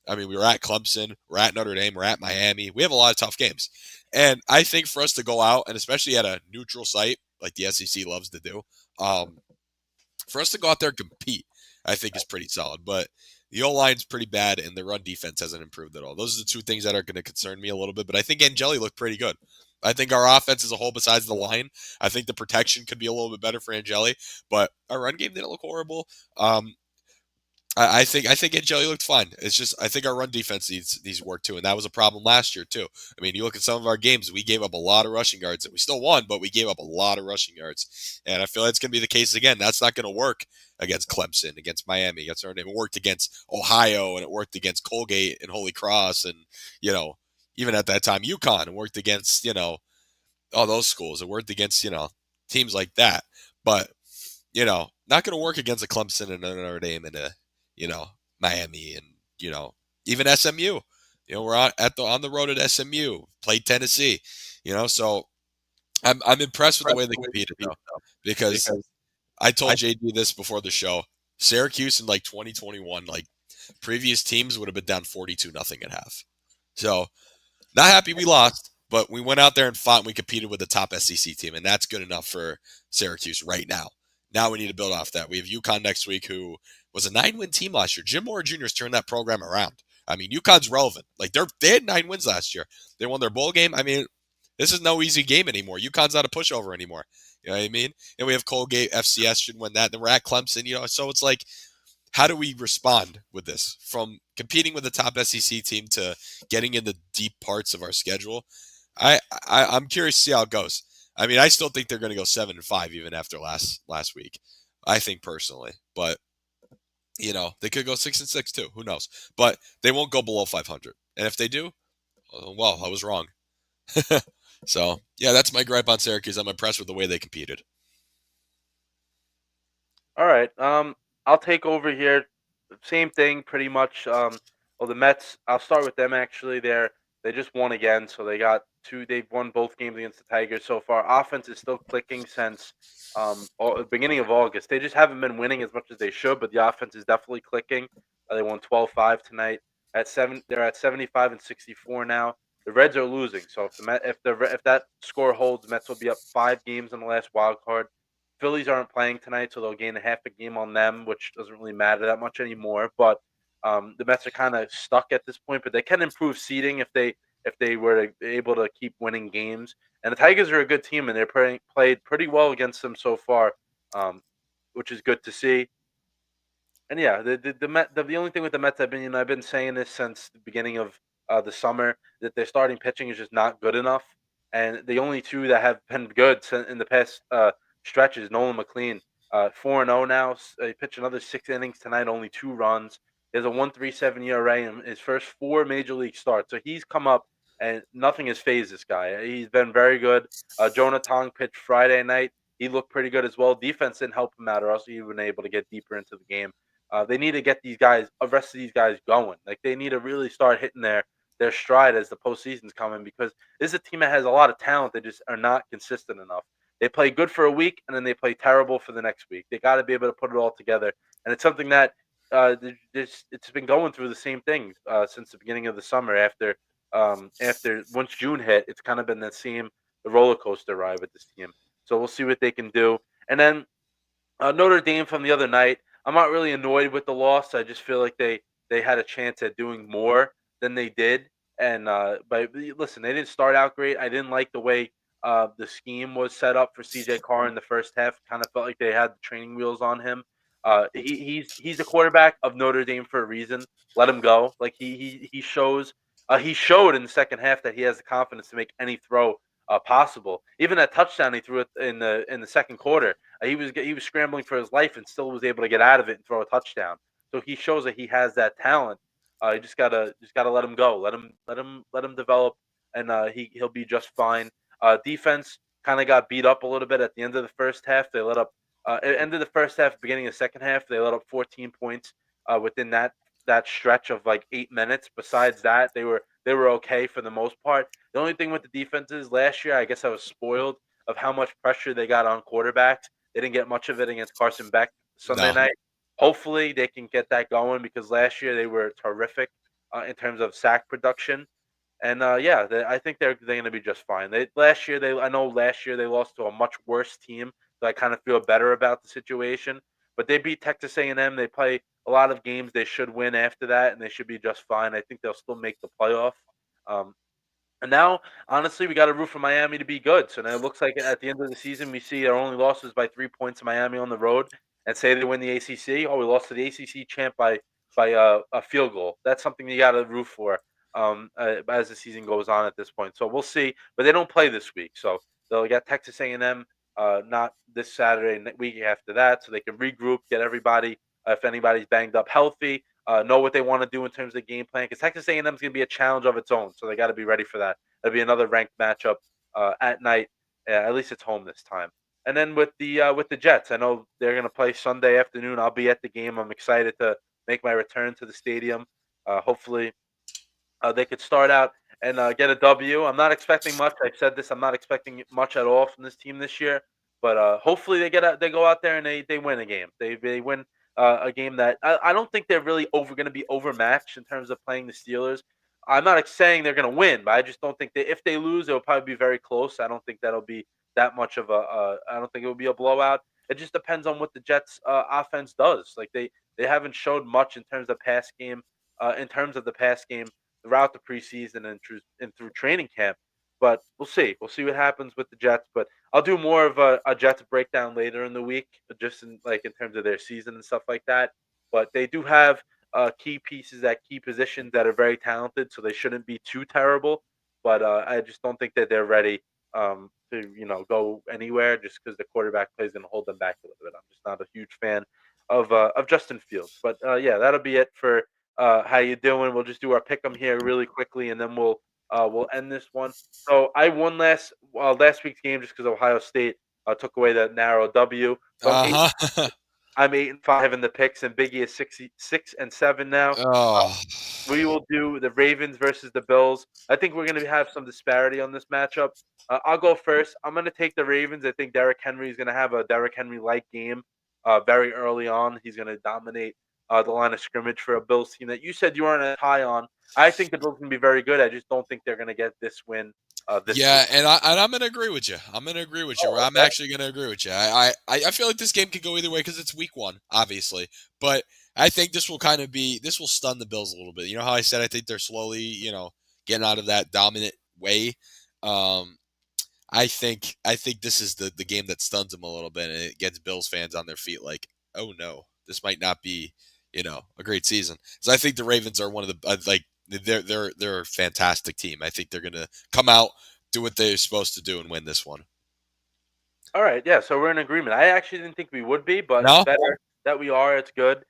I mean, we were at Clemson, we're at Notre Dame, we're at Miami. We have a lot of tough games. And I think for us to go out, and especially at a neutral site, like the SEC loves to do, for us to go out there and compete, I think is pretty solid. But the O-line's pretty bad, and the run defense hasn't improved at all. Those are the two things that are going to concern me a little bit. But I think Angeli looked pretty good. I think our offense as a whole, besides the line, I think the protection could be a little bit better for Angeli. But our run game didn't look horrible. I think Angeli looked fine. It's just I think our run defense needs work too, and that was a problem last year too. I mean, you look at some of our games, we gave up a lot of rushing yards, and we still won, but we gave up a lot of rushing yards, and I feel that's going to be the case again. That's not going to work against Clemson, against Miami, against Notre Dame. It worked against Ohio, and it worked against Colgate and Holy Cross, and even at that time UConn. It worked against all those schools. It worked against teams like that, but not going to work against a Clemson and a Notre Dame and a Miami and, even SMU, we're on the road at SMU, played Tennessee, so I'm impressed with the way they competed though, because I told JD this before the show, Syracuse in like 2021, like previous teams would have been down 42-0 at half. So not happy we lost, but we went out there and fought and we competed with the top SEC team. And that's good enough for Syracuse right now. Now we need to build off that. We have UConn next week, who was a 9-win team last year. Jim Mora Jr.'s turned that program around. I mean, UConn's relevant. Like they had 9 wins last year. They won their bowl game. I mean, this is no easy game anymore. UConn's not a pushover anymore. You know what I mean? And we have Colgate, FCS should win that. Then we're at Clemson. So it's like, how do we respond with this? From competing with the top SEC team to getting in the deep parts of our schedule. I'm curious to see how it goes. I mean, I still think they're going to go 7-5 even after last week. I think personally, but they could go 6-6 too. Who knows? But they won't go below 500. And if they do, well, I was wrong. So yeah, that's my gripe on Syracuse. I'm impressed with the way they competed. All right. I'll take over here. Same thing, pretty much. Well, the Mets. I'll start with them. Actually, they just won again, so they got two. They've won both games against the Tigers so far. Offense is still clicking since beginning of August. They just haven't been winning as much as they should, but the offense is definitely clicking. They won 12-5 tonight. They're at 75 and 64 now. The Reds are losing, so if that score holds, Mets will be up 5 games in the last wild card. Phillies aren't playing tonight, so they'll gain a half a game on them, which doesn't really matter that much anymore. But the Mets are kind of stuck at this point, but they can improve seeding if they were able to keep winning games. And the Tigers are a good team, and they're played pretty well against them so far, which is good to see. And yeah, the only thing with the Mets, I've been saying this since the beginning of the summer, that their starting pitching is just not good enough. And the only two that have been good in the past stretches, Nolan McLean, 4-0 now. He pitched another 6 innings tonight, only 2 runs. He has a 1.37 ERA in his first 4 major league starts. So he's come up, and nothing has phased this guy. He's been very good. Jonah Tong pitched Friday night. He looked pretty good as well. Defense didn't help him out, or else he would have been able to get deeper into the game. They need to get the rest of these guys going. Like they need to really start hitting their stride as the postseason's coming, because this is a team that has a lot of talent. They just are not consistent enough. They play good for a week and then they play terrible for the next week. They got to be able to put it all together, and it's something that it's been going through the same thing since the beginning of the summer. After once June hit, it's kind of been the roller coaster ride with this team. So we'll see what they can do. And then Notre Dame from the other night. I'm not really annoyed with the loss. I just feel like they had a chance at doing more than they did. And but listen, they didn't start out great. I didn't like the way the scheme was set up for CJ Carr in the first half. Kind of felt like they had the training wheels on him. He's the quarterback of Notre Dame for a reason. Let him go. Like he shows. He showed in the second half that he has the confidence to make any throw possible. Even that touchdown he threw it in the second quarter. He was scrambling for his life and still was able to get out of it and throw a touchdown. So he shows that he has that talent. You just gotta let him go. Let him develop, and he'll be just fine. Defense kind of got beat up a little bit at the end of the first half. They let up end of the first half, beginning of the second half. They let up 14 points within that stretch of like 8 minutes. Besides that, they were okay for the most part. The only thing with the defense is last year, I guess I was spoiled of how much pressure they got on quarterbacks. They didn't get much of it against Carson Beck Sunday No, night. Hopefully, they can get that going, because last year they were terrific in terms of sack production. And yeah, I think they're going to be just fine. I know last year they lost to a much worse team, so I kind of feel better about the situation. But they beat Texas A&M. They play a lot of games they should win after that, and they should be just fine. I think they'll still make the playoff. Um, and now, honestly, we got to root for Miami to be good. So now it looks like at the end of the season, we see our only losses by 3 points to Miami on the road, and say they win the ACC. Oh, we lost to the ACC champ by a field goal. That's something you got to root for as the season goes on at this point. So we'll see. But they don't play this week, so they'll get Texas A&M not this Saturday, week after that, so they can regroup, get everybody, if anybody's banged up, healthy. Know what they want to do in terms of game plan, because Texas A&M is going to be a challenge of its own, so they got to be ready for that. It'll be another ranked matchup at night. At least it's home this time. And then with the Jets, I know they're going to play Sunday afternoon. I'll be at the game. I'm excited to make my return to the stadium. Hopefully, they could start out and get a W. I'm not expecting much. I've said this. I'm not expecting much at all from this team this year. But hopefully they go out there and they win a game. They win a game that I don't think they're really going to be overmatched in terms of playing the Steelers. I'm not saying they're going to win, but I just don't think if they lose, it'll probably be very close. I don't think that'll be that much of I don't think it will be a blowout. It just depends on what the Jets offense does. Like they haven't showed much in terms of pass game, in terms of the pass game throughout the preseason and through training camp. But we'll see. We'll see what happens with the Jets. But I'll do more of a Jets breakdown later in the week, just in terms of their season and stuff like that. But they do have key pieces at key positions that are very talented, so they shouldn't be too terrible. But I just don't think that they're ready to go anywhere just because the quarterback play is going to hold them back a little bit. I'm just not a huge fan of Justin Fields. But yeah, that'll be it for how you doing. We'll just do our pick 'em here really quickly, and then we'll end this one. So I won last week's game just because Ohio State took away that narrow W. So Uh-huh. I'm 8-5 in the picks, and Biggie is 6-7 now. Oh. We will do the Ravens versus the Bills. I think we're going to have some disparity on this matchup. I'll go first. I'm going to take the Ravens. I think Derrick Henry is going to have a Derrick Henry-like game very early on. He's going to dominate the line of scrimmage for a Bills team that you said you weren't as high on. I think the Bills can be very good. I just don't think they're going to get this win this Yeah, week. and I'm gonna agree with you. I'm gonna agree with you. Oh, I'm okay. actually gonna agree with you. I feel like this game could go either way because it's week one, obviously. But I think this will stun the Bills a little bit. You know how I said I think they're slowly, getting out of that dominant way. Um, I think this is the game that stuns them a little bit, and it gets Bills fans on their feet. Like, oh no, this might not be, a great season. So I think the Ravens are one of the like they're a fantastic team. I think they're gonna come out, do what they're supposed to do, and win this one. All right, yeah, so we're in agreement. I actually didn't think we would be, but it's No, better that we are. It's good.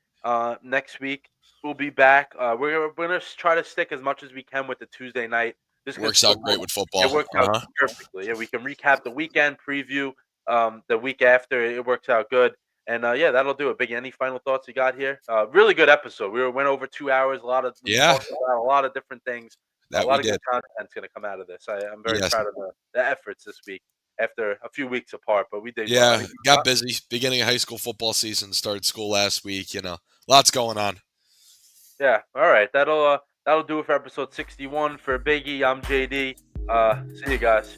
Next week we'll be back. We're gonna try to stick as much as we can with the Tuesday night, just because works out great with it football. works Uh out huh. perfectly. Yeah, we can recap the weekend, preview the week after. It works out good, and yeah, that'll do it. Big, any final thoughts you got here? Really good episode. Went over 2 hours. We Yeah, talked about a lot of different things. A that we lot of good did. content's gonna come out of this. I'm very Yes. proud of the efforts this week after a few weeks apart, but we did well. Yeah, got busy. Beginning of high school football season, started school last week. Lots going on. Yeah, all right. That'll do it for episode 61. For Biggie, I'm JD. See you guys.